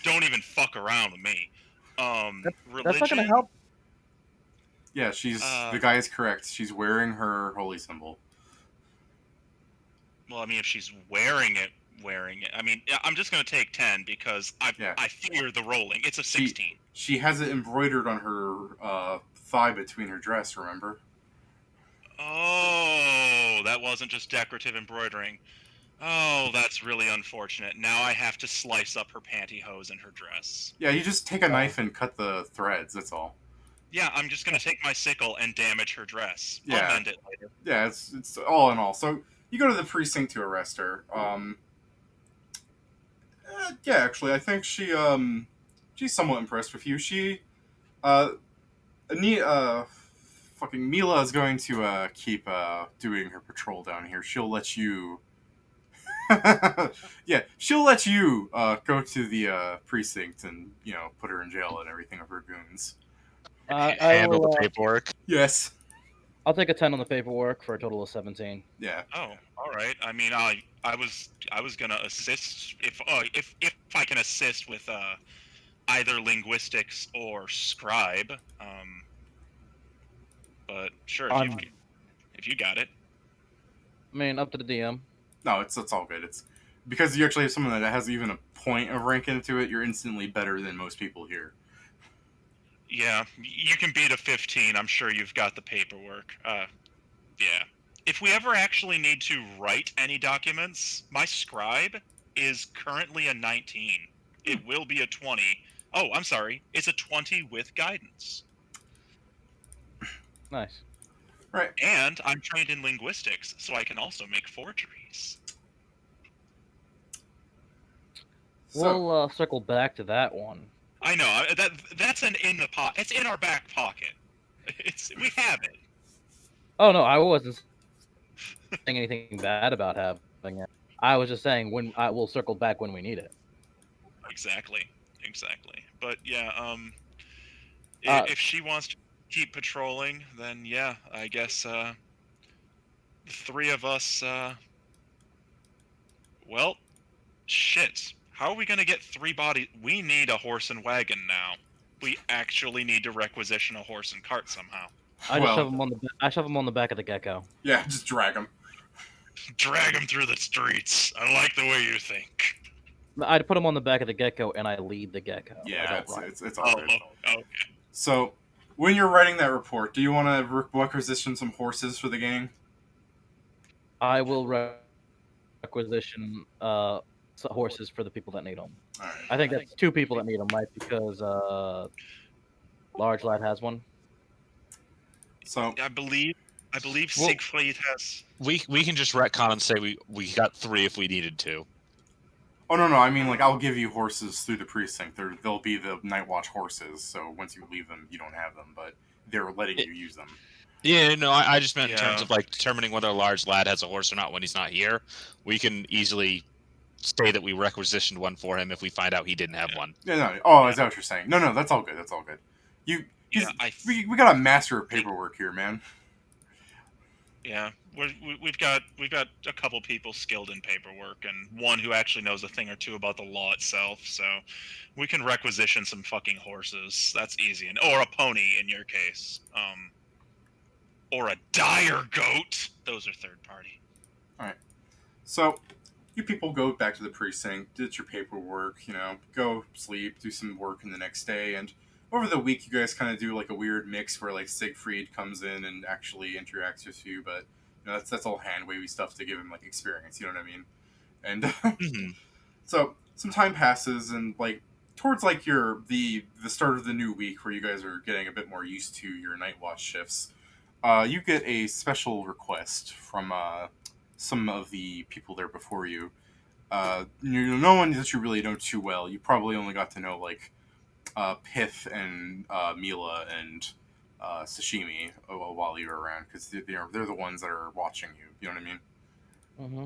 Don't even fuck around with me. Religion. That's not gonna help. Yeah, the guy is correct. She's wearing her holy symbol. Well, I mean, if she's wearing it. I mean, I'm just gonna take 10 because I fear the rolling. It's a 16. She has it embroidered on her thigh between her dress. Remember? Oh, that wasn't just decorative embroidering. Oh, that's really unfortunate. Now I have to slice up her pantyhose and her dress. Yeah, you just take a knife and cut the threads. That's all. Yeah, I'm just gonna take my sickle and damage her dress. Yeah. I'll mend it later. Yeah, it's all in all. So you go to the precinct to arrest her. Yeah, actually, I think she's somewhat impressed with you. Fucking Mila is going to keep doing her patrol down here. She'll let you. Yeah, she'll let you go to the precinct and put her in jail and everything of her goons. I handle will, the paperwork. Yes. I'll take a 10 on the paperwork for a total of 17. Yeah. Oh, all right. I mean, I was gonna assist if I can assist with either linguistics or scribe. But sure, if you got it. I mean, up to the DM. No, it's all good. It's because you actually have someone that has even a point of rank into it. You're instantly better than most people here. Yeah, you can beat a 15. I'm sure you've got the paperwork. Yeah. If we ever actually need to write any documents, my scribe is currently a 19. It will be a 20. Oh, I'm sorry. It's a 20 with guidance. Nice. Right. And I'm trained in linguistics, so I can also make forgeries. So, We'll circle back to that one. I know that's It's in our back pocket. We have it. Oh no, I wasn't saying anything bad about having it. I was just saying we'll circle back when we need it. Exactly. But yeah, if she wants to keep patrolling, then yeah, I guess the three of us. Well, shit. How are we gonna get 3 bodies? We need a horse and wagon now. We actually need to requisition a horse and cart somehow. I Well- shove him on the back of the gecko. yeah, just drag him. Drag him through the streets. I like the way you think. I'd put him on the back of the gecko and I lead the gecko. I Yeah, don't it's ride. it's all good. Oh. So, when you're writing that report, do you want to requisition some horses for the gang? I will requisition horses for the people that need them. All right. I think that's 2 people that need them, right? Because Large Lad has one. So, I believe Well- Siegfried has. We can just retcon and say we got 3 if we needed to. oh no, I mean I'll give you horses through the precinct. They'll be the Night Watch horses. So once you leave them, you don't have them, but they're letting you use them. Yeah, no, I just meant in terms Yeah. of like determining whether a large lad has a horse or not when he's not here. We can easily say that we requisitioned one for him if we find out he didn't have one. Yeah, no. Oh, is that what you're saying? No, that's all good. That's all good. Yeah, We got a master of paperwork here, man. Yeah, we've got a couple people skilled in paperwork, and one who actually knows a thing or two about the law itself. So we can requisition some fucking horses. That's easy, or a pony in your case, or a dire goat. Those are third party. So, you people go back to the precinct, did your paperwork, go sleep, do some work in the next day, and over the week you guys kind of do like a weird mix where like Siegfried comes in and actually interacts with you, but that's all hand wavy stuff to give him like experience. You know what I mean? And Mhm. so some time passes, and like towards like the start of the new week, where you guys are getting a bit more used to your night watch shifts, you get a special request from some of the people there before you. No one that you really know too well. You probably only got to know like Pith and Mila and Sashimi while you were around, because they're the ones that are watching you. You know what I mean? Mm-hmm.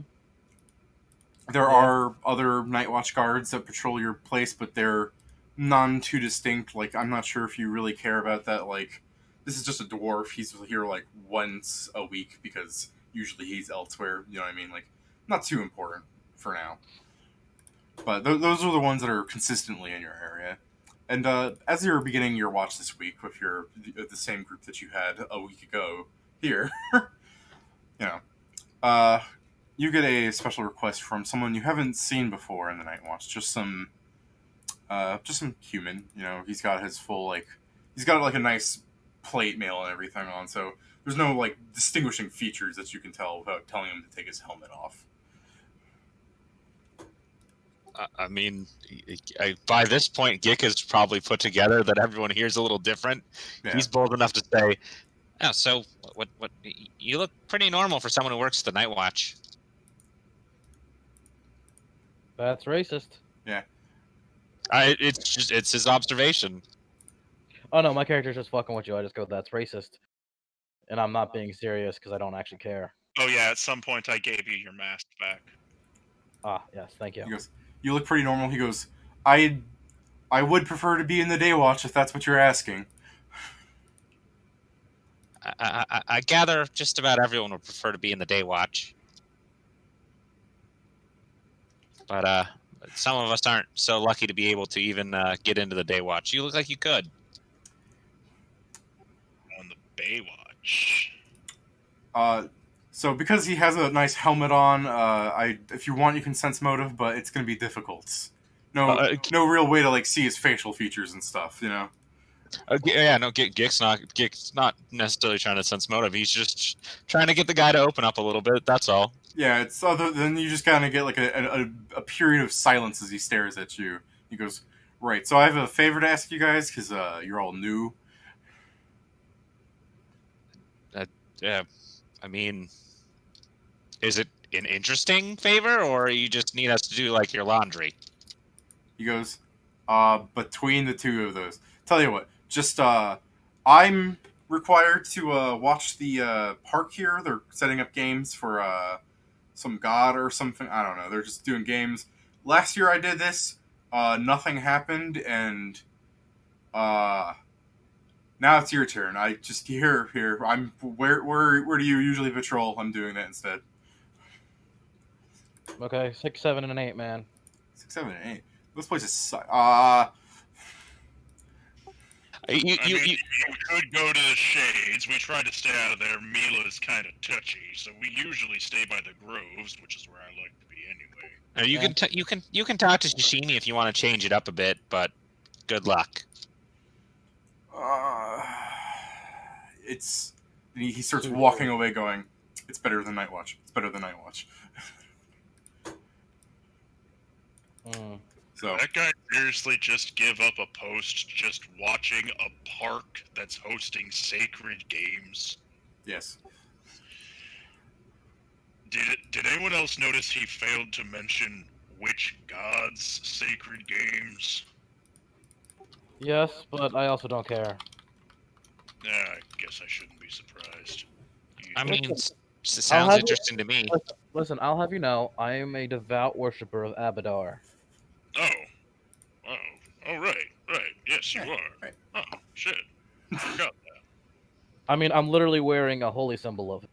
There Yeah. are other night watch guards that patrol your place, but they're none too distinct. Like, I'm not sure if you really care about that. Like, this is just a dwarf. He's here like once a week because usually he's elsewhere. You know what I mean? Like, not too important for now. But those are the ones that are consistently in your area. And as you're beginning your watch this week with the same group that you had a week ago here, you know, uh, you get a special request from someone you haven't seen before in the Night Watch. Just some human. He's got like a nice plate mail and everything on. So there's no like distinguishing features that you can tell without telling him to take his helmet off. I mean, by this point, Gick has probably put together that everyone here is a little different. Yeah. He's bold enough to say, "Oh, so what? You look pretty normal for someone who works the night watch." That's racist. It's his observation. Oh no, my character's just fucking with you. I just go, that's racist, and I'm not being serious because I don't actually care. Oh yeah, at some point I gave you your mask back. Ah, yes, thank you. He goes, "You look pretty normal." He goes, I would prefer to be in the day watch if that's what you're asking." I gather just about everyone would prefer to be in the day watch, but some of us aren't so lucky to be able to even get into the day watch. You look like you could. On the Baywatch. So because he has a nice helmet on, if you want, you can sense motive, but it's gonna be difficult. No real way to like see his facial features and stuff. Yeah, no, Gick's not necessarily trying to sense motive. He's just trying to get the guy to open up a little bit. That's all. Yeah, it's other than you just kind of get like a period of silence as he stares at you. He goes, "Right, so I have a favor to ask you guys because you're all new." Yeah, I mean, is it an interesting favor, or you just need us to do like your laundry? He goes, between the two of those, tell you what, just I'm required to watch the park here. They're setting up games for some god or something. I don't know. They're just doing games. Last year I did this. Nothing happened, and now it's your turn. I just here. I'm where do you usually patrol? I'm doing that instead. Okay, 6, 7, and 8, man. 6, 7, and 8. Those places suck. You You could go to the Shades. We try to stay out of there. Mila's kind of touchy, so we usually stay by the Groves, which is where I like to be anyway. you can talk to Shishimi if you want to change it up a bit, but good luck. It's he starts walking away, going, "It's better than Night Watch. It's better than Night Watch." So That guy seriously just give up a post just watching a park that's hosting sacred games? yes, Did anyone else notice he failed to mention which god's sacred games? Yes, but I also don't care. Yeah, I guess I shouldn't be surprised. I mean, it I'll sounds have interesting to me. Listen, I'll have you know, I am a devout worshiper of Abadar. Oh, right. Yes, you Yeah, are. right. Oh, shit. I forgot. I mean, I'm literally wearing a holy symbol of it.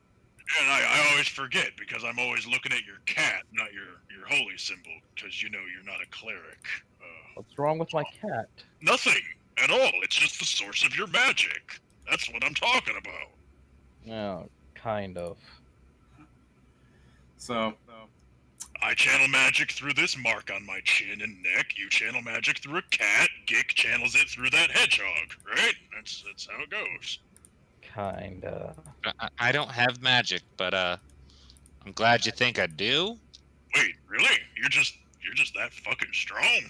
And I always forget because I'm always looking at your cat, not your holy symbol, because you're not a cleric. What's wrong with my cat? Nothing at all. It's just the source of your magic. That's what I'm talking about. Oh, kind of. so I channel magic through this mark on my chin and neck. You channel magic through a cat. Gick channels it through that hedgehog, right? That's how it goes. Kinda. I don't have magic, but I'm glad you think I do. Wait, really? You're just that fucking strong?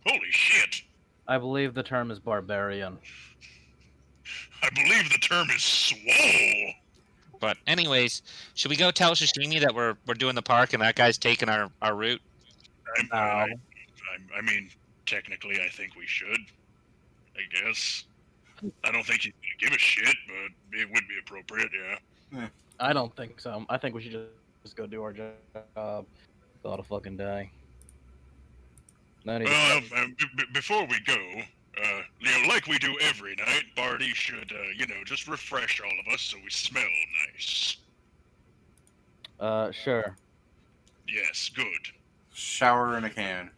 Holy shit! I believe the term is barbarian. I believe the term is swole. But anyways, should we go tell Sashimi that we're doing the park and that guy's taking our route? I mean, technically, I think we should. I guess. I don't think he's gonna give a shit, but it would be appropriate, yeah. I don't think so. I think we should just go do our job. Call it a fucking day. No need to- Before we go, like we do every night, Barty should, just refresh all of us so we smell nice. Sure. Yes, good. Shower in a can.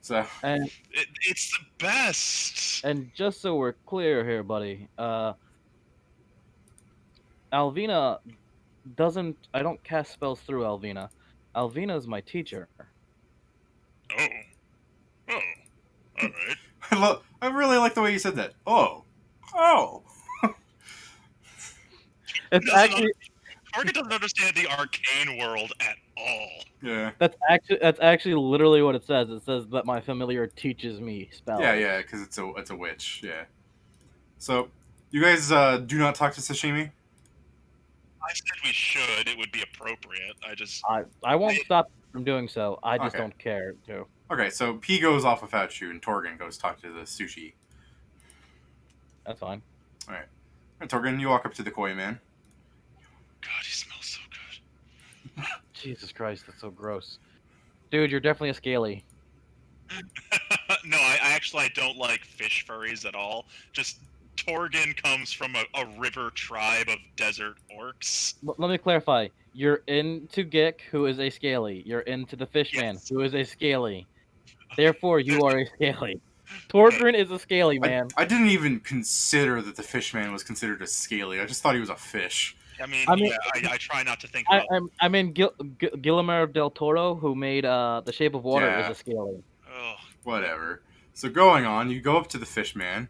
So And It's the best. just so we're clear here, buddy, Alvina doesn't. I don't cast spells through Alvina. Alvina is my teacher. Oh. Oh. All right. I really like the way you said that. Oh. It's actually Target doesn't understand the arcane world at all. Yeah. that's actually literally what it says. It says that my familiar teaches me spells. Yeah, because it's a witch. Yeah. So, you guys do not talk to Sashimi. I said we should. It would be appropriate. I won't stop from doing so. I just Okay. don't care to. Okay, so P goes off without you, and Torgan goes talk to the sushi. That's fine. All right, Torgan, you walk up to the koi man. God, he smells so good. Jesus Christ, that's so gross. Dude, you're definitely a scaly. No, I don't like fish furries at all. Just Torgan comes from a river tribe of desert orcs. Let me clarify. You're into Gick, who is a scaly. You're into the Fishman, Yes. who is a scaly. Therefore, you are a scaly. Torgrin is a scaly man. I didn't even consider that the fishman was considered a scaly. I just thought he was a fish. I mean, yeah, I try not to think about. I mean, Guillermo del Toro, who made The Shape of Water, Yeah. is a scaly. Oh, Whatever. So going on, you go up to the fishman.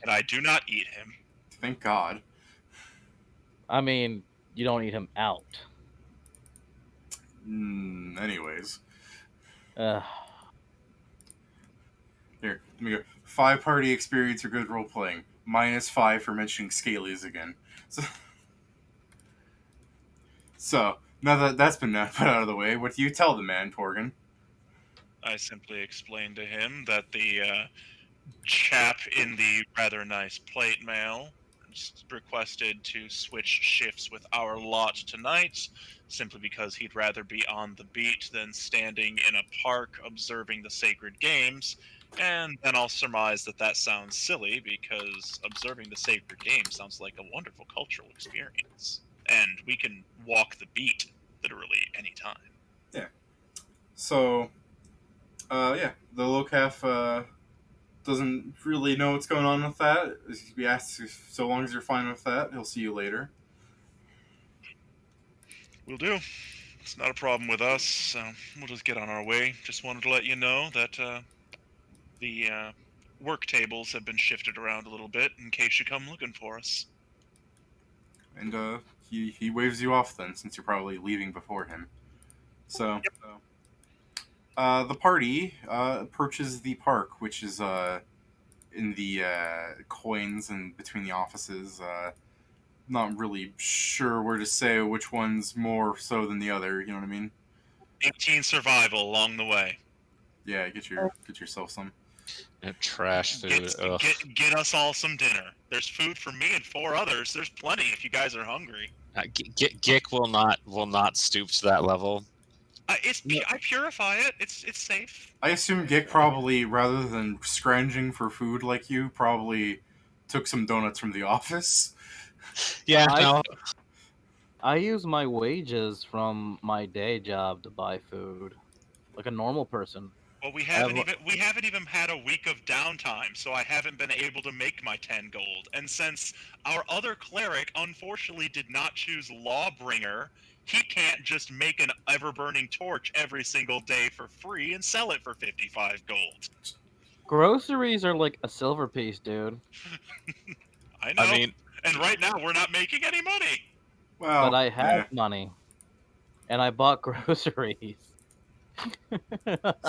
and I do not eat him. Thank God. I mean, you don't eat him out. Anyways. Uh, Here, let me go. 5 party experience or good role playing. -5 for mentioning scalies again. So now that that's been put out of the way, what do you tell the man, Torgan? I simply explained to him that the chap in the rather nice plate mail requested to switch shifts with our lot tonight, simply because he'd rather be on the beat than standing in a park observing the sacred games. And then I'll surmise that sounds silly, because observing the sacred games sounds like a wonderful cultural experience. And we can walk the beat literally anytime. So, the Locaf doesn't really know what's going on with that. We asked, so long as you're fine with that, he'll see you later. Will do. It's not a problem with us, so we'll just get on our way. Just wanted to let you know that the work tables have been shifted around a little bit in case you come looking for us. And he waves you off then, since you're probably leaving before him. So, the party approaches the park, which is in the coins and between the offices. Not really sure where to say which one's more so than the other. You know what I mean? 18 survival along the way. Yeah, get yourself some. Trash food. Ugh. Get us all some dinner. There's food for me and 4 others. There's plenty if you guys are hungry. Gick will not stoop to that level. I purify it. It's safe. I assume Gick probably, rather than scrounging for food like you, probably took some donuts from the office. Yeah, no. I use my wages from my day job to buy food, like a normal person. Well, we haven't even had a week of downtime, so I haven't been able to make my 10 gold. And since our other cleric unfortunately did not choose Lawbringer, He can't just make an ever-burning torch every single day for free and sell it for 55 gold. Groceries are like a silver piece, dude. I know. I mean, And right now, we're not making any money. Well, But I have yeah. money, and I bought groceries.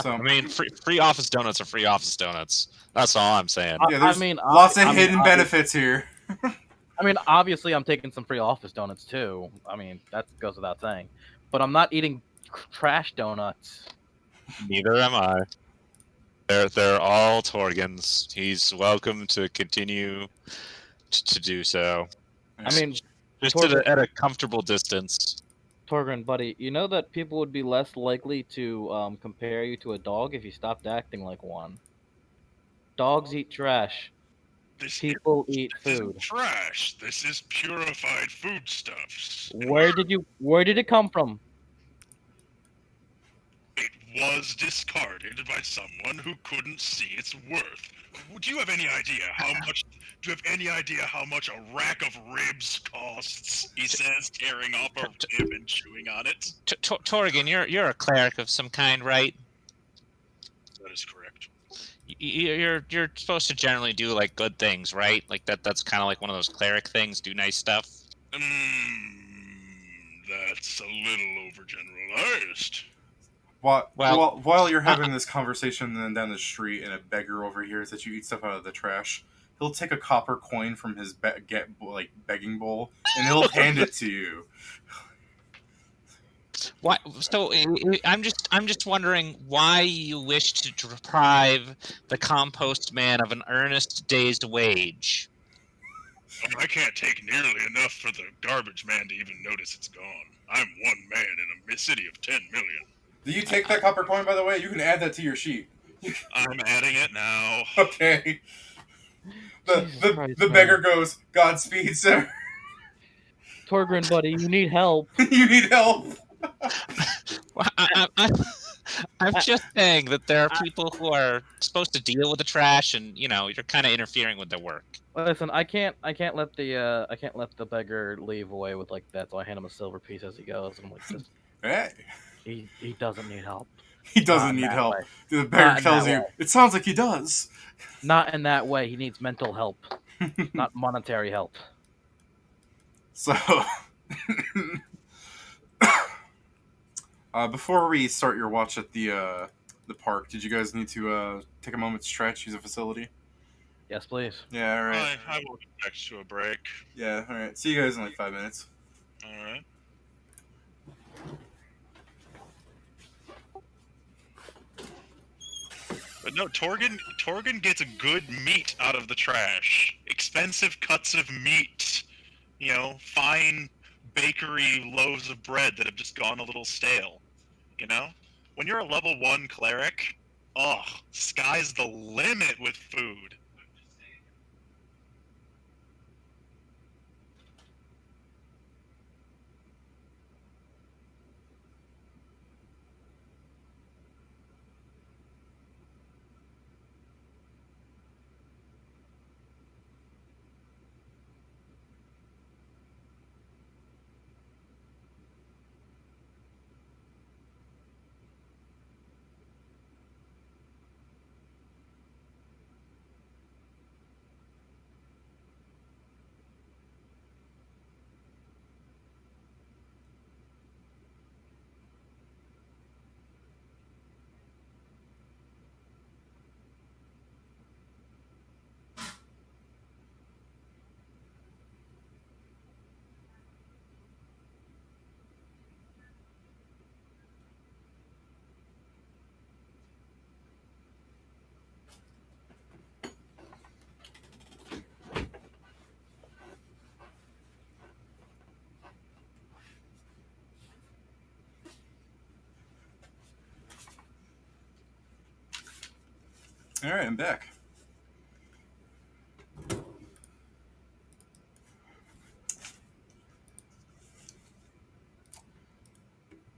So I mean, free office donuts are free office donuts. That's all I'm saying. yeah, there's I mean, lots of I mean, hidden benefits here. I mean, obviously, I'm taking some free office donuts too. I mean, that goes without saying. But I'm not eating trash donuts. Neither am I. They're all Torgen's. He's welcome to continue to do so. I mean, Just Torgen, at a comfortable distance. Torgren, buddy, you know that people would be less likely to compare you to a dog if you stopped acting like one. Dogs eat trash. This People eat isn't food. trash. This is purified foodstuffs. And Where did it come from? it was discarded by someone who couldn't see its worth. Do you have any idea how much? Do you have any idea how much a rack of ribs costs? He says, tearing off a rib and chewing on it. Torgen, you're a cleric of some kind, right? That is correct. You're supposed to generally do like good things, right? Like that's kind of like one of those cleric things, do nice stuff. That's a little overgeneralized. While you're having this conversation then down the street and a beggar overhears that you eat stuff out of the trash, he'll take a copper coin from his begging bowl and he'll hand it to you. Why? So I'm just wondering why you wish to deprive the compost man of an earnest day's wage. I can't take nearly enough for the garbage man to even notice it's gone. I'm one man in a city of 10 million. Do you take that copper coin, by the way? You can add that to your sheet. I'm adding it now. Okay. Jesus Christ, The man. beggar goes, Godspeed, sir. Torgren, buddy, you need help. You need help. I'm just saying that there are people who are supposed to deal with the trash, and you're kind of interfering with their work. Listen, I can't let the beggar leave away with like that. So I hand him a silver piece as he goes, and I'm like, just, Hey. he doesn't need help. He doesn't Not in need that help. way. The beggar Not in tells that you, way. it sounds like he does. Not in that way. He needs mental help, not monetary help. So, before we start your watch at the park, did you guys need to take a moment to stretch, use a facility? Yes, please. Yeah, all right. I will get back to a break. Yeah, all right. See you guys in like 5 minutes. Alright. But no, Torgen gets a good meat out of the trash. Expensive cuts of meat. Fine bakery loaves of bread that have just gone a little stale. When you're a level 1 cleric, sky's the limit with food. All right, I'm back.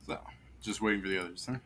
So, just waiting for the others, huh?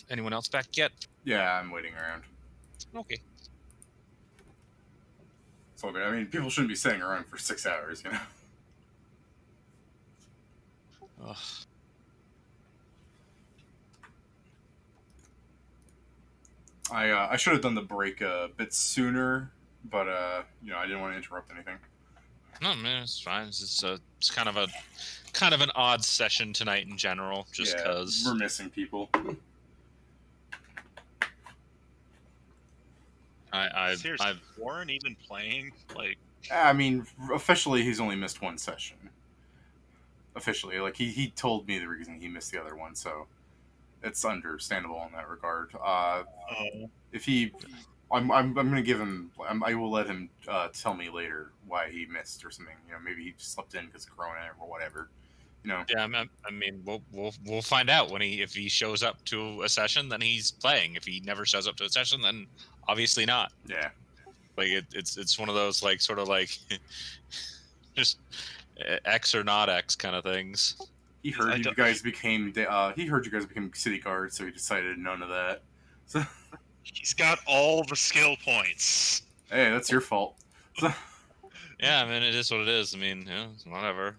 Anyone else back yet? Yeah, I'm waiting around. Okay. It's all good. I mean, people shouldn't be sitting around for 6 hours, you know? Ugh. I should have done the break a bit sooner, but, you know, I didn't want to interrupt anything. No, man, it's fine. It's kind of an odd session tonight in general, just Yeah, because. we're missing people. Seriously, I've Warren even playing? Like, I mean, officially, he's only missed one session. Officially, like, he told me the reason he missed the other one, so it's understandable in that regard. If he, I'm gonna give him. I will let him tell me later why he missed or something. You know, maybe he slept in because of Corona or whatever. You know. Yeah, I mean, we'll find out if he shows up to a session, then he's playing. If he never shows up to a session, then obviously not. Yeah. Like it's one of those like sort of like just X or not X kind of things. He heard you guys became. He heard you guys became city guards, so he decided none of that. So. He's got all the skill points. Hey, that's your fault. So. Yeah, I mean, it is what it is. I mean, yeah, whatever.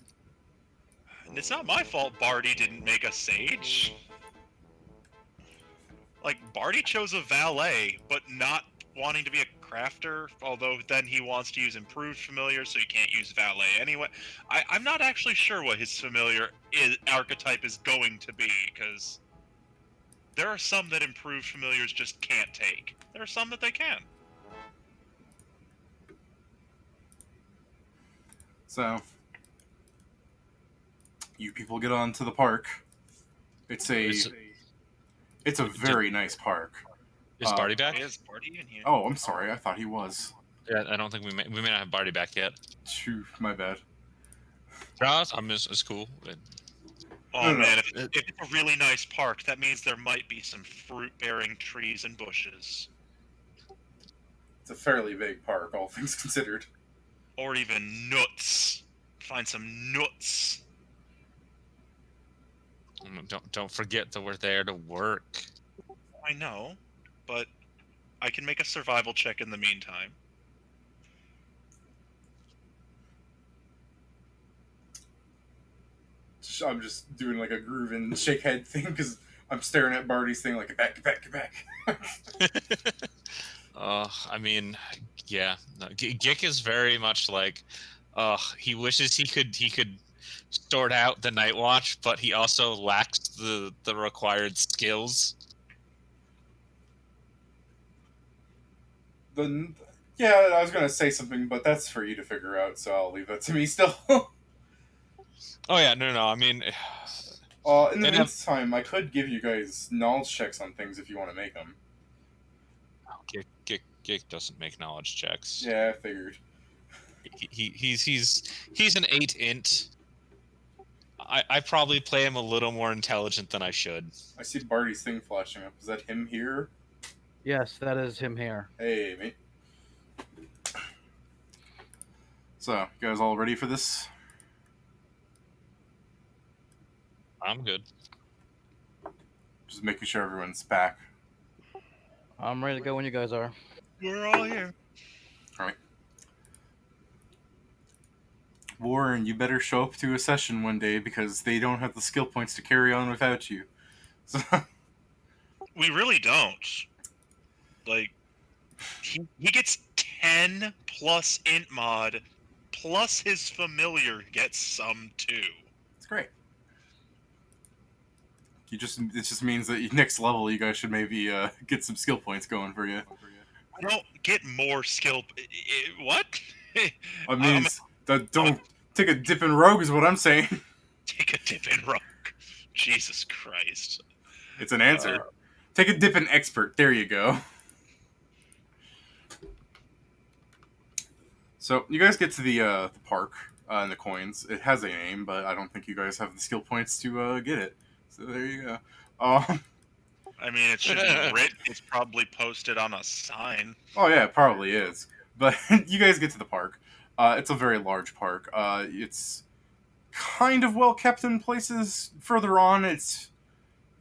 And it's not my fault Barty didn't make a sage. Like, Barty chose a valet, but not wanting to be a crafter, although then he wants to use improved familiar, so he can't use valet anyway. I'm not actually sure what his familiar archetype is going to be, because there are some that improved familiars just can't take. There are some that they can. So, you people get on to the park. It's a very nice park. Is Barty back? Is Barty in here? Oh, I'm sorry. I thought he was. Yeah, I don't think we may not have Barty back yet. Phew, my bad. It's cool. Oh man, if it's a really nice park, that means there might be some fruit-bearing trees and bushes. It's a fairly big park, all things considered. Or even nuts. Find some nuts. Don't forget that we're there to work. I know, but I can make a survival check in the meantime. I'm just doing like a groove and shake head thing because I'm staring at Barty's thing like, get back, get back, get back. I mean, yeah. No, Gick is very much like, he wishes he could sort out the Night Watch, but he also lacks the required skills. Yeah, I was gonna say something, but that's for you to figure out, so I'll leave that to me still. Oh yeah, no. I mean, in the meantime, I could give you guys knowledge checks on things if you want to make them. Gick doesn't make knowledge checks. Yeah, I figured. He's an 8 int. I probably play him a little more intelligent than I should. I see Barty's thing flashing up. Is that him here? Yes, that is him here. Hey, mate. So, you guys all ready for this? I'm good. Just making sure everyone's back. I'm ready to go when you guys are. We're all here. Alright. Warren, you better show up to a session one day because they don't have the skill points to carry on without you. So. We really don't. Like, he gets 10 plus int mod, plus his familiar gets some too. It's great. It just means that next level you guys should maybe get some skill points going for you. I don't get more skill. What? I mean, don't take a dip in rogue is what I'm saying. Take a dip in rogue. Jesus Christ. It's an answer. Take a dip in expert. There you go. So you guys get to the park and the coins. It has a name, but I don't think you guys have the skill points to get it. So there you go. I mean, it should be written. It's probably posted on a sign. Oh yeah, it probably is. But you guys get to the park. It's a very large park. It's kind of well kept in places. Further on, it's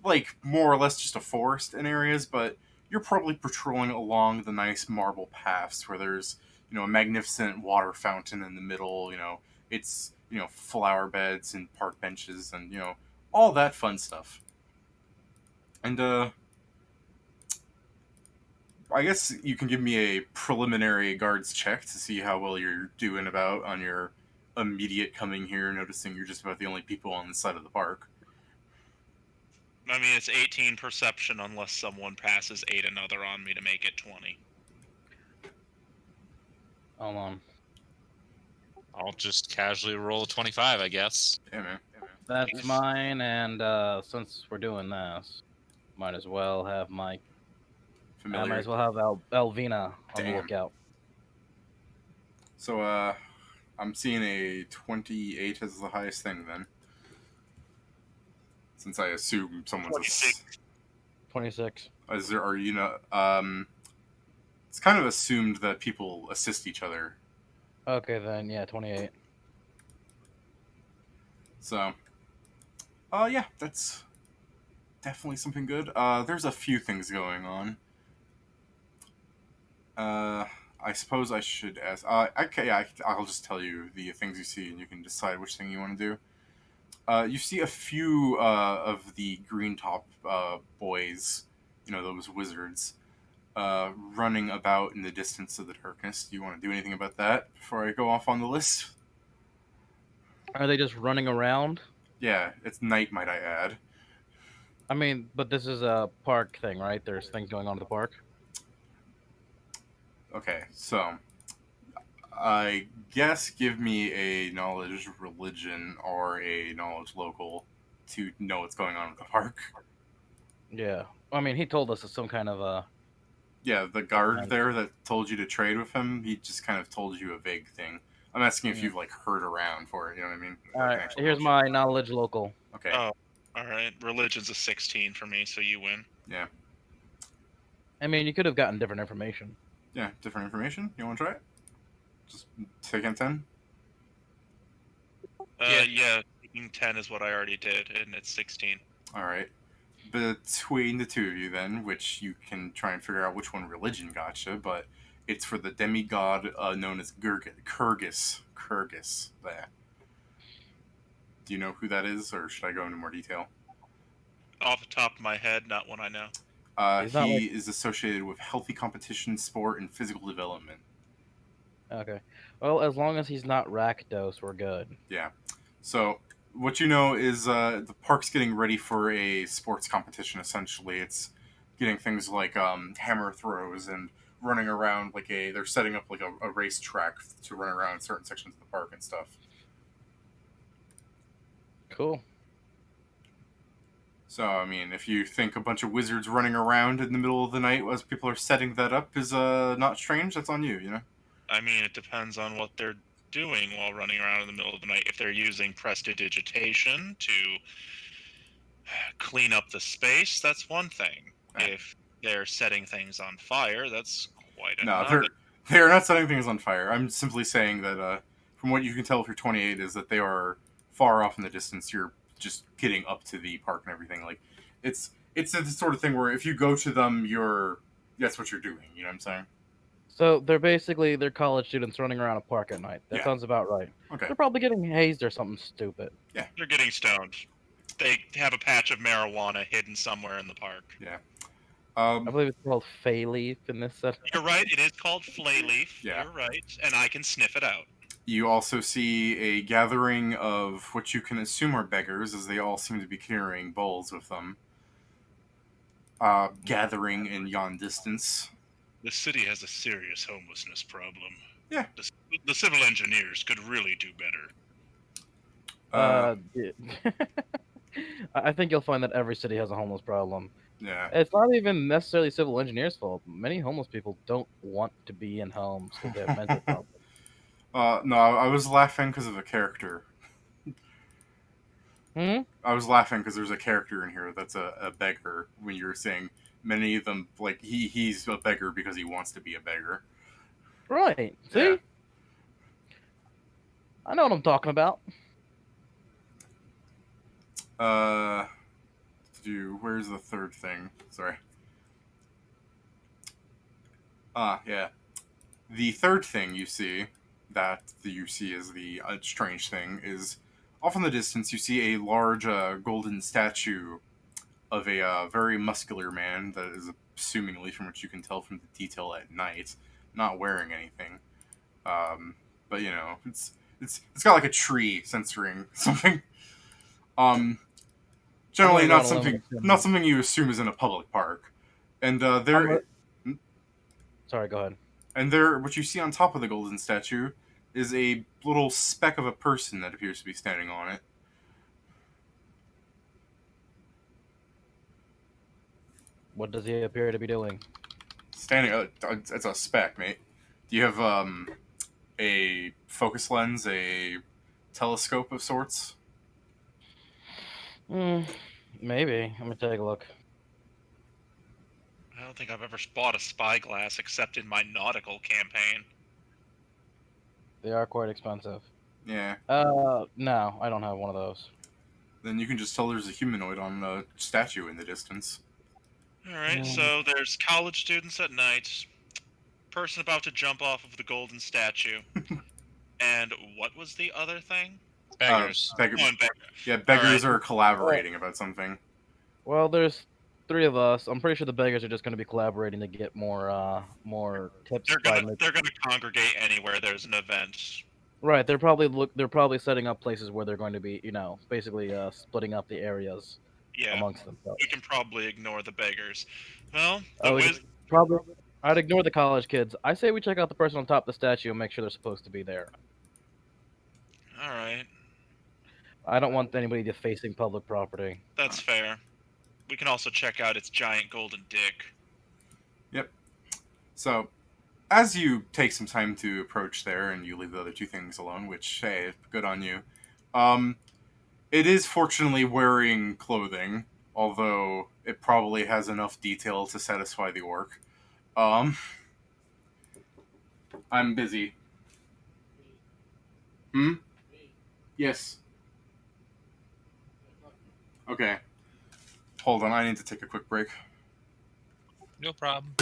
like more or less just a forest in areas, but you're probably patrolling along the nice marble paths where there's a magnificent water fountain in the middle. It's flower beds and park benches and all that fun stuff. And I guess you can give me a preliminary guards check to see how well you're doing about on your immediate coming here, noticing you're just about the only people on the side of the park. I mean, it's 18 perception unless someone passes 8 another on me to make it 20. Hold on. I'll just casually roll a 25, I guess. Yeah, man. That's mine, and since we're doing this, might as well have my. I might Familiar. as well have Elvina on the Damn. lookout. So, I'm seeing a 28 as the highest thing then. Since I assume someone's 26. 26. are you not? It's kind of assumed that people assist each other. Okay, then, yeah, 28. So, yeah, that's definitely something good. There's a few things going on. I suppose I should ask. Okay, yeah, I'll just tell you the things you see, and you can decide which thing you want to do. You see a few of the green top boys, those wizards, running about in the distance of the darkness. Do you want to do anything about that before I go off on the list? Are they just running around? Yeah, it's night, might I add. I mean, but this is a park thing, right? There's things going on at the park. Okay, so I guess give me a knowledge religion or a knowledge local to know what's going on at the park. Yeah. I mean, he told us it's some kind of Yeah, the guard there that told you to trade with him, he just kind of told you a vague thing. I'm asking if you've like heard around for it. You know what I mean? All Like right. an actual Here's option. my knowledge local. Okay. Oh, alright. Religion's a 16 for me, so you win. Yeah. I mean, you could have gotten different information. Yeah. Different information. You want to try it? Just take in 10. Yeah, 10 is what I already did, and it's 16. All right. Between the two of you, then, which you can try and figure out which one religion gotcha, but it's for the demigod known as Kurgis. Kurgis. There. Do you know who that is, or should I go into more detail? Off the top of my head, not one I know. He is associated with healthy competition, sport, and physical development. Okay. Well, as long as he's not Rakdos, we're good. Yeah. So what you know is the park's getting ready for a sports competition. Essentially, it's getting things like hammer throws and running around they're setting up like a race track to run around certain sections of the park and stuff. Cool. So I mean, if you think a bunch of wizards running around in the middle of the night as people are setting that up is not strange, that's on you. I mean, it depends on what they're doing while running around in the middle of the night. If they're using prestidigitation to clean up the space, that's one thing. If they're setting things on fire, that's quite another. No, they're not setting things on fire. I'm simply saying that from what you can tell if you're 28 is that they are far off in the distance. You're just getting up to the park and everything. Like it's the sort of thing where if you go to them, that's what you're doing. You know what I'm saying? So they're college students running around a park at night. That Yeah. sounds about right. Okay. They're probably getting hazed or something stupid. They're getting stoned. They have a patch of marijuana hidden somewhere in the park. Yeah. I believe it's called Fayleaf in this set. You're right, it is called Flayleaf. Yeah. You're right, and I can sniff it out. You also see a gathering of what you can assume are beggars, as they all seem to be carrying bowls with them. Gathering in yon distance. The city has a serious homelessness problem. Yeah. The civil engineers could really do better. Yeah. I think you'll find that every city has a homeless problem. Yeah. It's not even necessarily civil engineers' fault. Many homeless people don't want to be in homes because they have mental problems. No, I was laughing because of a character. Hmm? I was laughing because there's a character in here that's a beggar. When you were saying many of them, like he's a beggar because he wants to be a beggar. Right. See? Yeah. I know what I'm talking about. Where's the third thing? Sorry. Yeah. The third thing you see, is the strange thing, is off in the distance you see a large golden statue of a very muscular man that is, assumingly from what you can tell from the detail at night, not wearing anything. But you know, it's got like a tree censoring something. Um, Generally I'm not gonna go on a limb something and assume- not something you assume is in a public park. And there Sorry, go ahead. and there what you see on top of the golden statue is a little speck of a person that appears to be standing on it. What does he appear to be doing? Standing, it's a speck, mate. Do you have a focus lens, a telescope of sorts? Maybe. Let me take a look. I don't think I've ever bought a spyglass except in my nautical campaign. They are quite expensive. Yeah. No, I don't have one of those. Then you can just tell there's a humanoid on a statue in the distance. Alright, Mm. so there's college students at night, person about to jump off of the golden statue, and what was the other thing? Beggars. Oh, and beggar. Yeah, beggars Alright. are collaborating about something. Well, there's 3 of us. I'm pretty sure the beggars are just going to be collaborating to get more tips. They're gonna congregate anywhere there's an event. Right, they're probably setting up places where they're going to be, basically splitting up the areas Yeah, amongst themselves. we can probably ignore the beggars. Well, Probably. I'd ignore the college kids. I say we check out the person on top of the statue and make sure they're supposed to be there. Alright, I don't want anybody defacing public property. that's fair. We can also check out its giant golden dick. So, as you take some time to approach there and you leave the other two things alone, which, hey, good on you, it is fortunately wearing clothing, although it probably has enough detail to satisfy the orc. I'm busy. Yes. Okay. Hold on, I need to take a quick break. No problem.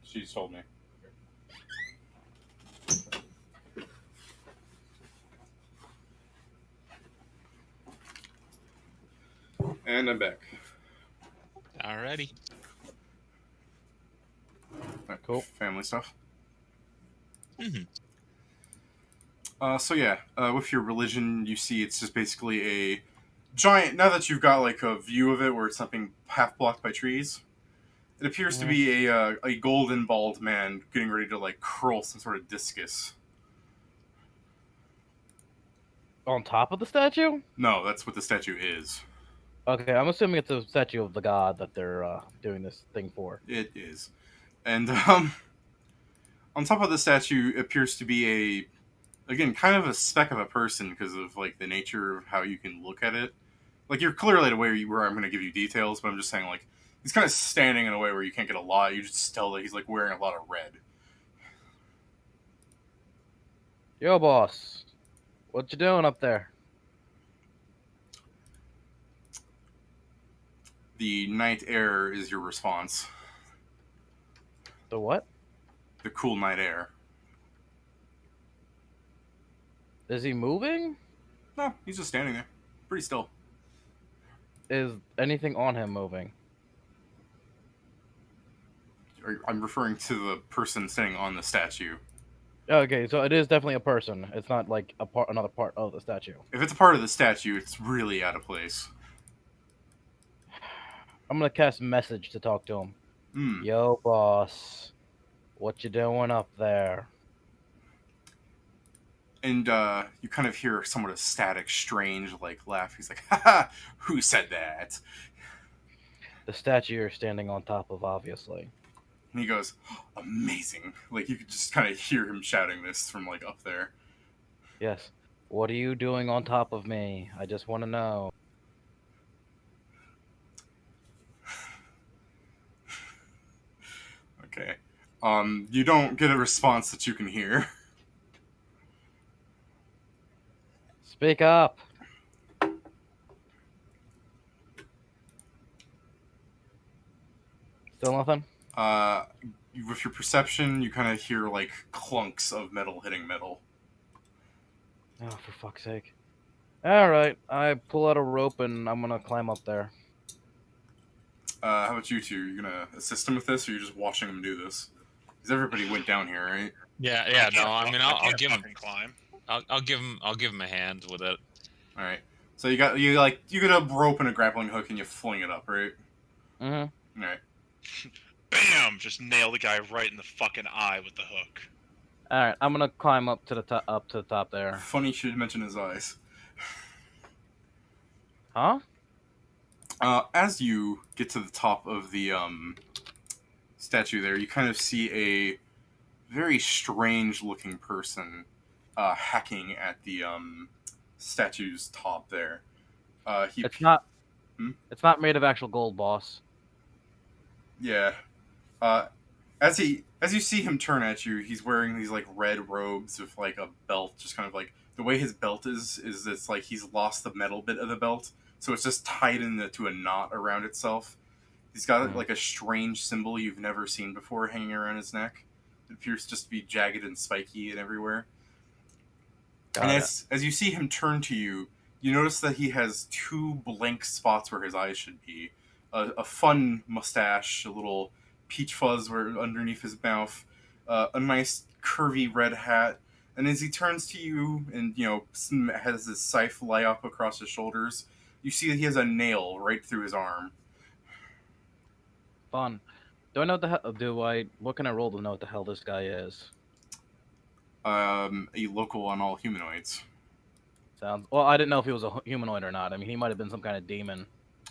She's told me. And I'm back. Alrighty. Cool. Family stuff. Mhm. So yeah, with your religion, you see it's just basically a giant. Now that you've got like a view of it where it's not being half blocked by trees, it appears to be a golden bald man getting ready to like curl some sort of discus. On top of the statue? No, that's what the statue is. Okay, I'm assuming it's a statue of the god that they're doing this thing for. It is, and on top of the statue appears to be again kind of a speck of a person because of like the nature of how you can look at it. Like you're clearly at a way where I'm going to give you details, but I'm just saying like he's kind of standing in a way where you can't get a lot. You just tell that he's like wearing a lot of red. Yo, boss. What you doing up there? The night air is your response. The what? The cool night air. Is he moving? No, he's just standing there, pretty still. Is anything on him moving? I'm referring to the person standing on the statue. Okay, so it is definitely a person. It's not like another part of the statue. If it's a part of the statue, it's really out of place. I'm gonna cast message to talk to him. Hmm. Yo, boss, what you doing up there? And you kind of hear somewhat of static, strange, like laugh. He's like, "Haha, who said that?" The statue you're standing on top of, obviously. And he goes, "Amazing!" Like you could just kind of hear him shouting this from like up there. Yes. What are you doing on top of me? I just want to know. Okay. You don't get a response that you can hear. Speak up. Still nothing? Uh, with your perception, you kind of hear like clunks of metal hitting metal. Oh, for fuck's sake. Alright, I pull out a rope and I'm gonna climb up there. How about you two? You gonna assist him with this, or you just watching him do this? Because everybody went down here, right? Yeah. No, I mean, I'll can't give him. fucking climb. I'll give him a hand with it. All right. So you get a rope and a grappling hook, and you fling it up, right? Mm-hmm. All right. Bam! Just nail the guy right in the fucking eye with the hook. Alright, I'm gonna climb up to the top there. Funny you should mention his eyes. Huh? As you get to the top of the statue there, you kind of see a very strange looking person hacking at the statue's top there. He It's not Hmm? it's not made of actual gold, boss. Yeah. Uh, as you see him turn at you, he's wearing these like red robes with like a belt, just kind of like the way his belt is it's like he's lost the metal bit of the belt, so it's just tied to a knot around itself. He's got like a strange symbol you've never seen before hanging around his neck. It appears just to be jagged and spiky and everywhere. And as you see him turn to you, you notice that he has two blank spots where his eyes should be. A fun mustache, a little peach fuzz where underneath his mouth, a nice curvy red hat. And as he turns to you and has his scythe lie up across his shoulders, you see that he has a nail right through his arm. Fun. Do I know what the hell? Do I? What can I roll to know what the hell this guy is? A local on all humanoids. Sounds. Well, I didn't know if he was a humanoid or not. I mean, he might have been some kind of demon.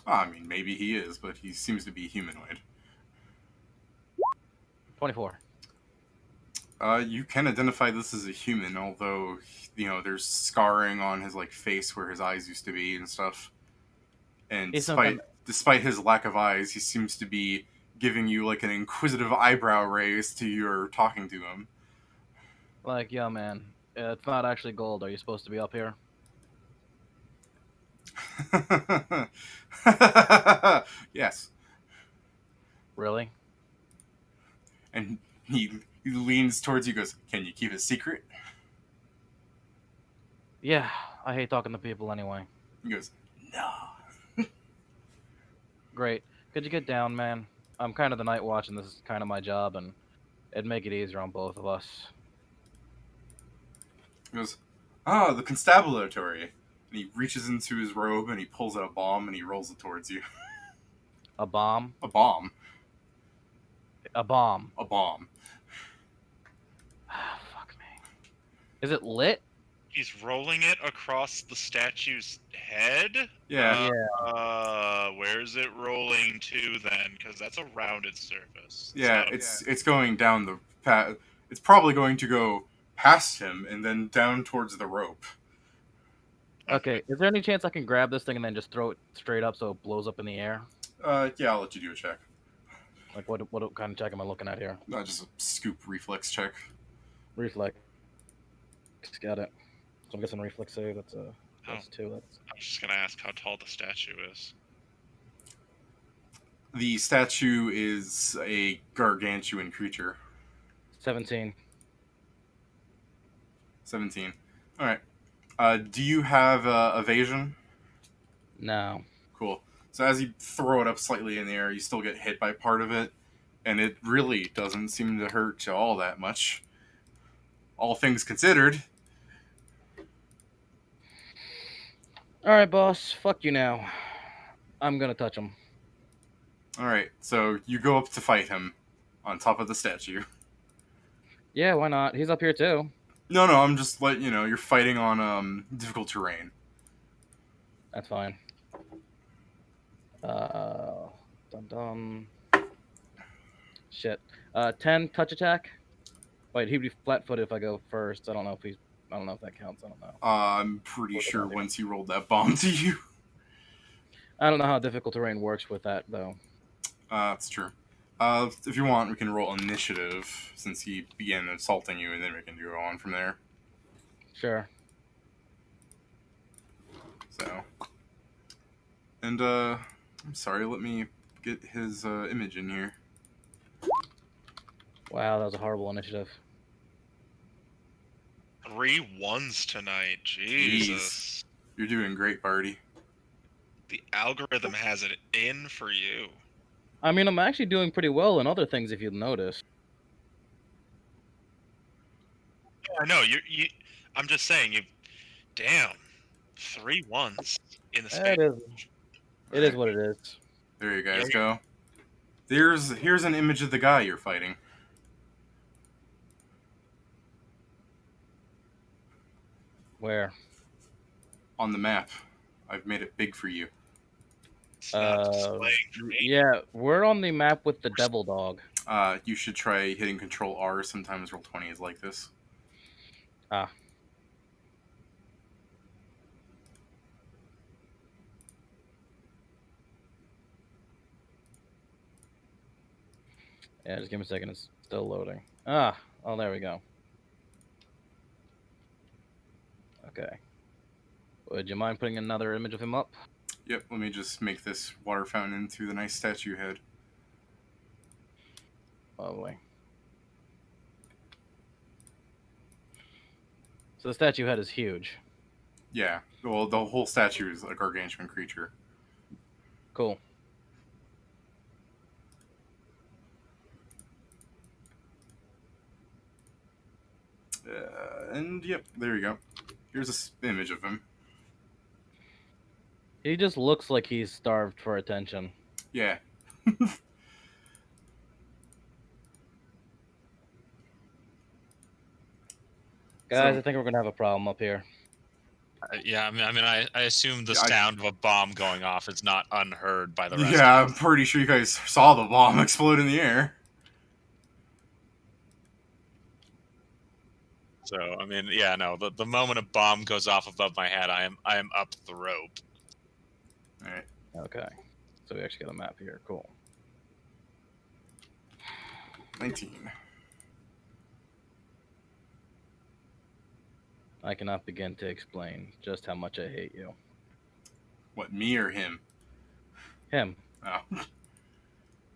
I mean, maybe he is, but he seems to be humanoid. 24. You can identify this as a human, although there's scarring on his like face where his eyes used to be and stuff. And He's some despite his lack of eyes, he seems to be giving you like an inquisitive eyebrow raise to your talking to him. Like, yo, man, it's not actually gold. Are you supposed to be up here? Yes. Really? And he leans towards you, goes, "Can you keep it secret?" Yeah, I hate talking to people anyway. He goes, "No." Great. Could you get down, man? I'm kind of the night watch, and this is kind of my job, and it'd make it easier on both of us. He goes, "Ah, the constabulary." And he reaches into his robe and he pulls out a bomb and he rolls it towards you. A bomb? A bomb. A bomb. A bomb. Fuck me. Is it lit? He's rolling it across the statue's head? Yeah. Where's it rolling to then? Because that's a rounded surface. Yeah, it's going down the path. It's probably going to go past him and then down towards the rope. Okay, is there any chance I can grab this thing and then just throw it straight up so it blows up in the air? Yeah, I'll let you do a check. Like, what kind of check am I looking at here? Just a scoop reflex check. Reflex. Got it. So I'm guessing reflex save, that's a plus 2. That's... I was just gonna ask how tall the statue is. The statue is a gargantuan creature. 17. 17. Alright. Do you have evasion? No. Cool. So as you throw it up slightly in the air, you still get hit by part of it, and it really doesn't seem to hurt you all that much. all things considered. All right, boss. Fuck you now. I'm gonna touch him. All right, so you go up to fight him on top of the statue. Yeah, why not? He's up here too. No, I'm just letting you know you're fighting on difficult terrain. That's fine. Dum dum. Shit. 10 touch attack. Wait, he'd be flat-footed if I go first. I don't know if he's. I don't know if that counts. I don't know. I'm pretty What sure about you? once he rolled that bomb to you. I don't know how difficult terrain works with that though. That's true. If you want, we can roll initiative since he began assaulting you, and then we can go on from there. Sure. So, and I'm sorry. Let me get his image in here. Wow, that was a horrible initiative. 3 1s tonight. Jesus. You're doing great, Barty. The algorithm has it in for you. I mean, I'm actually doing pretty well in other things if you'll notice. I know you. I'm just saying you. Damn, 3 1s in the space. It is. It is what it is. There you guys Yeah. go. Here's an image of the guy you're fighting. Where? On the map. I've made it big for you. It's not displaying for me. Yeah, we're on the map with the devil dog. You should try hitting Control R. Sometimes Roll20 is like this. Ah. Yeah, just give me a second. It's still loading. Oh, there we go. Okay. Would you mind putting another image of him up? Yep, let me just make this water fountain into the nice statue head. Lovely. So the statue head is huge. Yeah, well, the whole statue is a gargantuan creature. Cool. And yep, there you go. Here's an image of him. He just looks like he's starved for attention. Yeah. Guys, So- I think we're gonna have a problem up here. Yeah, I assume the Yeah, sound of a bomb going off is not unheard by the rest Yeah, of I'm us. pretty sure you guys saw the bomb explode in the air. So, yeah, no, the moment a bomb goes off above my head, I am up the rope. All right. Okay. So we actually got a map here. Cool. 19. I cannot begin to explain just how much I hate you. What, me or him? Him. Oh.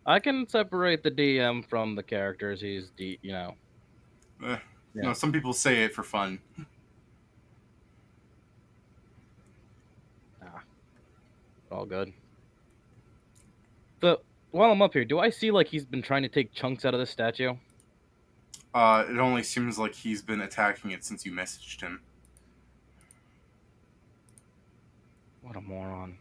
I can separate the DM from the characters. He's you know. Eh. Yeah. No, some people say it for fun. All good. So while I'm up here, do I see like he's been trying to take chunks out of this statue? It only seems like he's been attacking it since you messaged him. What a moron.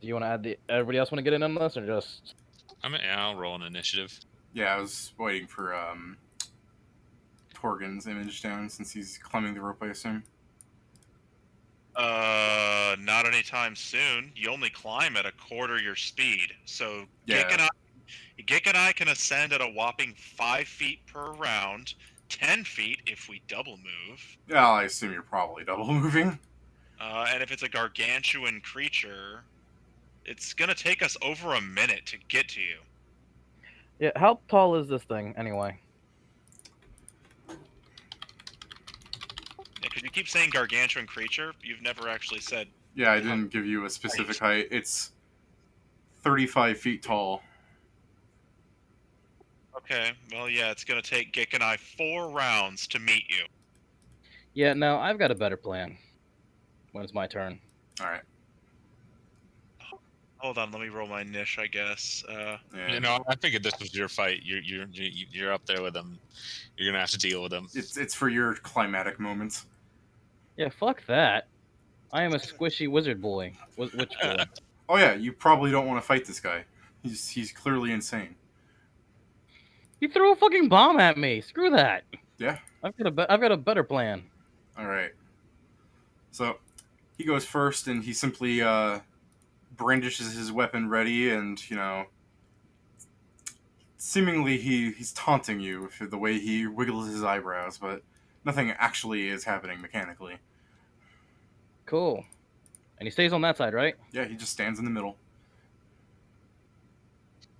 Do you want to add everybody else want to get in on this or just? Yeah, I'll roll an initiative. Yeah, I was waiting for Torgen's image down since he's climbing the rope, I assume. Not anytime soon. You only climb at a quarter your speed. So Yeah. Gik and I can ascend at a whopping 5 feet per round, 10 feet if we double move. Yeah, I assume you're probably double moving. And if it's a gargantuan creature, it's gonna take us over a minute to get to you. Yeah. How tall is this thing anyway? Yeah, because you keep saying gargantuan creature, you've never actually said. Yeah, I didn't give you a specific height. It's 35 feet tall. Okay, well, yeah, it's gonna take Gik and I 4 rounds to meet you. Yeah. No, I've got a better plan. When it's my turn. All right. Hold on, let me roll my niche, I guess. Yeah. You know, I figured this was your fight. You're up there with him. You're gonna have to deal with him. It's for your climatic moments. Yeah, fuck that. I am a squishy wizard boy. Witch boy. Oh yeah, you probably don't want to fight this guy. He's clearly insane. He threw a fucking bomb at me. Screw that. Yeah. I've got a better plan. All right. So he goes first, and he simply brandishes his weapon ready, and seemingly he's taunting you for the way he wiggles his eyebrows, but nothing actually is happening mechanically. Cool. And he stays on that side, right? Yeah, he just stands in the middle.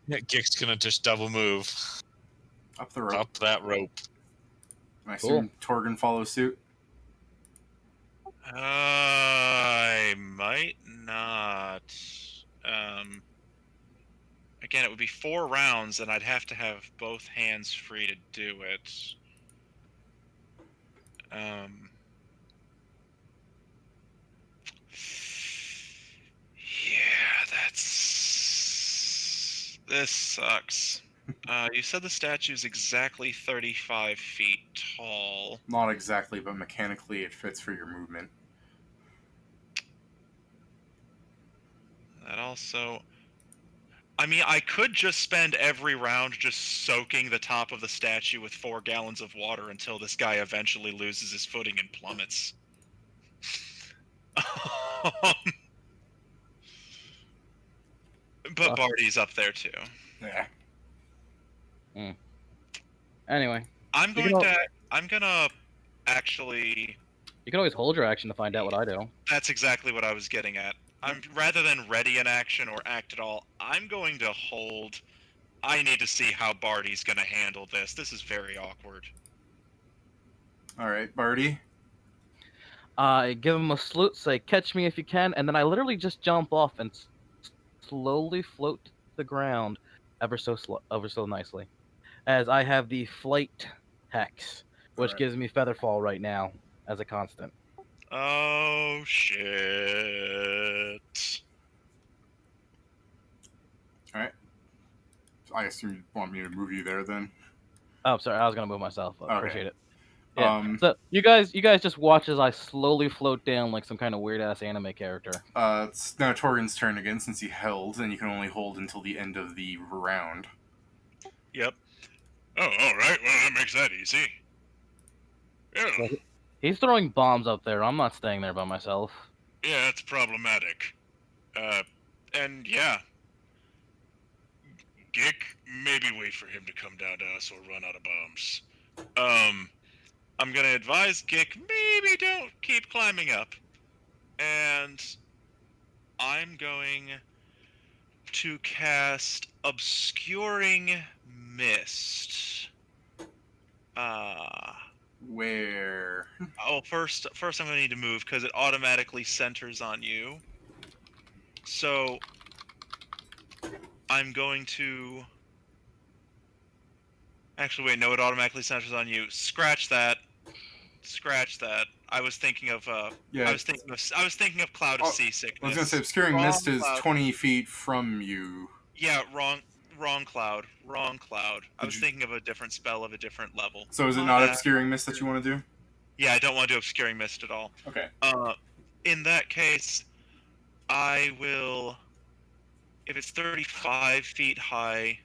Yeah, Gick's gonna just double move Up the rope. up that rope. I assume Torgon follows suit. I might not. Again, it would be 4 rounds, and I'd have to have both hands free to do it. Yeah, this sucks. You said the statue's exactly 35 feet tall. Not exactly, but mechanically it fits for your movement. That also... I mean, I could just spend every round just soaking the top of the statue with 4 gallons of water until this guy eventually loses his footing and plummets. But Barty's up there too. Yeah. Anyway, I'm gonna actually... you can always hold your action to find out what I do. That's exactly what I was getting at. Rather than ready an action or act at all, I'm going to hold. I need to see how Barty's gonna handle this. This is very awkward. All right, Barty. I give him a salute, say "catch me if you can," and then I literally just jump off and slowly float to the ground, ever so nicely, as I have the flight hex, which Alright. gives me featherfall right now as a constant. Oh shit! All right. I assume you want me to move you there then. Oh, sorry, I was gonna move myself. Okay. Appreciate it. Yeah. So you guys just watch as I slowly float down like some kind of weird ass anime character. it's now Torgon's turn again since he held, and you can only hold until the end of the round. Yep. Oh, all right. Well, that makes that easy. Yeah. He's throwing bombs up there. I'm not staying there by myself. Yeah, that's problematic. And yeah. Gick, maybe wait for him to come down to us or run out of bombs. I'm gonna advise Gick, maybe don't keep climbing up. And I'm going to cast Obscuring Mist. Where? Oh, first I'm gonna need to move because it automatically centers on you. So I'm going to... Actually, wait, no, it automatically centers on you. Scratch that. Scratch that. I was thinking of Yeah. I was thinking of Cloud of Seasickness. I was gonna say Obscuring Wrong Mist is cloud. 20 feet from you. Yeah, wrong cloud. Wrong cloud. I was thinking of a different spell of a different level. So is it not Obscuring Mist that you want to do? Yeah, I don't want to do Obscuring Mist at all. Okay. In that case, I will... If it's 35 feet high...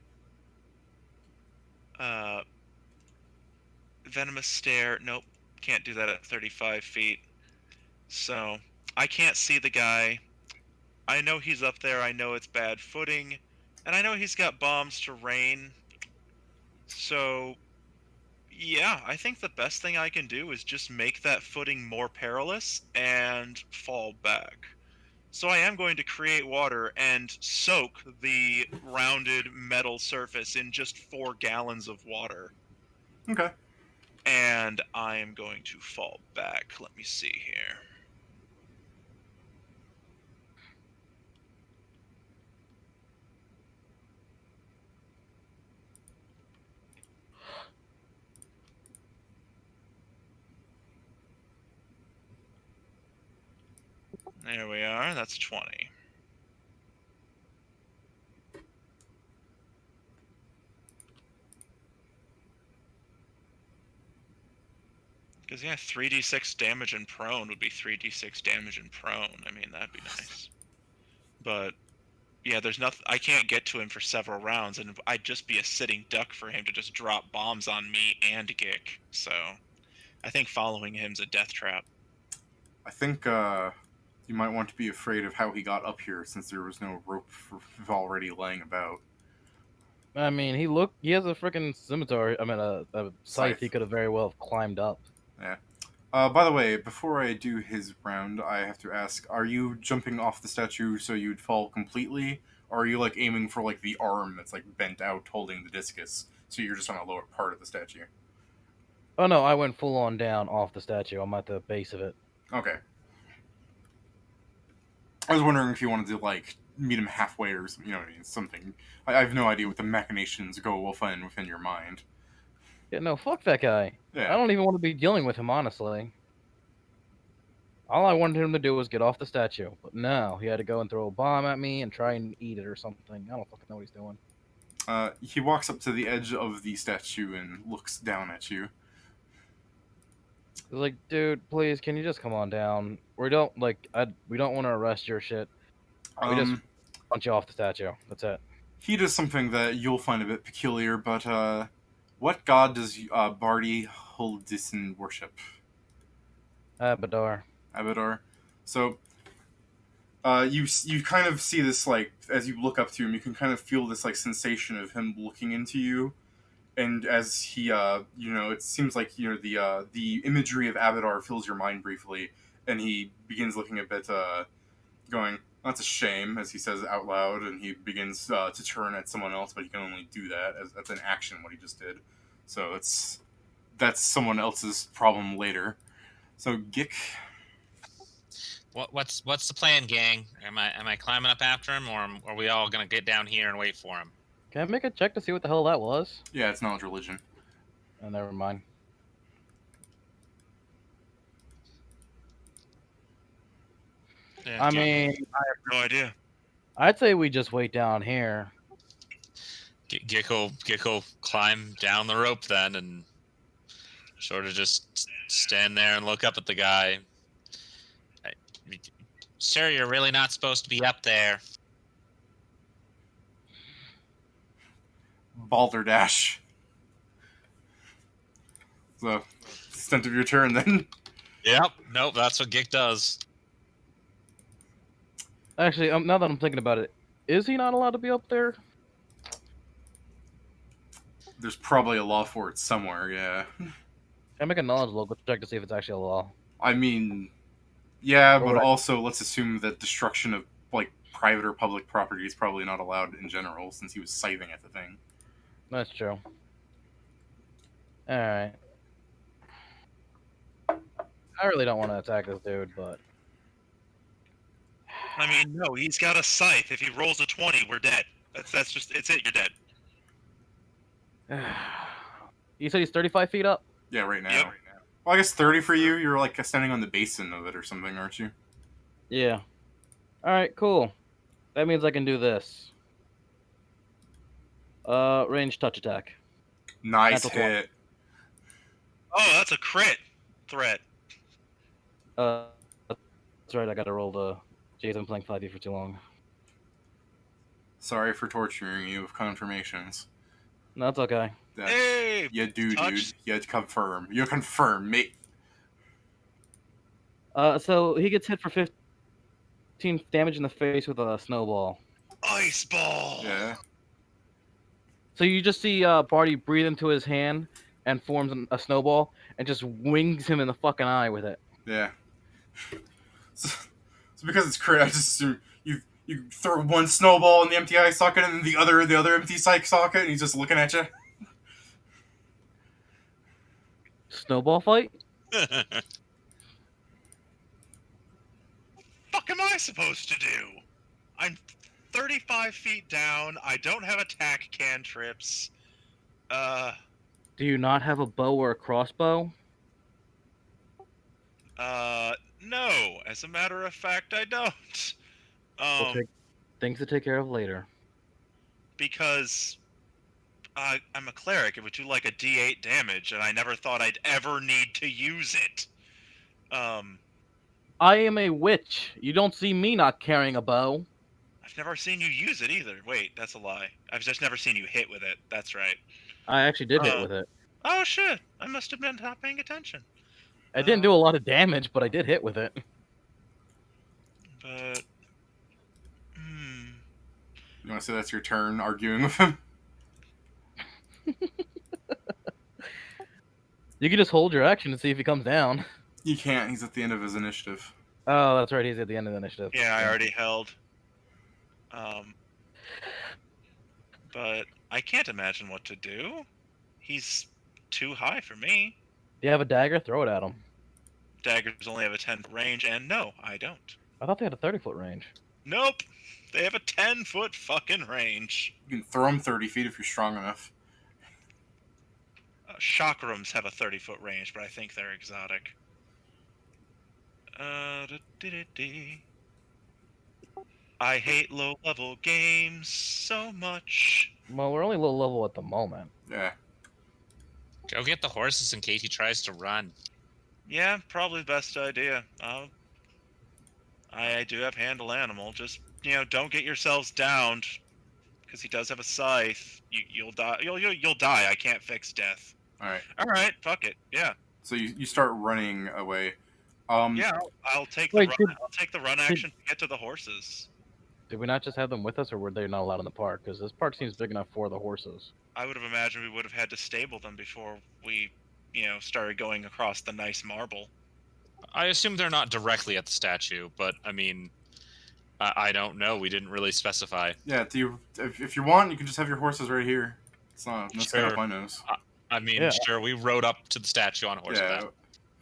Venomous Stare... Nope, can't do that at 35 feet. So, I can't see the guy. I know he's up there, I know it's bad footing, and I know he's got bombs to rain. So, yeah, I think the best thing I can do is just make that footing more perilous and fall back. So I am going to create water and soak the rounded metal surface in just 4 gallons of water. Okay. And I am going to fall back. Let me see here. There we are. That's 20. Because, yeah, 3d6 damage and prone would be 3d6 damage and prone. I mean, that'd be nice. But, yeah, there's nothing. I can't get to him for several rounds, and I'd just be a sitting duck for him to just drop bombs on me and Gick. So, I think following him's a death trap. I think you might want to be afraid of how he got up here, since there was no rope already laying about. I mean, he has a freaking scimitar. I mean, a scythe. He Scythe. could have very well climbed up. Yeah. By the way, before I do his round, I have to ask: are you jumping off the statue so you'd fall completely, or are you like aiming for like the arm that's like bent out holding the discus, so you're just on a lower part of the statue? Oh no, I went full on down off the statue. I'm at the base of it. Okay. I was wondering if you wanted to like meet him halfway or something. You know what I mean? Something. I have no idea what the machinations go within your mind. Yeah, no, fuck that guy. I Yeah. don't even want to be dealing with him, honestly. All I wanted him to do was get off the statue, but no, he had to go and throw a bomb at me and try and eat it or something. I don't fucking know what he's doing. He walks up to the edge of the statue and looks down at you. He's like, dude, please, can you just come on down? We don't we don't want to arrest your shit. We just punch you off the statue. That's it. He does something that you'll find a bit peculiar, but what god does Barty Huldison worship? Abadar. Abadar. So you kind of see this, like, as you look up to him, you can kind of feel this like sensation of him looking into you, and as he it seems like the imagery of Abadar fills your mind briefly, and he begins looking a bit going, that's a shame, as he says it out loud, and he begins to turn at someone else, but he can only do that as that's an action what he just did. So that's someone else's problem later. So Gick. What's the plan, gang? Am I climbing up after him, or are we all gonna get down here and wait for him? Can I make a check to see what the hell that was? Yeah, it's knowledge religion. Oh, never mind. Yeah, I mean, I have no idea. I'd say we just wait down here. Gick will climb down the rope then, and sort of just stand there and look up at the guy. Sir, you're really not supposed to be up there. Balderdash. So, extent of your turn then. Yep. Nope. That's what Gick does. Actually, now that I'm thinking about it, is he not allowed to be up there? There's probably a law for it somewhere, yeah. Can I make a knowledge local check to see if it's actually a law? I mean, yeah, Or but would I- also let's assume that destruction of like private or public property is probably not allowed in general, since he was scything at the thing. That's true. Alright. I really don't want to attack this dude, but... I mean, no, he's got a scythe. If he rolls a 20, we're dead. That's just, it's it, you're dead. You said he's 35 feet up? Yeah, right now. Yep. Well, I guess 30 for you. You're like standing on the basin of it or something, aren't you? Yeah. Alright, cool. That means I can do this. Range touch attack. Nice Natural hit. Oh, that's a crit threat. That's right, I gotta roll the... Jeez, I've been playing 5e for too long. Sorry for torturing you with confirmations. No, it's okay. That, Hey! you do, touch. dude. You confirm. You confirm, mate. So he gets hit for 15 damage in the face with a snowball. Ice ball! Yeah. So you just see Barty breathe into his hand and forms a snowball and just wings him in the fucking eye with it. Yeah. So because it's crit, I just assume you throw one snowball in the empty eye socket and then the other empty psych socket, and he's just looking at you. Snowball fight? Fuck am I supposed to do? I'm 35 feet down. I don't have attack cantrips. Do you not have a bow or a crossbow? No. As a matter of fact, I don't. We'll take things to take care of later. Because I'm a cleric. It would do like a D8 damage, and I never thought I'd ever need to use it. I am a witch. You don't see me not carrying a bow. I've never seen you use it either. Wait, that's a lie. I've just never seen you hit with it. That's right. I actually did hit with it. Oh shit! I must have been not paying attention. I didn't do a lot of damage, but I did hit with it. But You want to say that's your turn arguing with him? You can just hold your action and see if he comes down. You can't. He's at the end of his initiative. Oh, that's right. He's at the end of the initiative. yeah, I already held. But I can't imagine what to do. He's too high for me. Do you have a dagger? Throw it at him. Daggers only have a 10 range, and no, I don't. I thought they had a 30-foot range. Nope. They have a 10-foot fucking range. You can throw him 30 feet if you're strong enough. Chakrams have a 30-foot range, but I think they're exotic. I hate low-level games so much. Well, we're only low level at the moment. Yeah. Go get the horses in case he tries to run. Yeah, probably the best idea. I do have handle animal. Just, don't get yourselves downed, because he does have a scythe. You'll die. You'll die. I can't fix death. All right. All right, fuck it. Yeah. So you start running away. Yeah, I'll take the Wait, run. I'll take the run action to get to the horses. Did we not just have them with us, or were they not allowed in the park? Because this park seems big enough for the horses. I would have imagined we would have had to stable them before we, started going across the nice marble. I assume they're not directly at the statue, but I mean, I don't know. We didn't really specify. Yeah. If you want, you can just have your horses right here. It's not. That's Sure. up my nose. I mean, Yeah. sure, we rode up to the statue on horseback. Yeah.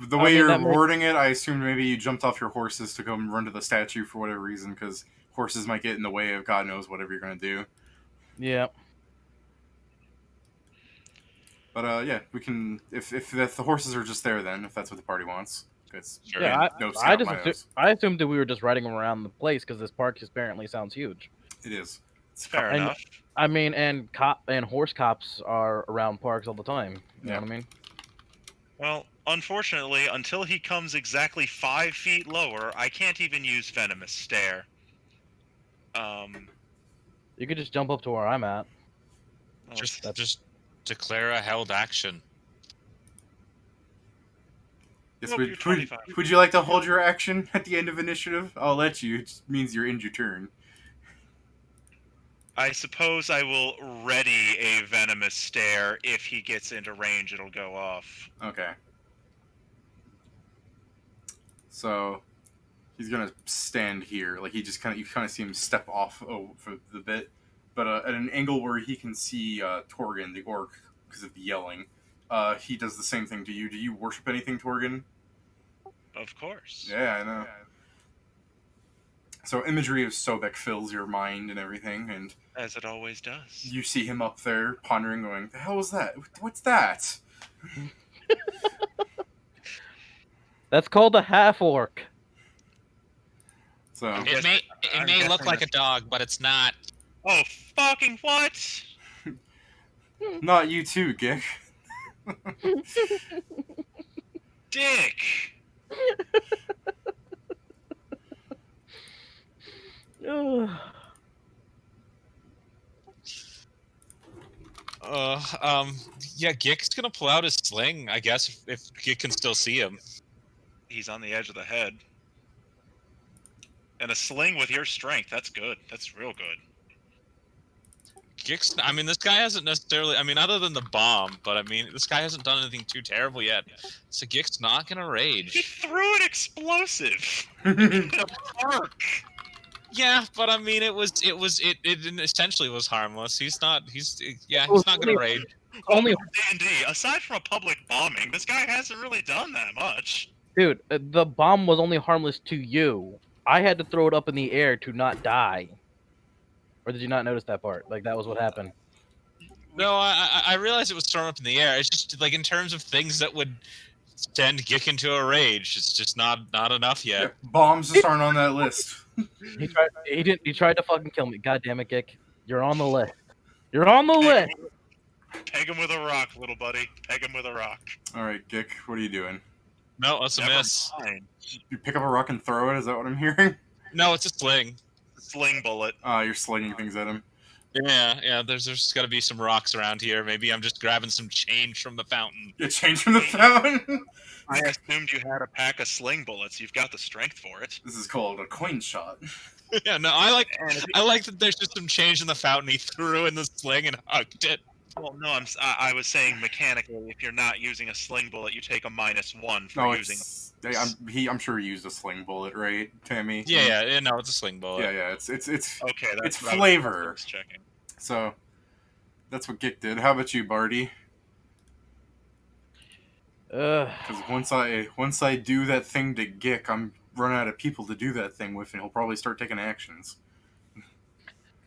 The way mean, you're that makes- wording it, I assumed maybe you jumped off your horses to go and run to the statue for whatever reason, because horses might get in the way of God knows whatever you're going to do. Yeah. But yeah, we can. If the horses are just there, then if that's what the party wants, it's Sure. Yeah, no I scout just my nose. I assumed that we were just riding around the place because this park apparently sounds huge. It is. It's Fair And- enough. I mean, and horse cops are around parks all the time. You know what I mean? Well, unfortunately, until he comes exactly 5 feet lower, I can't even use venomous stare. You could just jump up to where I'm at. well, Just declare a held action. Yes, Nope, would, you're 25. would you like to hold your action at the end of initiative? I'll let you. It just means you're end your turn. I suppose I will ready a venomous stare. If he gets into range, it'll go off. Okay. So he's gonna stand here, like you kind of see him step off for the bit, but at an angle where he can see Torgan, the orc, because of the yelling. He does the same thing to you. Do you worship anything, Torgan? Of course. Yeah, I know. So imagery of Sobek fills your mind and everything, and As it always does. you see him up there pondering, going, "The hell was that? What's that?" That's called a half orc. So I'm It may I'm look guessing like a that's- dog, but it's not. Oh, fucking what? not you too, Gick. Dick! Ugh. Yeah, Gick's gonna pull out his sling, I guess, if Gick can still see him. He's on the edge of the head. And a sling with your strength, that's good. That's real good. Gick's, I mean, this guy hasn't necessarily, I mean, other than the bomb, but I mean, this guy hasn't done anything too terrible yet. So Gick's not gonna He rage. threw an explosive in the park! Yeah, but I mean, it essentially was harmless. He's not gonna rage. Only, D&D, aside from a public bombing, this guy hasn't really done that much. dude, the bomb was only harmless to you. I had to throw it up in the air to not die. Or did you not notice that part? Like, that was what happened. No, I realize it was thrown up in the air. It's just like in terms of things that would send Gick into a rage, it's just not enough Yeah, yet. bombs just aren't on that list. He tried to fucking kill me. God damn it, Gick. You're on the list. You're on the list. Peg him with a rock, little buddy. Peg him with a rock. All right, Gick, what are you doing? No, that's a Never miss. mind. You pick up a rock and throw it? Is that what I'm hearing? No, it's a sling. Sling bullet. You're slinging things at him. Yeah. There's got to be some rocks around here. Maybe I'm just grabbing some change from the fountain. You change from the fountain? I assumed you had a pack of sling bullets. You've got the strength for it. This is called a coin shot. Yeah, no, I like that. There's just some change in the fountain. He threw in the sling and hugged it. Well, no, I was saying mechanically, if you're not using a sling bullet, you take a -1 for No, using. I'm sure he used a sling bullet, right, Tammy? Yeah. No, it's a sling bullet. Yeah. It's Okay, that's it's what I flavor. was checking. So that's what Gick did. How about you, Barty? Because once I do that thing to Gick, I'm running out of people to do that thing with, and he'll probably start taking actions.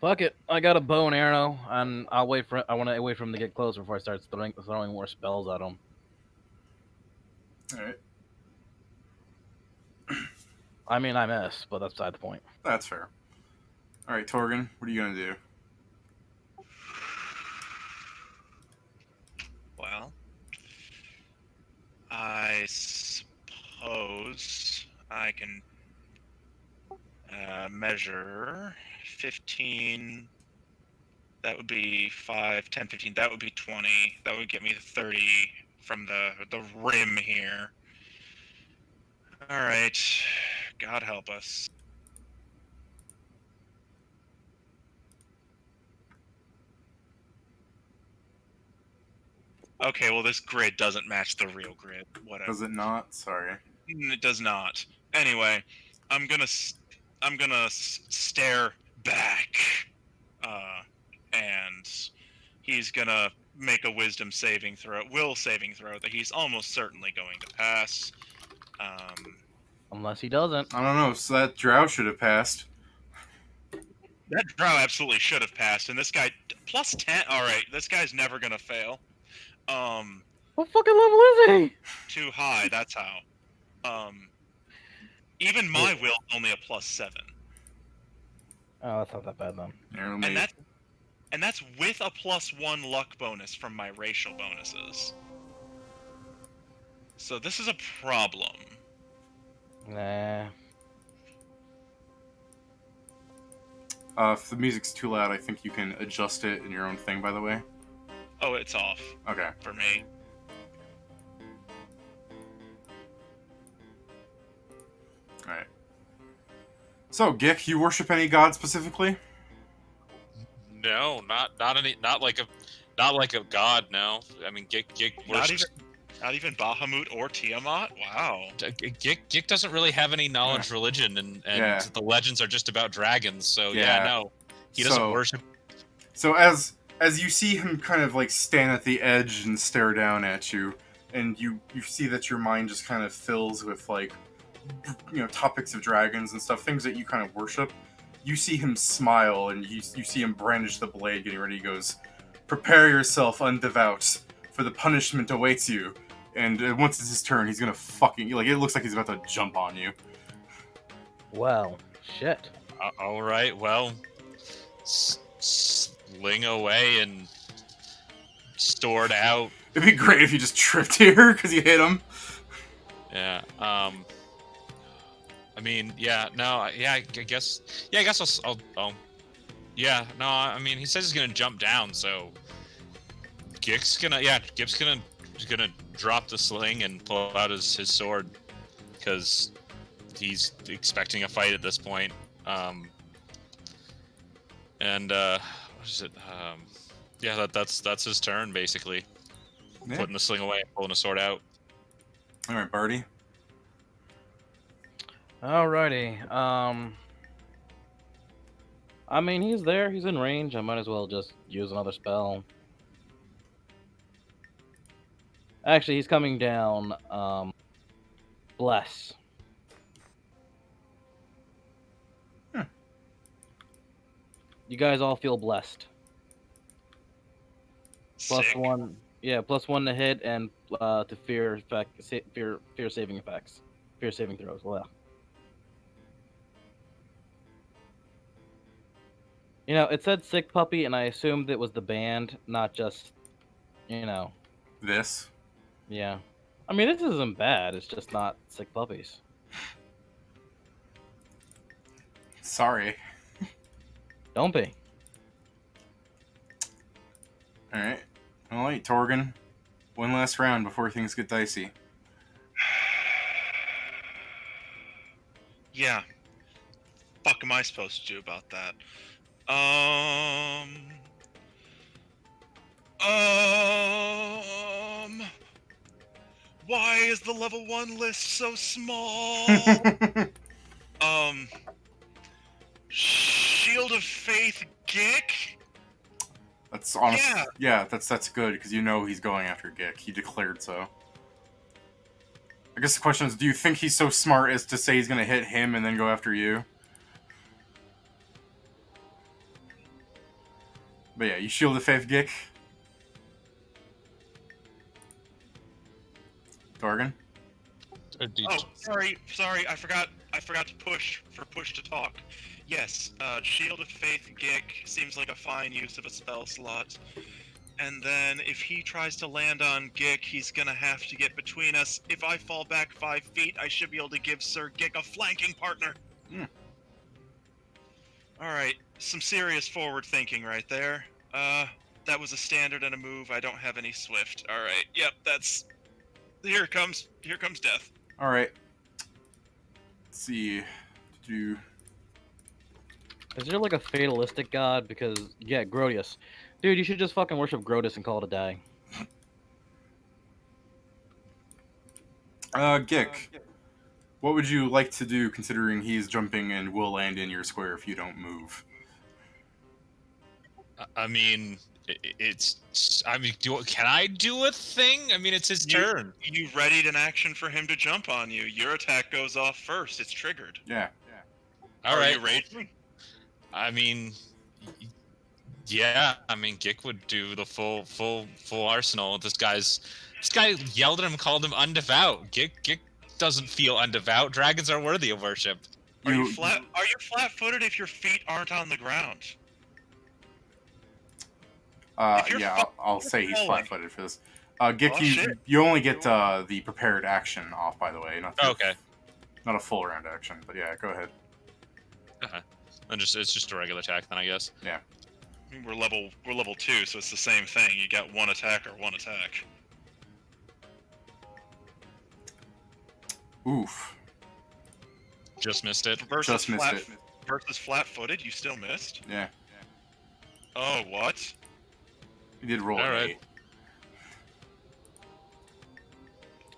Fuck it. I got a bow and arrow, and I want to wait for him to get closer before I start throwing more spells at him. All right, I mean, I miss, but that's beside the point. that's fair. All right, Torgan, what are you gonna do? Well, I suppose I can measure 15. That would be 5, 10, 15. That would be 20. That would get me 30 from the rim here. All right. God help us. Okay, well this grid doesn't match the real grid. Whatever. Does it not? Sorry. It does not. Anyway, I'm gonna stare back, and he's gonna make a wisdom saving throw, will saving throw that he's almost certainly going to pass. Unless he doesn't. I don't know. So that drow should have passed. That drow absolutely should have passed, and this guy +10. All right, this guy's never gonna fail. What fucking level is he? Too high. That's how. Even my will only a +7. Oh, that's not that bad then. And that's with a +1 luck bonus from my racial bonuses. So this is a problem. Nah. If the music's too loud, I think you can adjust it in your own thing, by the way. Oh, it's off Okay. for me. Alright. So, Gick, you worship any god specifically? No, not like a god. No, I mean Gick worships. Not even Bahamut or Tiamat? Wow. Gick doesn't really have any knowledge religion, and Yeah. the legends are just about dragons. So Yeah. no, he doesn't So- worship. So as you see him kind of like stand at the edge and stare down at you, and you see that your mind just kind of fills with like, you know, topics of dragons and stuff, things that you kind of worship. You see him smile, and you see him brandish the blade, getting ready. He goes, "Prepare yourself, undevout, for the punishment awaits you." And once it's his turn, he's gonna fucking like. It looks like he's about to jump on you. Well, shit. All right, well, sling away and stored out. It'd be great if you just tripped here because you hit him. Yeah. I mean, yeah. No. Yeah. I guess. Yeah. I guess I'll. Yeah. No. I mean, he says he's gonna jump down, so Gick's gonna. Yeah. Gick's gonna drop the sling and pull out his sword because he's expecting a fight at this point. And what is it? Yeah. That's his turn basically. Yeah. Putting the sling away and pulling the sword out. All right, Barty. Alrighty. I mean, he's there. He's in range. I might as well just use another spell. Actually, he's coming down. Bless. You guys all feel blessed. Sick. +1. Yeah, +1 to hit and to fear saving effects. Fear saving throws. Well. You know, it said sick puppy, and I assumed it was the band, not just you know, This. yeah. I mean, this isn't bad. It's just not sick puppies. Sorry. Don't be. Alright. Alright, Torgan. One last round before things get dicey. Yeah. Fuck am I supposed to do about that? Why is the level 1 list so small? Shield of Faith Gick? That's honest. Yeah, that's good because you know he's going after Gick. He declared so. I guess the question is, do you think he's so smart as to say he's gonna hit him and then go after you? But yeah, you shield of faith, Gick. Torgan. Oh, sorry, I forgot to push to talk. Yes, Shield of Faith Gick seems like a fine use of a spell slot. And then if he tries to land on Gick, he's gonna have to get between us. If I fall back 5 feet, I should be able to give Sir Gick a flanking partner. Alright, some serious forward thinking right there. That was a standard and a move. I don't have any swift. Alright, yep, that's... Here comes death. Alright. Let's see. Do... Is there like a fatalistic god? Because, yeah, Grodius. Dude, you should just fucking worship Grodius and call it a day. Gick. What would you like to do considering he's jumping and will land in your square if you don't move? I mean, it's. I mean, can I do a thing? I mean, it's his turn. You readied an action for him to jump on you. Your attack goes off first. It's triggered. Yeah. All right. Are you raging? I mean, yeah. I mean, Gick would do the full arsenal. This guy yelled at him, called him undevout. Gick doesn't feel undevout. Dragons are worthy of worship. Are you flat-footed if your feet aren't on the ground? Yeah, I'll say he's flat-footed for this. Gick, you only get the prepared action off, by the way. Okay. Not a full round action, but yeah, go ahead. Then it's just a regular attack, then I guess. Yeah. We're level 2, so it's the same thing. You got one attack or one attack. Oof. Just missed it. Just missed it. Versus flat-footed, you still missed? Yeah. Oh, what? He did roll All an right. 8.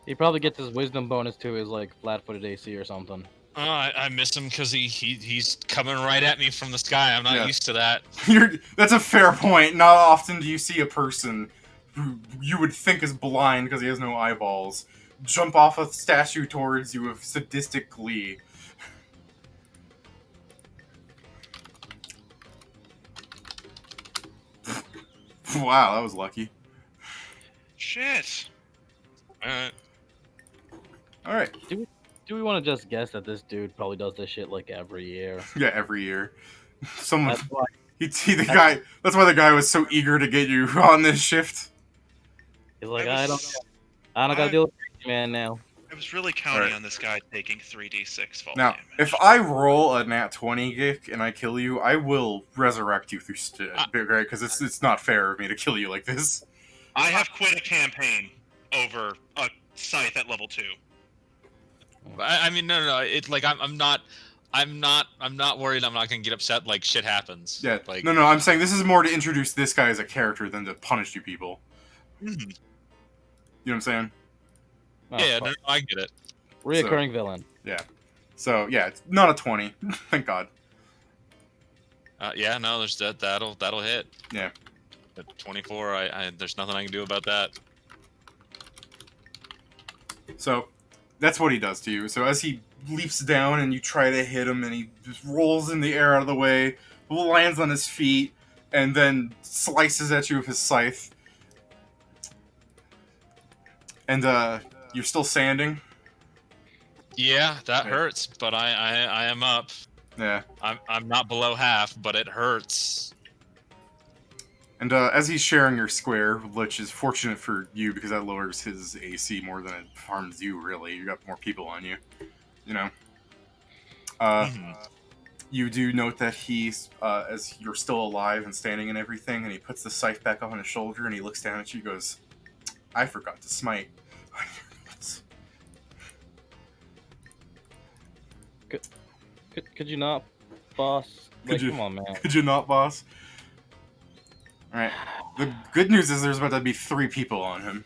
He probably gets his wisdom bonus to his like flat-footed AC or something. I miss him because he's coming right at me from the sky. I'm not used to that. That's a fair point. Not often do you see a person who you would think is blind because he has no eyeballs jump off a statue towards you with sadistic glee. Wow, that was lucky. Shit. Alright. Do we want to just guess that this dude probably does this shit like every year? Yeah, every year. Someone... That's why. That's why the guy was so eager to get you on this shift. He's like, I don't gotta deal with crazy man now. I was really counting on this guy taking 3d6 fall Now, damage. if I roll a nat 20 Gick and I kill you, I will resurrect you through right? Because it's not fair of me to kill you like this. I have quit a campaign over a scythe at level 2. I mean, no. It's like I'm not worried. I'm not gonna get upset. Like shit happens. Yeah. Like No. I'm saying this is more to introduce this guy as a character than to punish you people. Mm-hmm. You know what I'm saying? Oh, yeah, fuck. no, I get it. Reoccurring villain. Yeah. So yeah, it's not a 20. Thank God. Yeah, no, there's that. That'll hit. Yeah. At 24, there's nothing I can do about that. So that's what he does to you. So as he leaps down and you try to hit him, and he just rolls in the air out of the way, lands on his feet, and then slices at you with his scythe. And you're still sanding. Yeah, that Right. hurts, but I am up. Yeah. I'm not below half, but it hurts. And as he's sharing your square, which is fortunate for you because that lowers his AC more than it harms you, really. You got more people on you. You know. Mhm. You do note that he's, as you're still alive and standing and everything, and he puts the scythe back up on his shoulder and he looks down at you and goes, I forgot to smite. Could you not, boss? Like, you, come on, man. Could you not, boss? Alright. The good news is there's about to be 3 people on him.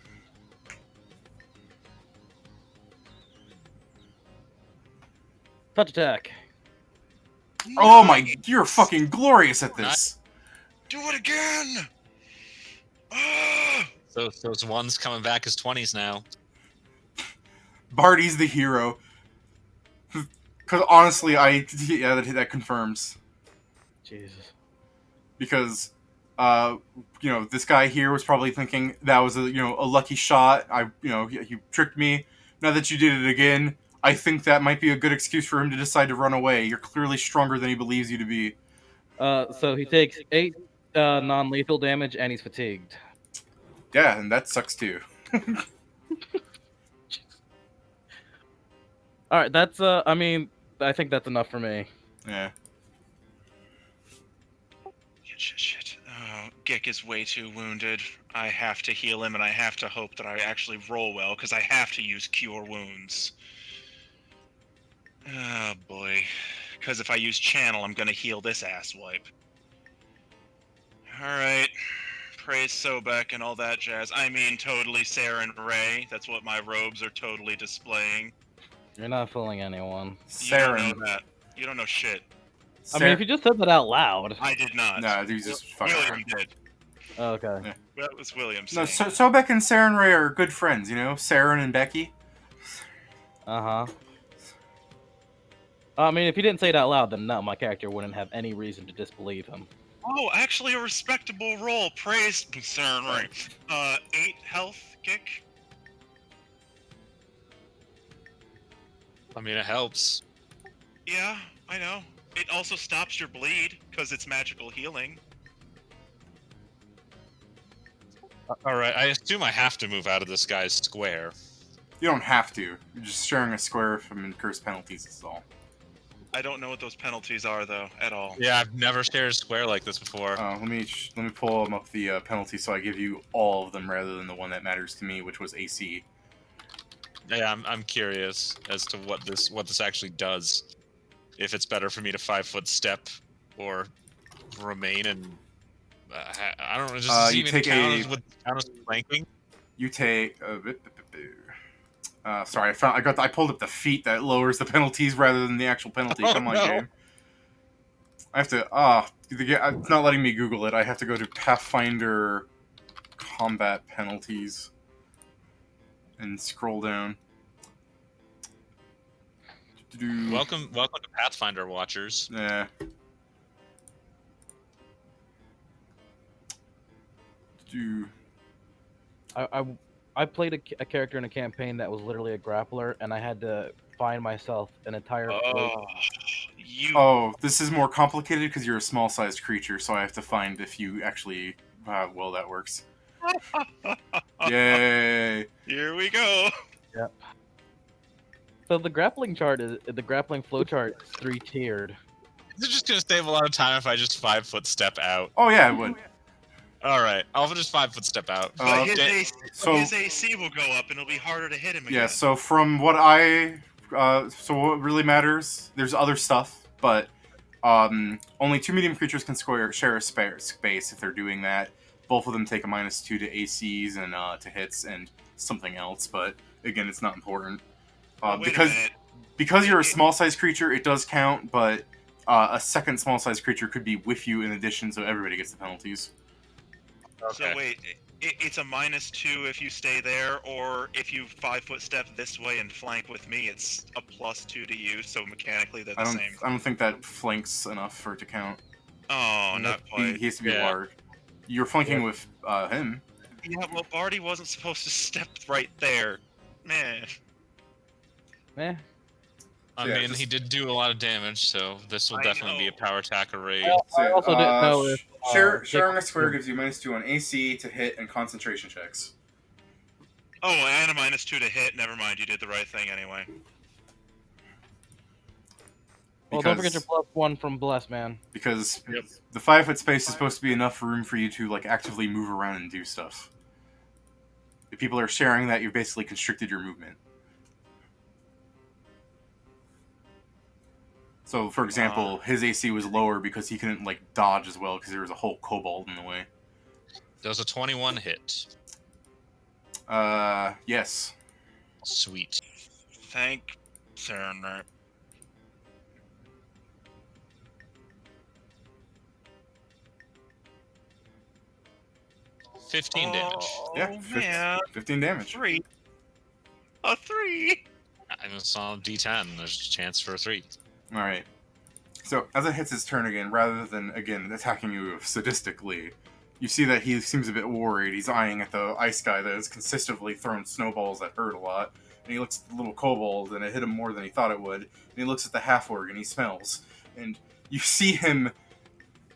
Touch attack. Oh my, you're fucking glorious at this. Do it again! Ah! So those ones coming back as 20s now. Barty's the hero. Because honestly, yeah, that confirms. Jesus. Because, this guy here was probably thinking that was a lucky shot. He tricked me. Now that you did it again, I think that might be a good excuse for him to decide to run away. You're clearly stronger than he believes you to be. So he takes 8 non-lethal damage and he's fatigued. Yeah, and that sucks too. All right, that's I mean, I think that's enough for me. Yeah. Shit. Oh, Gek is way too wounded. I have to heal him, and I have to hope that I actually roll well, because I have to use Cure Wounds. Oh, boy. Because if I use Channel, I'm going to heal this asswipe. Alright. Praise Sobek and all that jazz. I mean, totally Sarah and Ray. That's what my robes are totally displaying. You're not fooling anyone. You don't Saren. know that. You don't know shit. I mean, if you just said that out loud. I did not. Nah, dude's just fucking William around. did. Okay. Yeah. That was William No, saying. Sobek and Saren Ray are good friends, Saren and Becky. Uh-huh. I mean, if you didn't say it out loud, then no, my character wouldn't have any reason to disbelieve him. Oh, actually a respectable roll. Praise concern, right? 8 health kick. I mean, it helps. Yeah, I know. It also stops your bleed, because it's magical healing. All right, I assume I have to move out of this guy's square. You don't have to. You're just sharing a square from incurs penalties, is all. I don't know what those penalties are, though, at all. Yeah, I've never shared a square like this before. Let me pull them up the penalties so I give you all of them rather than the one that matters to me, which was AC. Yeah, I'm curious as to what this actually does. If it's better for me to 5-foot step or remain and I don't know. Just you even take count with flanking. You take. Sorry, I pulled up the feat that lowers the penalties rather than the actual penalty. Oh, Come on, no. game. I have to. It's not letting me Google it. I have to go to Pathfinder combat penalties and scroll down. Welcome to Pathfinder watchers. Yeah. I played a character in a campaign that was literally a grappler, and I had to find myself an entire float. Oh, this is more complicated because you're a small-sized creature, so I have to find if you actually. Well, that works. Yay! Here we go. Yep. So the grappling flow chart is 3-tiered. Is it just gonna save a lot of time if I just 5-foot step out? Oh yeah, it would. All right, I'll just 5-foot step out. But so- his AC will go up, and it'll be harder to hit him again. Yeah. So from what so what really matters? There's other stuff, but only 2 medium creatures can share a space if they're doing that. Both of them take a -2 to ACs and to hits and something else, but again, it's not important. Wait a minute. Because you're a small-sized creature, it does count, but a second small-sized creature could be with you in addition, so everybody gets the penalties. Okay. So wait, it's a -2 if you stay there, or if you 5-foot step this way and flank with me, it's a +2 to you. So mechanically, they're the same. I don't think that flanks enough for it to count. Oh, not He quite. has to be Yeah. large. You're flanking with him. Yeah, well, Barty wasn't supposed to step right there. Man. Eh. I Yeah, mean, just- he did do a lot of damage, so this will I definitely be a know. power attack array. So, I also didn't know if sharing a Dick- square gives you -2 on AC to hit and concentration checks. Oh, and a -2 to hit. Never mind, you did the right thing anyway. Well, don't forget your Because +1 from Bless, man. because Yep. the 5-foot space is supposed to be enough room for you to like actively move around and do stuff. If people are sharing that, you've basically constricted your movement. So, for example, his AC was lower because he couldn't like dodge as well because there was a whole kobold in the way. Does a 21 hit? Yes. Sweet. Thank Sarah. 15 damage. Yeah, man. 15 damage. 3. A 3. And it's on D10. There's a chance for a 3. All right. So as it hits his turn again, rather than again attacking you sadistically, you see that he seems a bit worried. He's eyeing at the ice guy that has consistently thrown snowballs that hurt a lot. And he looks at the little kobold, and it hit him more than he thought it would. And he looks at the half-orc, and he smells. And you see him,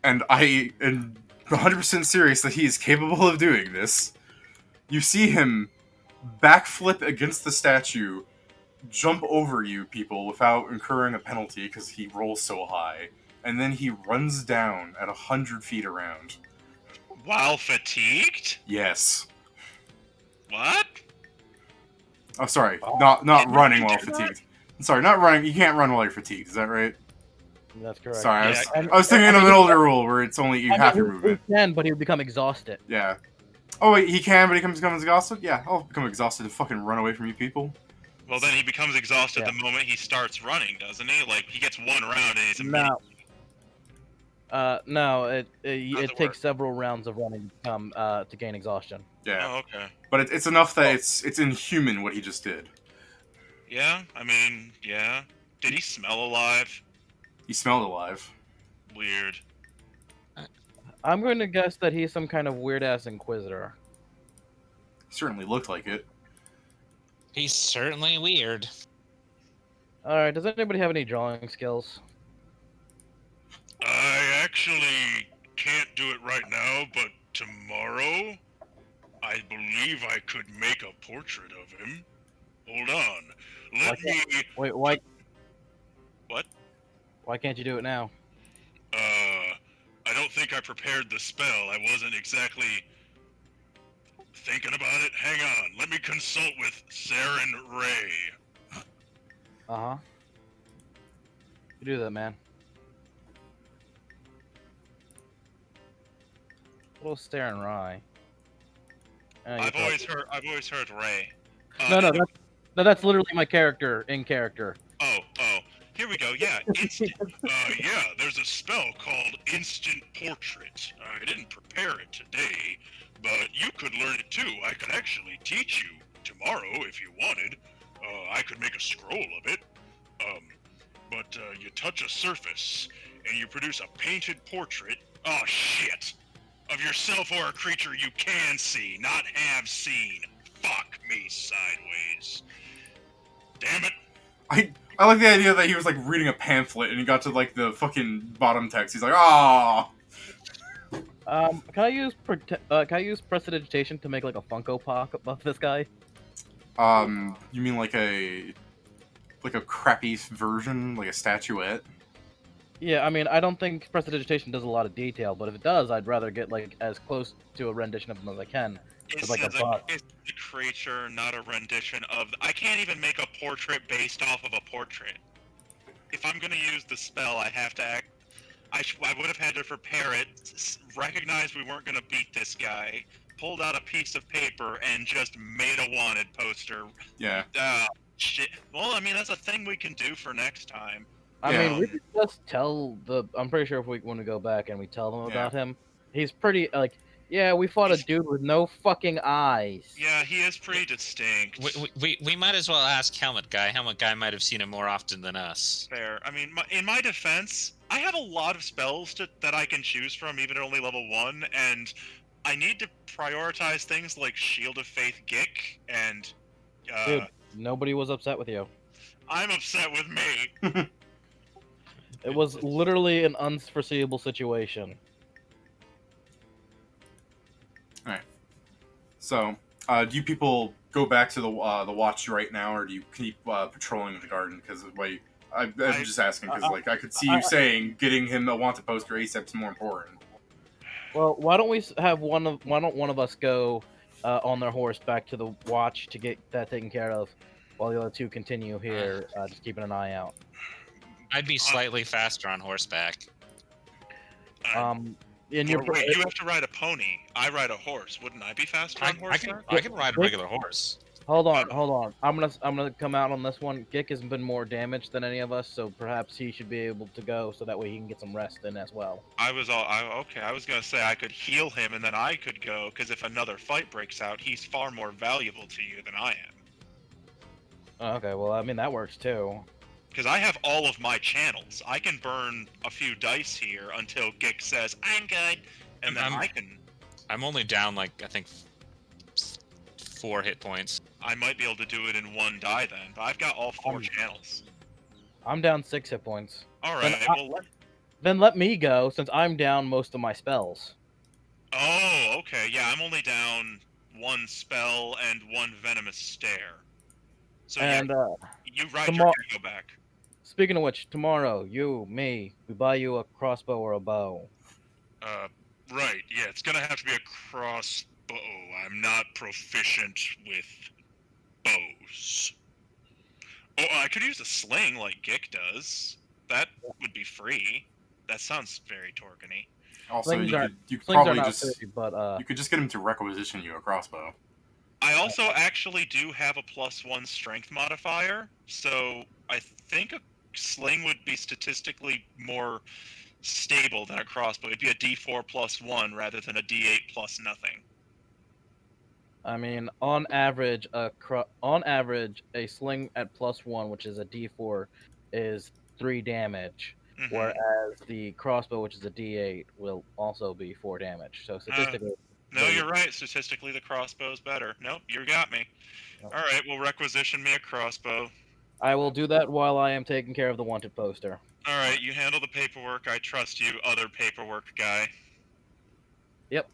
and I am 100% serious that he is capable of doing this. You see him backflip against the statue, jump over you people without incurring a penalty because he rolls so high, and then he runs down at 100 feet around. While fatigued? Yes. What? Oh, sorry. Not running you while do that? fatigued. Sorry, not running. You can't run while you're fatigued. Is that right? That's correct. Sorry, Yeah, I was thinking of an older rule where it's only you half your he movement. can, but he would become exhausted. Yeah. Oh wait, he can, but he becomes exhausted. Yeah, I'll become exhausted to fucking run away from you people. Well, then he becomes exhausted Yeah. the moment he starts running, doesn't he? Like, he gets one round and he's No. immediately... No, it it takes work? several rounds of running to gain exhaustion. Yeah, Oh, okay. but it's enough that it's inhuman what he just did. Yeah, I mean, yeah. Did he smell alive? He smelled alive. Weird. I'm going to guess that he's some kind of weird ass inquisitor. Certainly looked like it. He's certainly weird. All right, does anybody have any drawing skills? I actually can't do it right now, but tomorrow, I believe I could make a portrait of him. Hold on. Let me... Wait, why? What? Why can't you do it now? I don't think I prepared the spell. I wasn't exactly thinking about it. Hang on. Let me consult with Saren Ray. Uh-huh. You do that, man. Little staring Rye. I've always heard Ray. No, that's literally my character in character. Oh, here we go. Yeah, instant. Yeah, there's a spell called Instant Portrait. I didn't prepare it today, but you could learn it too. I could actually teach you tomorrow if you wanted. I could make a scroll of it. But you touch a surface and you produce a painted portrait. Oh shit! Of yourself or a creature you can see, not have seen. Fuck me sideways. Damn it. I like the idea that he was like reading a pamphlet and he got to like the fucking bottom text. He's like, ah. Can I use prestidigitation to make like a Funko Pop of this guy? You mean like a crappy version, like a statuette? Yeah, I mean, I don't think prestidigitation does a lot of detail, but if it does, I'd rather get like as close to a rendition of him as I can. It's like a bot. it's a creature, not a rendition of... I can't even make a portrait based off of a portrait. If I'm gonna use the spell, I have to act... I would have had to prepare it, recognize we weren't gonna beat this guy, pulled out a piece of paper, and just made a wanted poster. Yeah. Shit. Well, I mean, that's a thing we can do for next time. I Yeah. mean, we could just tell the... I'm pretty sure if when we go back and we tell them Yeah. about him, he's pretty, like... Yeah, we fought a dude with no fucking eyes. Yeah, he is pretty distinct. We might as well ask Helmet Guy. Helmet Guy might have seen him more often than us. Fair. I mean, in my defense, I have a lot of spells that I can choose from, even at only level 1, and I need to prioritize things like Shield of Faith Gick, and... Dude, nobody was upset with you. I'm upset with me. It was literally an unforeseeable situation. So, do you people go back to the watch right now, or do you keep patrolling the garden? Because I'm just asking because like I could see you saying getting him a wanted poster ASAP is more important. Well, why don't why don't one of us go on their horse back to the watch to get that taken care of, while the other two continue here, just keeping an eye out. I'd be slightly faster on horseback. And you're Wait, you have to ride a pony. I ride a horse. Wouldn't I be faster on horseback? I can ride a regular horse. Hold on. I'm gonna come out on this one. Gick has been more damaged than any of us, so perhaps he should be able to go, so that way he can get some rest in as well. Okay. I was gonna say I could heal him and then I could go, because if another fight breaks out, he's far more valuable to you than I am. Okay, well, I mean that works too. Because I have all of my channels. I can burn a few dice here until Gick says I'm good, and then I can. I'm only down like I think 4 hit points. I might be able to do it in one die then, but I've got all 4 channels. I'm down 6 hit points. All right. Then let me go, since I'm down most of my spells. Oh, okay. Yeah, I'm only down 1 spell and 1 venomous stare. So And you ride your go back. Speaking of which, tomorrow, me, we buy you a crossbow or a bow. Right. Yeah, it's gonna have to be a crossbow. I'm not proficient with bows. Oh, I could use a sling like Gick does. That would be free. That sounds very Torgany. Also, Slings you could slings are probably not just free, but you could just get him to requisition you a crossbow. I also actually do have a +1 strength modifier, so I think a sling would be statistically more stable than a crossbow. It'd be a D4 +1 rather than a D8 plus nothing. I mean, on average, a sling at +1, which is a D4, is 3 damage, whereas the crossbow, which is a D8, will also be 4 damage. So statistically, no, you're right. Statistically, the crossbow's better. Nope, you got me. Nope. All right, well, requisition me a crossbow. I will do that while I am taking care of the wanted poster. All right, you handle the paperwork. I trust you, other paperwork guy. Yep.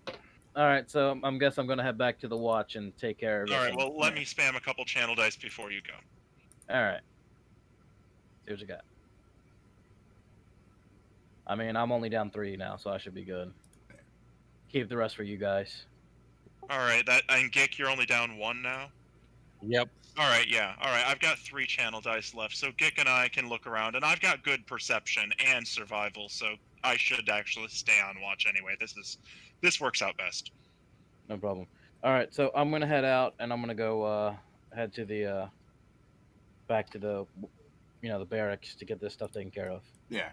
All right, so I'm guessing I'm gonna head back to the watch and take care of it. All right, well, let me spam a couple channel dice before you go. All right. See what you got. I mean, I'm only down 3 now, so I should be good. Keep the rest for you guys. All right, and Gick, you're only down 1 now? Yep. All right, yeah. All right, I've got 3 channel dice left, so Gick and I can look around, and I've got good perception and survival, so I should actually stay on watch anyway. This works out best. No problem. All right, so I'm gonna head out, and I'm gonna go head to the back to the the barracks to get this stuff taken care of. Yeah.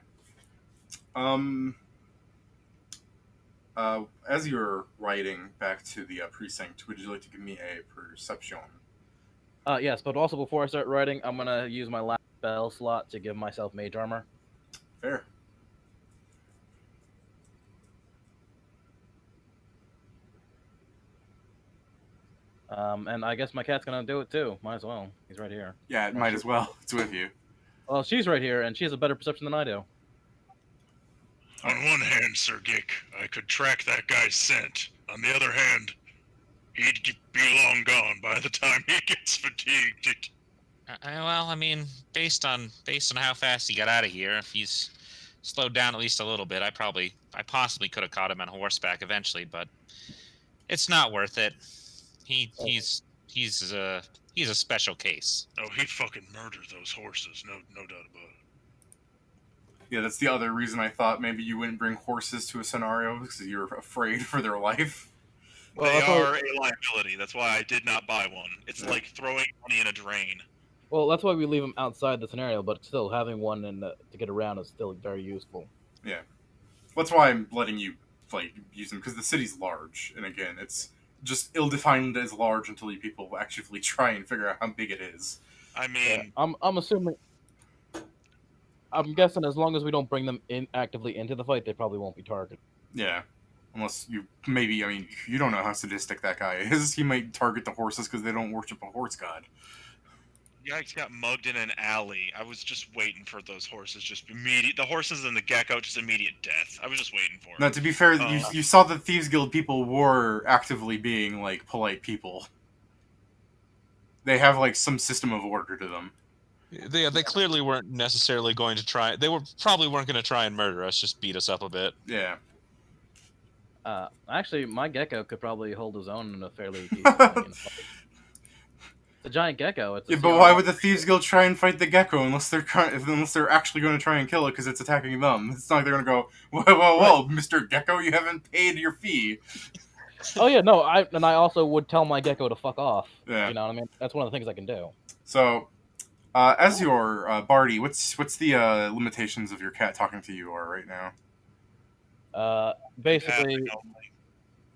As you're riding back to the precinct, would you like to give me a perception? Yes, but also before I start writing, I'm gonna use my last spell slot to give myself mage armor. Fair. And I guess my cat's gonna do it too. Might as well. He's right here. Yeah, it might as well. It's with you. Well, she's right here, and she has a better perception than I do. On one hand, Sir Gick, I could track that guy's scent. On the other hand, he'd be long gone by the time he gets fatigued. Well, I mean, based on how fast he got out of here, if he's slowed down at least a little bit, I possibly could have caught him on horseback eventually, but it's not worth it. He's a special case. Oh, he fucking murdered those horses, no doubt about it. Yeah, that's the other reason I thought maybe you wouldn't bring horses to a scenario, because you're afraid for their life. Well, they are a liability. That's why I did not buy one. It's like throwing money in a drain. Well, that's why we leave them outside the scenario, but still, having one to get around is still very useful. Yeah. That's why I'm letting you use them, because the city's large, and again, it's just ill-defined as large until you people actually try and figure out how big it is. I mean... Yeah, I'm assuming... I'm guessing as long as we don't bring them actively into the fight, they probably won't be targeted. Yeah. Unless you... Maybe, I mean, you don't know how sadistic that guy is. He might target the horses because they don't worship a horse god. You guys got mugged in an alley. I was just waiting for those horses. Just immediate. The horses and the gecko, just immediate death. I was just waiting for it. Now, to be fair, you saw the Thieves Guild people were actively being, like, polite people. They have, like, some system of order to them. They clearly weren't necessarily going to try. They probably weren't going to try and murder us. Just beat us up a bit. Yeah. Actually, my gecko could probably hold his own in a fairly decent way. It's a giant gecko. It's a Yeah, but why CR. would the Thieves Guild try and fight the gecko unless they're actually going to try and kill it because it's attacking them? It's not like they're going to go, whoa, Mr. Gecko, you haven't paid your fee. Oh yeah, no. I also would tell my gecko to fuck off. Yeah. You know what I mean? That's one of the things I can do. So, as your Barty, what's the limitations of your cat talking to you are right now? Basically,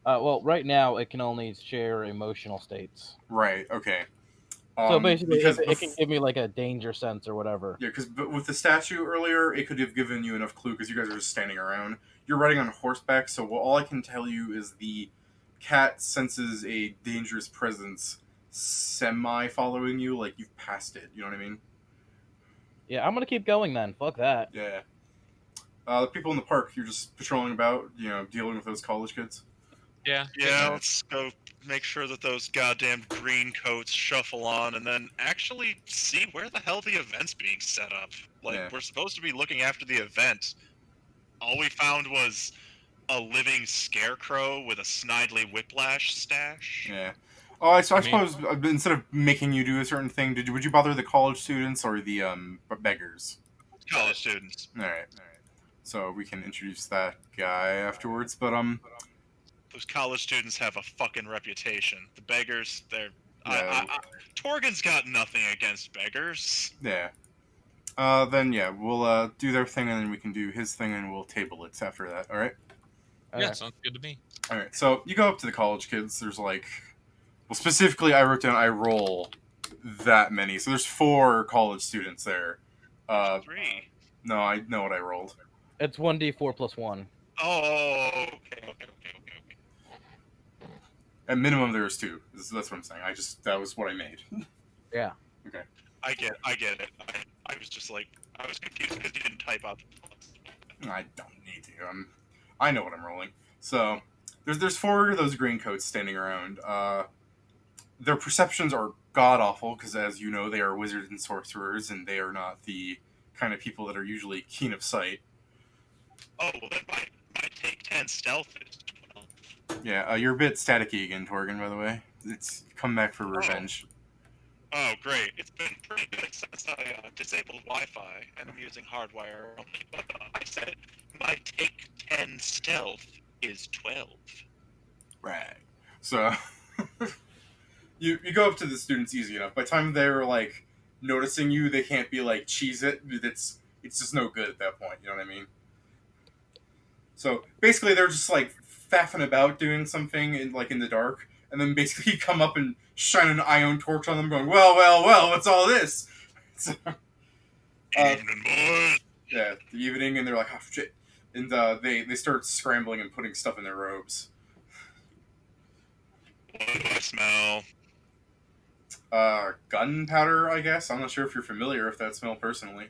well, right now it can only share emotional states. Right. Okay. So basically, because it can give me like a danger sense or whatever. Yeah, because with the statue earlier, it could have given you enough clue because you guys are just standing around. You're riding on horseback, so all I can tell you is the cat senses a dangerous presence semi-following you, like you've passed it. You know what I mean? Yeah, I'm gonna keep going then. Fuck that. Yeah. The people in the park, you're just patrolling about, dealing with those college kids. Yeah. Yeah, let's go make sure that those goddamn green coats shuffle on and then actually see where the hell the event's being set up. Like, Yeah. we're supposed to be looking after the event. All we found was a living scarecrow with a snidely whiplash stash. Yeah. Oh, I suppose instead of making you do a certain thing, would you bother the college students or the beggars? College students. All right. So we can introduce that guy afterwards, but Those college students have a fucking reputation. The beggars, they're... Yeah. Torgen's got nothing against beggars. Yeah. Then yeah, we'll do their thing and then we can do his thing and we'll table it after that. All right. Yeah, sounds good to me. All right. So you go up to the college kids. There's specifically, I wrote down I roll that many. So there's 4 college students there. 3. No, I know what I rolled. It's 1d4 plus 1. Oh, okay. At minimum, there's 2. That's what I'm saying. That was what I made. Yeah. Okay. I get it. I was just like, I was confused because you didn't type out the plus. I don't need to. I know what I'm rolling. So there's 4 of those green coats standing around. Their perceptions are god awful because, as you know, they are wizards and sorcerers, and they are not the kind of people that are usually keen of sight. Oh, well then my take 10 stealth is 12. Yeah, you're a bit staticky again, Torgen, by the way. It's come back for revenge. Oh, great. It's been pretty good since I disabled Wi-Fi and I'm using hardwire only. But I said my take 10 stealth is 12. Right. So you go up to the students easy enough. By the time they're noticing you, they can't be like cheese it. It's just no good at that point. You know what I mean? So basically, they're just faffing about doing something in the dark, and then basically you come up and shine an ion torch on them, going, well, what's all this? So, Evening, boys. yeah, the evening, and they're like, oh shit, and they start scrambling and putting stuff in their robes. What do I smell? Gunpowder, I guess. I'm not sure if you're familiar with that smell personally.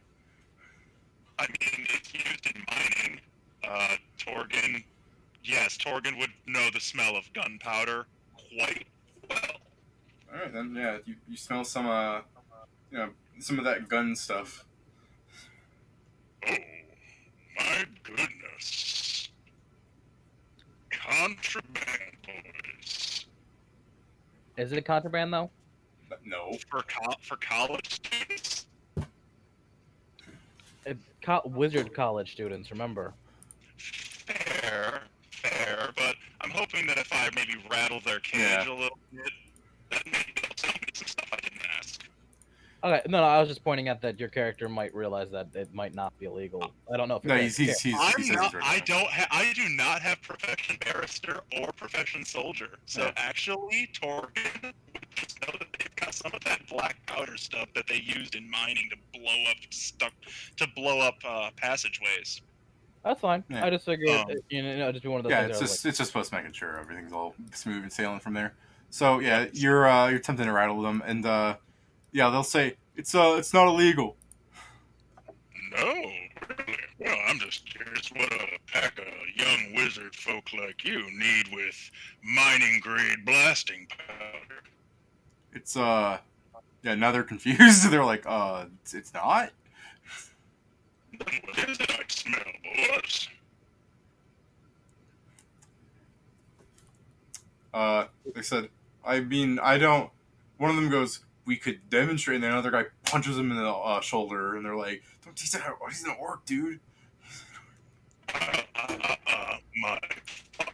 I mean, it's used in mining. Torgen. Yes, Torgen would know the smell of gunpowder quite well. All right, then, yeah, you smell some some of that gun stuff. Oh, my goodness. Contraband, boys. Is it contraband though? No. For college students? Wizard college students, remember. Fair, but I'm hoping that if I maybe rattle their cage a little bit, that maybe they'll tell me some stuff I didn't ask. Okay, no, I was just pointing out that your character might realize that it might not be illegal. I don't know if No, he says he's I do not have profession barrister or profession soldier. So actually, Torgen would just know that they've got some of that black powder stuff that they used in mining to blow up passageways. That's fine. Yeah. I just figured, just be one of those Yeah, things. it's just supposed to making sure everything's all smooth and sailing from there. So yeah, you're attempting to rattle them, and Yeah, they'll say it's not illegal. No, really? Well, I'm just curious what a pack of young wizard folk like you need with mining grade blasting powder. It's yeah. Now they're confused. They're like, it's not. Then what is it I smell, boys? They said, I mean, I don't. One of them goes, we could demonstrate, and then another guy punches him in the shoulder, and they're like, don't teach that. He's an orc, dude. My father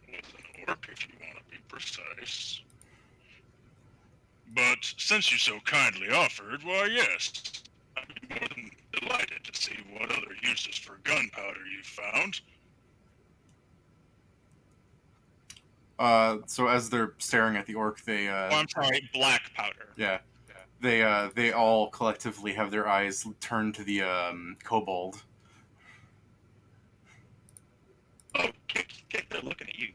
was an orc, if you want to be precise. But since you so kindly offered, why, yes, I'd be more than delighted to see what other uses for gunpowder you've found. So as they're staring at the orc, they Oh, I'm sorry, black powder. yeah, they all collectively have their eyes turned to the kobold. Oh, they're looking at you.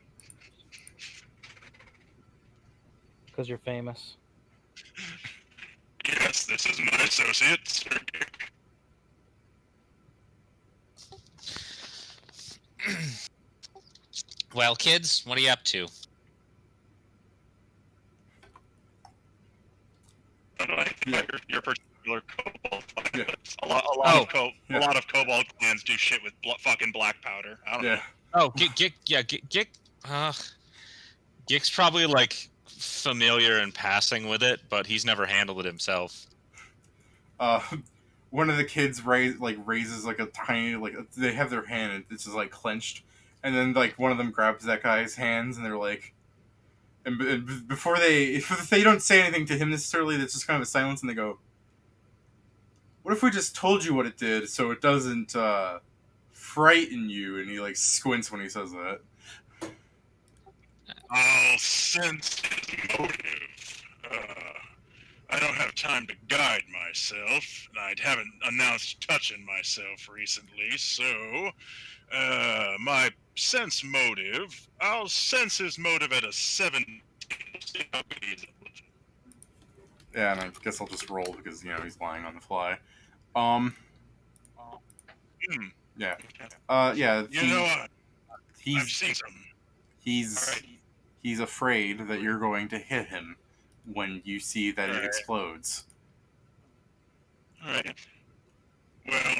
Because you're famous. Yes, this is my associate, Sir Dick. Well, kids, what are you up to? Your particular kobold. Yeah. A lot Yeah. of kobold clans do shit with fucking black powder. I don't know. Oh, Gick. Gick's probably like familiar and passing with it, but he's never handled it himself. One of the kids raises like a tiny they have their hand, it's just like clenched, and then like one of them grabs that guy's hands, and they're like, and before if they don't say anything to him necessarily, it's just kind of a silence, and they go, "What if we just told you what it did, so it doesn't frighten you?" And he like squints when he says that. I'll sense his motive. I don't have time to guide myself, and I haven't announced touching myself recently, so my sense motive, I'll sense his motive at a 17. See how good he is at religion. Yeah, and I guess I'll just roll because he's lying on the fly. Yeah. Yeah. You know what? I've He's seen some. he's Alright. he's afraid that you're going to hit him when you see that it Alright. explodes. Alright. Well,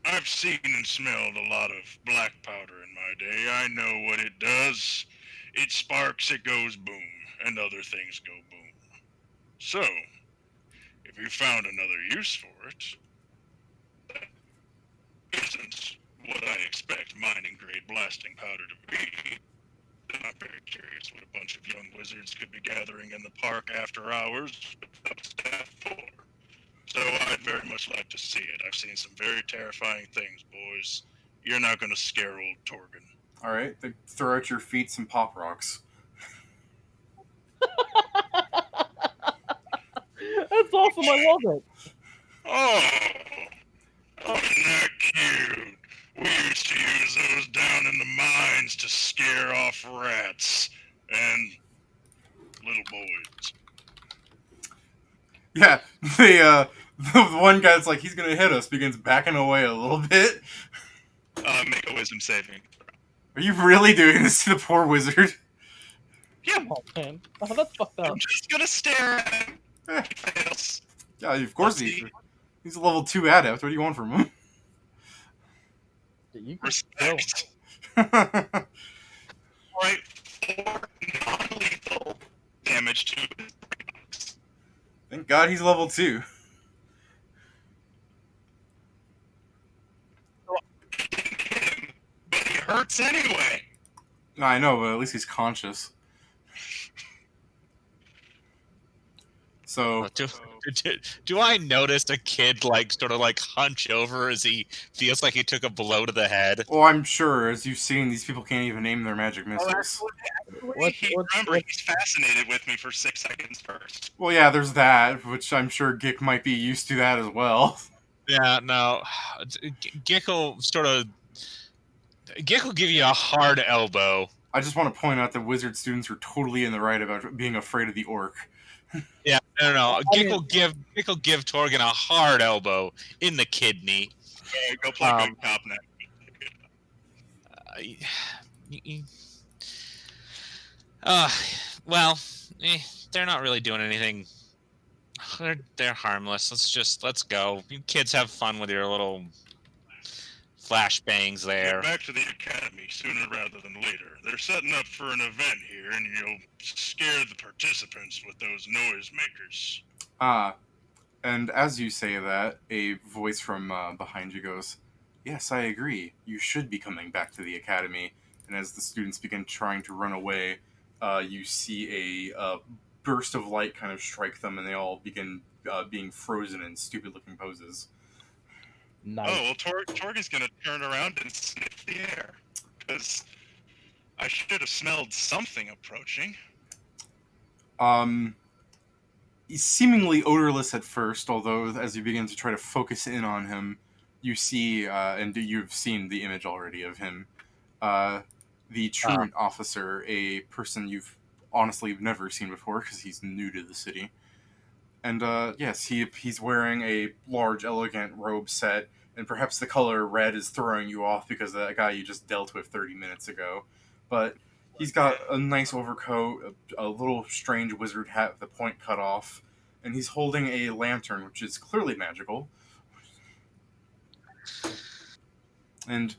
I've seen and smelled a lot of black powder in my day. I know what it does. It sparks, it goes boom, and other things go boom. So, if you found another use for it, that isn't what I expect mining grade blasting powder to be. Then I'm very curious what a bunch of young wizards could be gathering in the park after hours without staff for. So I'd very much like to see it. I've seen some very terrifying things, boys. You're not going to scare old Torgen. All right, they throw at your feet some pop rocks. That's awesome. I love it. Oh, isn't that cute? We used to use those down in the mines to scare off rats and little boys. Yeah, the one guy's like, he's gonna hit us, begins backing away a little bit. Make a wisdom saving. Are you really doing this to the poor wizard? Yeah, Oh, man. Oh, that's fucked up. I'm just gonna stare at him. Eh, He fails. yeah, of course he's a level 2 adept. What do you want from him? You can kill. Respect. Alright, 4 non-lethal damage to his brain. Thank God he's level 2. But he hurts anyway. I know, but at least he's conscious. So, Do I notice a kid sort of hunch over as he feels like he took a blow to the head? well, I'm sure, as you've seen, these people can't even name their magic missiles. Remember, he's fascinated with me for 6 seconds first. Well, yeah, there's that, which I'm sure Gick might be used to that as well. Yeah, no. Gick will give you a hard elbow. I just want to point out that wizard students are totally in the right about being afraid of the orc. Yeah, no. I mean- Gick will give Torgan a hard elbow in the kidney. Yeah, go play Um, good cop now. Uh, y- y- uh, well, they're not really doing anything. They're harmless. Let's go. You kids have fun with your little flashbangs there. Get back to the academy sooner rather than later. They're setting up for an event here, and you'll scare the participants with those noise makers. Ah, and as you say that, a voice from behind you goes, "Yes, I agree. You should be coming back to the academy." And as the students begin trying to run away, you see a burst of light kind of strike them, and they all begin being frozen in stupid-looking poses. Nice. Oh, well, Torg is going to turn around and sniff the air. Because I should have smelled something approaching. He's seemingly odorless at first, although as you begin to try to focus in on him, you see, and you've seen the image already of him, the truant officer, a person you've honestly never seen before because he's new to the city. And yes, he's wearing a large, elegant robe set, and perhaps the color red is throwing you off because of that guy you just dealt with 30 minutes ago. But he's got a nice overcoat, a little strange wizard hat with the point cut off, and he's holding a lantern, which is clearly magical. And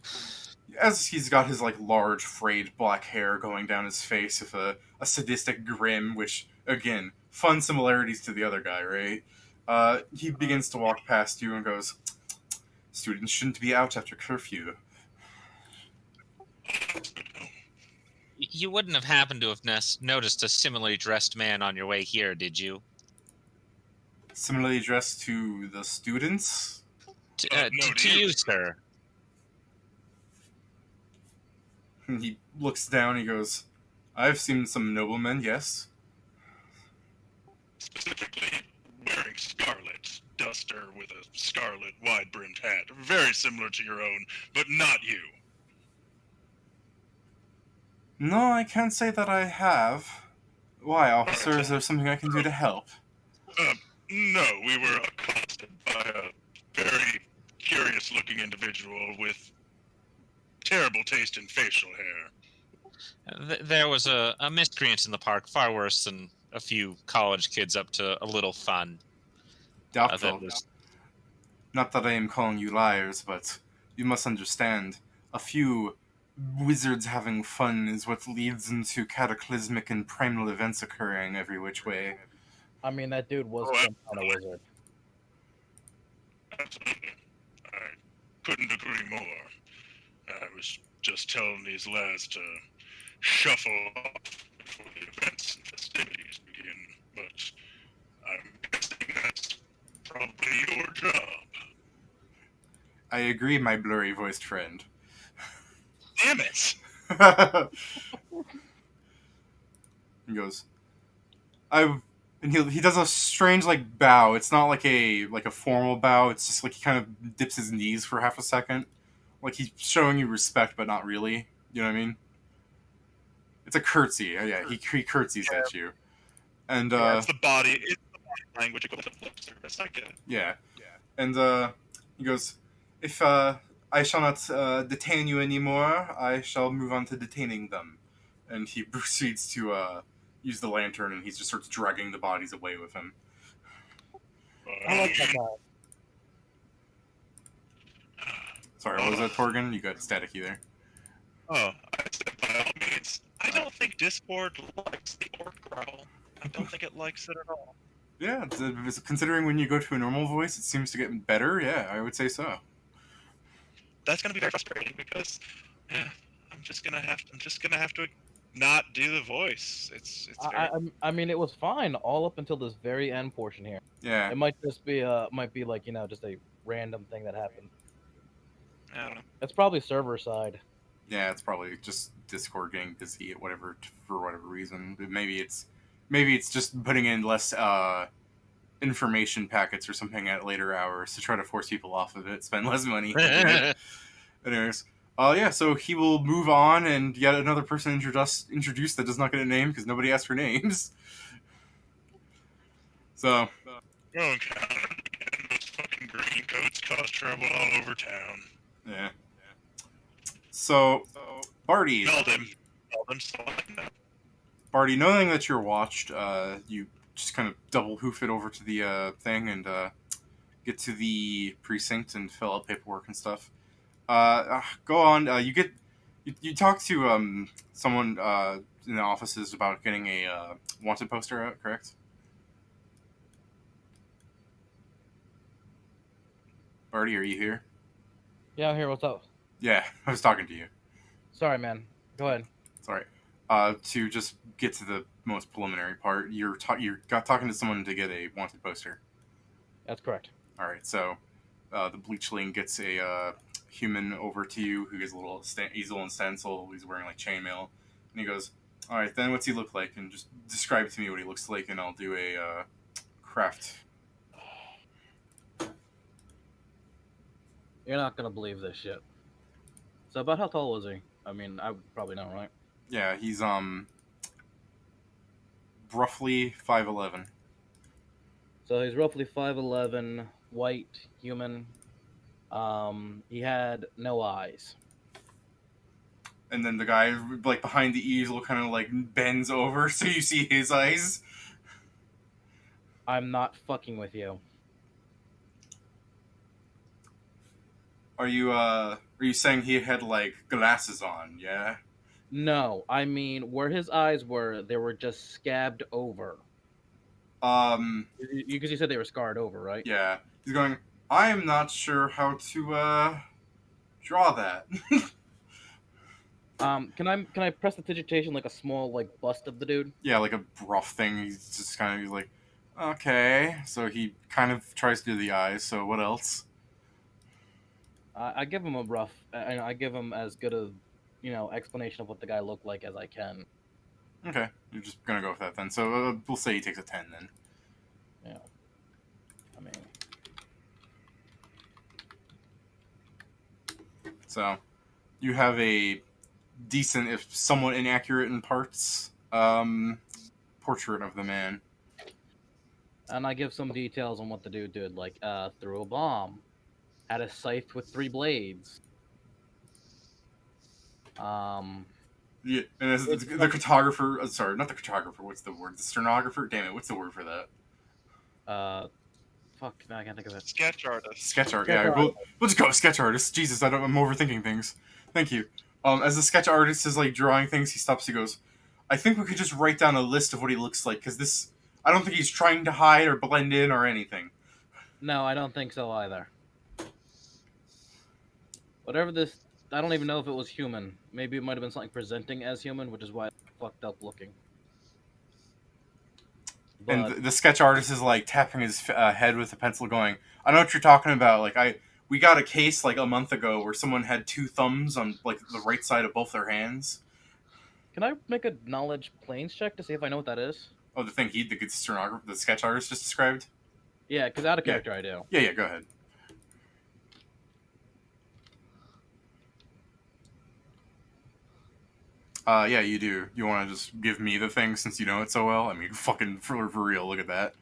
as he's got his like large frayed black hair going down his face with a sadistic grin, which again, fun similarities to the other guy, right? He begins to walk past you and goes, "Students shouldn't be out after curfew." You wouldn't have happened to have noticed a similarly dressed man on your way here, did you? Similarly dressed to the students. No, To you, sir. And he looks down. He goes, "I've seen some noblemen, yes." Specifically, wearing scarlet duster with a scarlet wide-brimmed hat. Very similar to your own, but not you. No, I can't say that I have. Why, officer? Is there something I can do to help? No, we were accosted by a very curious-looking individual with terrible taste in facial hair. There was a miscreant in the park, far worse than a few college kids up to a little fun. Doubtful. Not that I am calling you liars, but you must understand, a few wizards having fun is what leads into cataclysmic and primal events occurring every which way. I mean, that dude was some kind of wizard. Absolutely. I couldn't agree more. I was just telling these lads to shuffle off before the events and festivities begin, but I'm guessing that's probably your job. I agree, my blurry-voiced friend. Damn it! He goes, and he does a strange like bow. It's not like a formal bow. It's just like he kind of dips his knees for half a second, like he's showing you respect, but not really. You know what I mean? It's a curtsy. Yeah, he curtsies at you, and It's the body language equivalent of lip service. I get it. yeah, and he goes, "If I shall not detain you anymore, I shall move on to detaining them." And he proceeds to use the lantern, and he just starts dragging the bodies away with him. I like that guy. Sorry, what was that, Torgan? You got staticky there. Oh, I said by all means. I don't think Discord likes the orc growl. I don't think it likes it at all. Yeah, considering when you go to a normal voice, it seems to get better. Yeah, I would say so. That's gonna be very frustrating because, yeah, I'm just gonna have to not do the voice. It's very. I mean, it was fine all up until this very end portion here. Yeah, It might just be like just a random thing that happened. I don't know. It's probably server side. yeah, it's probably just Discord getting busy at whatever for whatever reason. Maybe it's just putting in less information packets or something at later hours to try to force people off of it, spend less money. Anyways, yeah, so he will move on, and yet another person introduced that does not get a name because nobody asked for names. So, Oh, God. Those fucking green coats cause trouble all over town. yeah. So, Barty, Killed him. So I know. Barty, knowing that you're watched, you just kind of double hoof it over to the thing and get to the precinct and fill out paperwork and stuff. Go on. You talk to someone in the offices about getting a wanted poster out, correct? Barty, are you here? Yeah, I'm here. What's up? Yeah, I was talking to you. Sorry, man. Go ahead. Sorry. To just get to the most preliminary part, you're talking to someone to get a wanted poster. That's correct. All right, so the bleachling gets a human over to you who has a little easel and stencil. He's wearing like chainmail, and he goes, "All right, then what's he look like? And just describe to me what he looks like, and I'll do a craft." You're not gonna believe this shit. So about how tall was he? I mean, I would probably know, right? Yeah, he's roughly 5'11". So he's roughly 5'11", white, human. He had no eyes. And then the guy like behind the easel kind of like bends over so you see his eyes. I'm not fucking with you. Are you saying he had like glasses on? Yeah. No, I mean where his eyes were, they were just scabbed over. Because you said they were scarred over, right? Yeah. He's going, I am not sure how to draw that. Can I press the digitation like a small like bust of the dude? Yeah, like a rough thing. He's just kind of he's like, okay. So he kind of tries to do the eyes. So what else? I give him a rough. I give him as good a, explanation of what the guy looked like as I can. Okay, you're just gonna go with that then. So we'll say he takes a 10 then. Yeah. I mean, So you have a decent, if somewhat inaccurate in parts, portrait of the man. and I give some details on what the dude did, like threw a bomb, had a scythe with 3 blades. Yeah, and as It's the cartographer, sorry, not the cartographer. What's the word? The stenographer. Damn it! What's the word for that? Fuck, I can't think of it. Sketch artist. Sketch art. Sketch Yeah, artist. we'll just go with sketch artist. Jesus, I'm overthinking things. Thank you. As the sketch artist is like drawing things, he stops. He goes, "I think we could just write down a list of what he looks like, because this. I don't think he's trying to hide or blend in or anything." No, I don't think so either. Whatever this, I don't even know if it was human. Maybe it might have been something presenting as human, which is why it's fucked up looking. But And the sketch artist is like tapping his head with a pencil, going, "I know what you're talking about. Like we got a case like a month ago where someone had 2 thumbs on like the right side of both their hands." can I make a knowledge planes check to see if I know what that is? Oh, the thing the stenographer, the sketch artist just described. Yeah, because out of Yeah. character I do. Yeah, go ahead. Yeah, you do. You want to just give me the thing since you know it so well? I mean, fucking for real, look at that.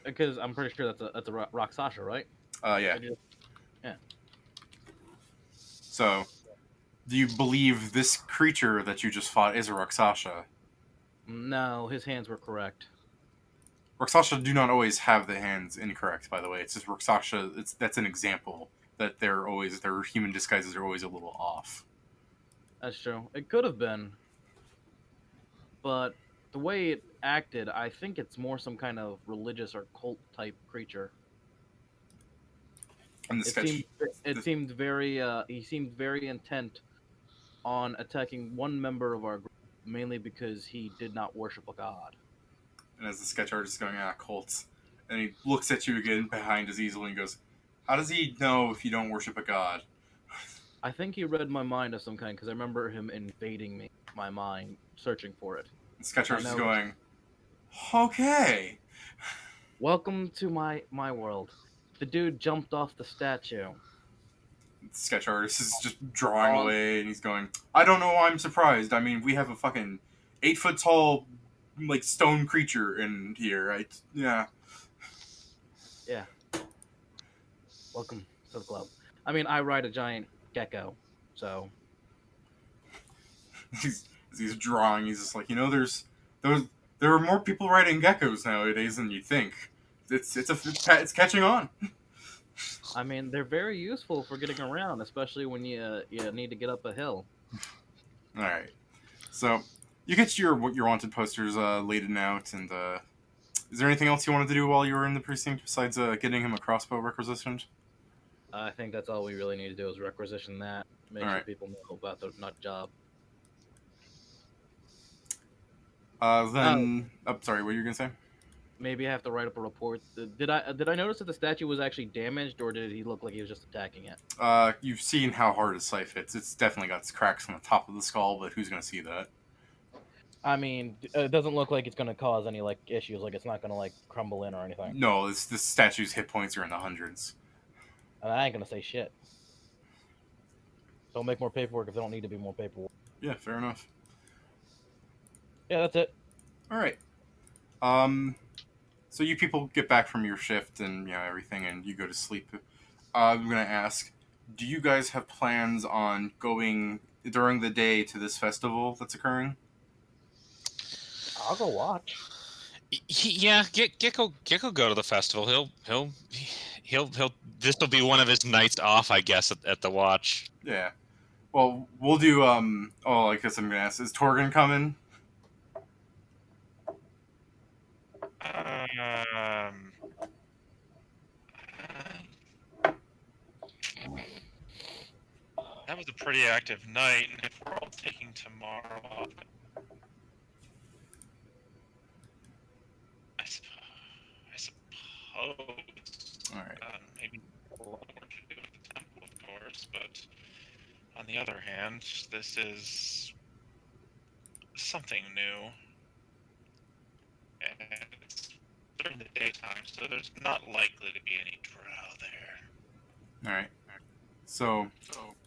Because I'm pretty sure that's a Rock Sasha, right? Yeah. Yeah. So, do you believe this creature that you just fought is a Rakshasa? No, his hands were correct. Rakshasa do not always have the hands incorrect, by the way. It's just Rakshasa, that's an example that their human disguises are always a little off. That's true. It could have been, but the way it acted, I think it's more some kind of religious or cult type creature. And the It sketch, seemed it seemed very he seemed very intent on attacking one member of our group, mainly because he did not worship a god. and as the sketch artist is going, cults, and he looks at you again behind his easel and he goes, "How does he know if you don't worship a god?" I think he read my mind of some kind because I remember him invading me, my mind, searching for it. The sketch artist is know. going, "Okay." Welcome to my world. The dude jumped off the statue. The sketch artist is just drawing away, and he's going, "I don't know why I'm surprised. I mean, we have a fucking 8 foot tall, like stone creature in here, right? Yeah." Yeah. Welcome to the club. I mean, I ride a giant gecko, so He's drawing. He's just like, there there are more people riding geckos nowadays than you think. It's catching on. I mean they're very useful for getting around, especially when you need to get up a hill. All right. So you get your wanted posters laid out, and is there anything else you wanted to do while you were in the precinct besides getting him a crossbow requisitioned? I think that's all we really need to do is requisition that, make All sure right. people know about the nut job. Then, sorry, what were you gonna say? Maybe I have to write up a report. Did I notice that the statue was actually damaged, or did he look like he was just attacking it? You've seen how hard his scythe hits. It's definitely got cracks on the top of the skull, but who's gonna see that? I mean, it doesn't look like it's gonna cause any like issues. Like it's not gonna like crumble in or anything. No, this statue's hit points are in the hundreds. And I ain't gonna say shit. Don't make more paperwork if there don't need to be more paperwork. Yeah, fair enough. Yeah, that's it. All right. So you people get back from your shift and everything, and you go to sleep. I'm gonna ask, do you guys have plans on going during the day to this festival that's occurring? I'll go watch. Yeah, Gecko go to the festival. He'll. This will be one of his nights off, I guess, at the watch. Yeah. Well, we'll do. Oh, I guess I'm gonna ask. Is Torgan coming? Um, that was a pretty active night, and if we're all taking tomorrow off, I suppose. All right. Maybe a lot more to do at the temple, of course, but on the other hand, this is something new. And it's during the daytime, so there's not likely to be any drow there. All right. So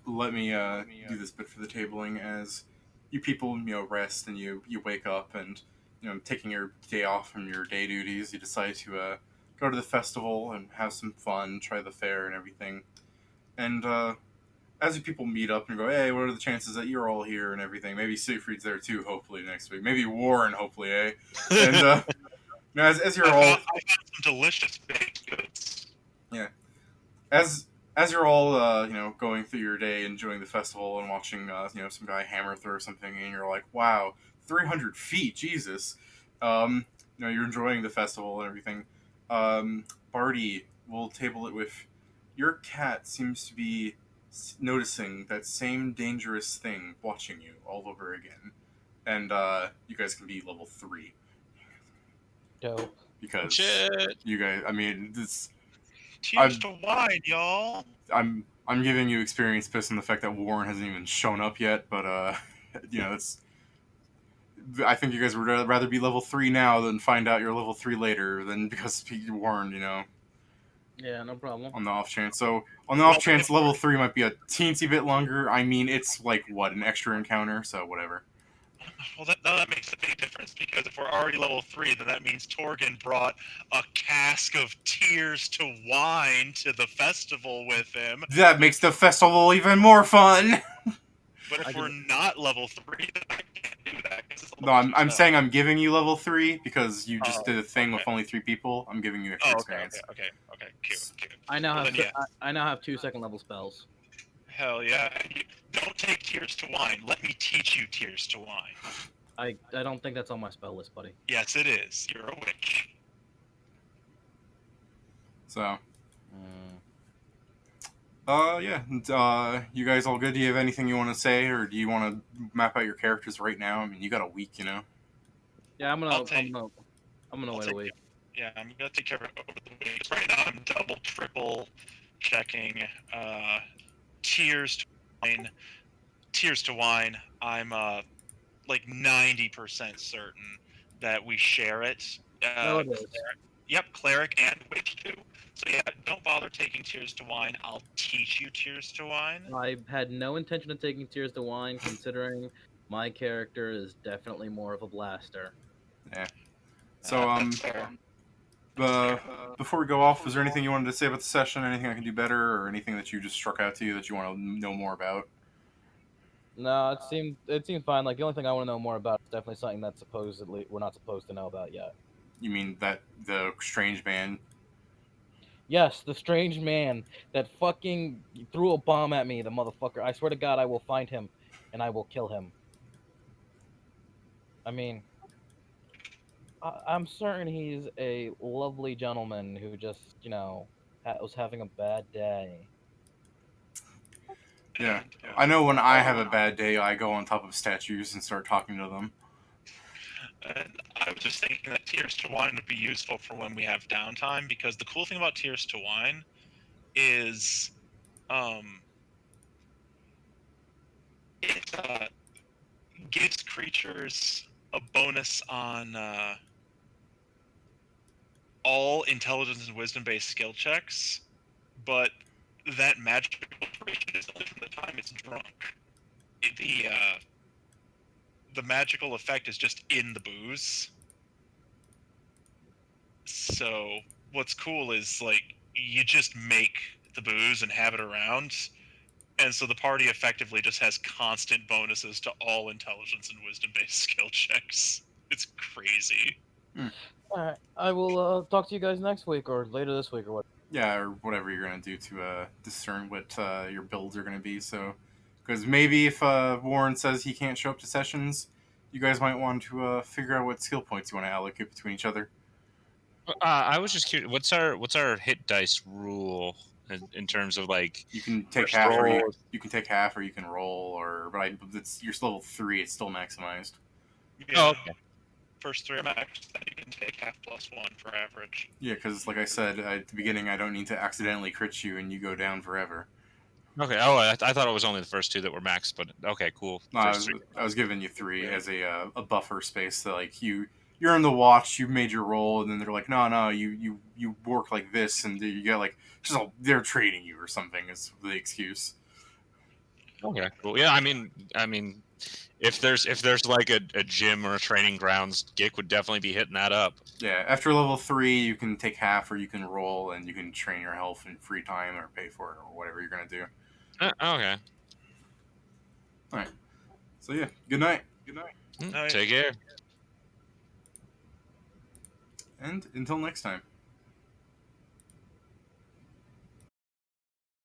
let me do this bit for the tabling as you people rest and you wake up and taking your day off from your day duties. You decide to go to the festival and have some fun, try the fair and everything. And as you people meet up and go, hey, what are the chances that you're all here and everything? Maybe Siegfried's there too, hopefully next week. Maybe Warren, hopefully, eh? And as you're all I found some delicious baked goods. Yeah. As you're all going through your day, enjoying the festival and watching some guy hammer through something, and you're like, wow, 300 feet, Jesus. You're enjoying the festival and everything. Barty will table it with your cat seems to be noticing that same dangerous thing watching you all over again, and you guys can be level 3 Dope. because Shit. you guys. I mean, this. Tears to wine, y'all. I'm giving you experience based on the fact that Warren hasn't even shown up yet, but it's. I think you guys would rather be level 3 now than find out you're level 3 later, than because Warren, Yeah, no problem. on the off chance. So on the off chance, level 3 might be a teensy bit longer. I mean, it's like what, an extra encounter, so whatever. Well, that makes a big difference, because if we're already level 3, then that means Torgan brought a cask of tears to wine to the festival with him. That makes the festival even more fun. But if we're not level 3, then I can't do that. 'cause it's a No, level I'm 2 saying I'm giving you level 3 because you just did a thing with okay. only 3 people. I'm giving you extra experience. Okay. Cute. I now Well, have then, I now have 2 second level spells. Hell yeah. Don't take tears to wine. Let me teach you tears to wine. I don't think that's on my spell list, buddy. Yes, it is. You're a witch. So, yeah. And, you guys all good? Do you have anything you want to say, or do you want to map out your characters right now? I mean, you got a week, Yeah, I'm gonna wait a week. Yeah, I'm gonna take care of it over the week. Right now, I'm double, triple checking tears to wine. Tears to wine. I'm like 90% certain that we share it. it is. Yep, cleric and witch too. So yeah, don't bother taking tears to wine. I'll teach you tears to wine. I had no intention of taking tears to wine, considering my character is definitely more of a blaster. Yeah. So, That's fair. before we go off, was there anything you wanted to say about the session? Anything I can do better, or anything that you just struck out to you that you want to know more about? No, it seemed fine. Like the only thing I want to know more about is definitely something that supposedly we're not supposed to know about yet. You mean that the strange man? Yes, the strange man that fucking threw a bomb at me, the motherfucker. I swear to God, I will find him and I will kill him. I mean, I'm certain he's a lovely gentleman who just, was having a bad day. Yeah. I know when I have a bad day, I go on top of statues and start talking to them. And I was just thinking that Tears to Wine would be useful for when we have downtime, because the cool thing about Tears to Wine is it gives creatures a bonus on all intelligence and wisdom based skill checks, but that magical duration is only from the time it's drunk. The magical effect is just in the booze. So what's cool is like you just make the booze and have it around, and so the party effectively just has constant bonuses to all intelligence and wisdom based skill checks. It's crazy. All right, I will talk to you guys next week or later this week or what. Yeah, or whatever you're gonna do to discern what your builds are gonna be. So, because maybe if Warren says he can't show up to sessions, you guys might want to figure out what skill points you want to allocate between each other. I was just curious. What's our hit dice rule in terms of like You can take first half, or roll? you can take half, or you can roll, you're still level 3. It's still maximized. Yeah. Oh, okay. First 3 max, then you can take half +1 for average. Yeah, because like I said at the beginning, I don't need to accidentally crit you and you go down forever. Okay. Oh, I thought it was only the first 2 that were max, but okay, cool. No, First 3. I was giving you 3 as a buffer space. So like you're in the watch, you made your roll, and then they're like, no, you work like this, and you get like they're trading you or something is the excuse. Okay, cool. Yeah, I mean, if there's like a gym or a training grounds, Gick would definitely be hitting that up. Yeah, after level 3, you can take half, or you can roll, and you can train your health in free time or pay for it or whatever you're gonna do. Okay. All right. So yeah, good night, Night. Take care. and until next time.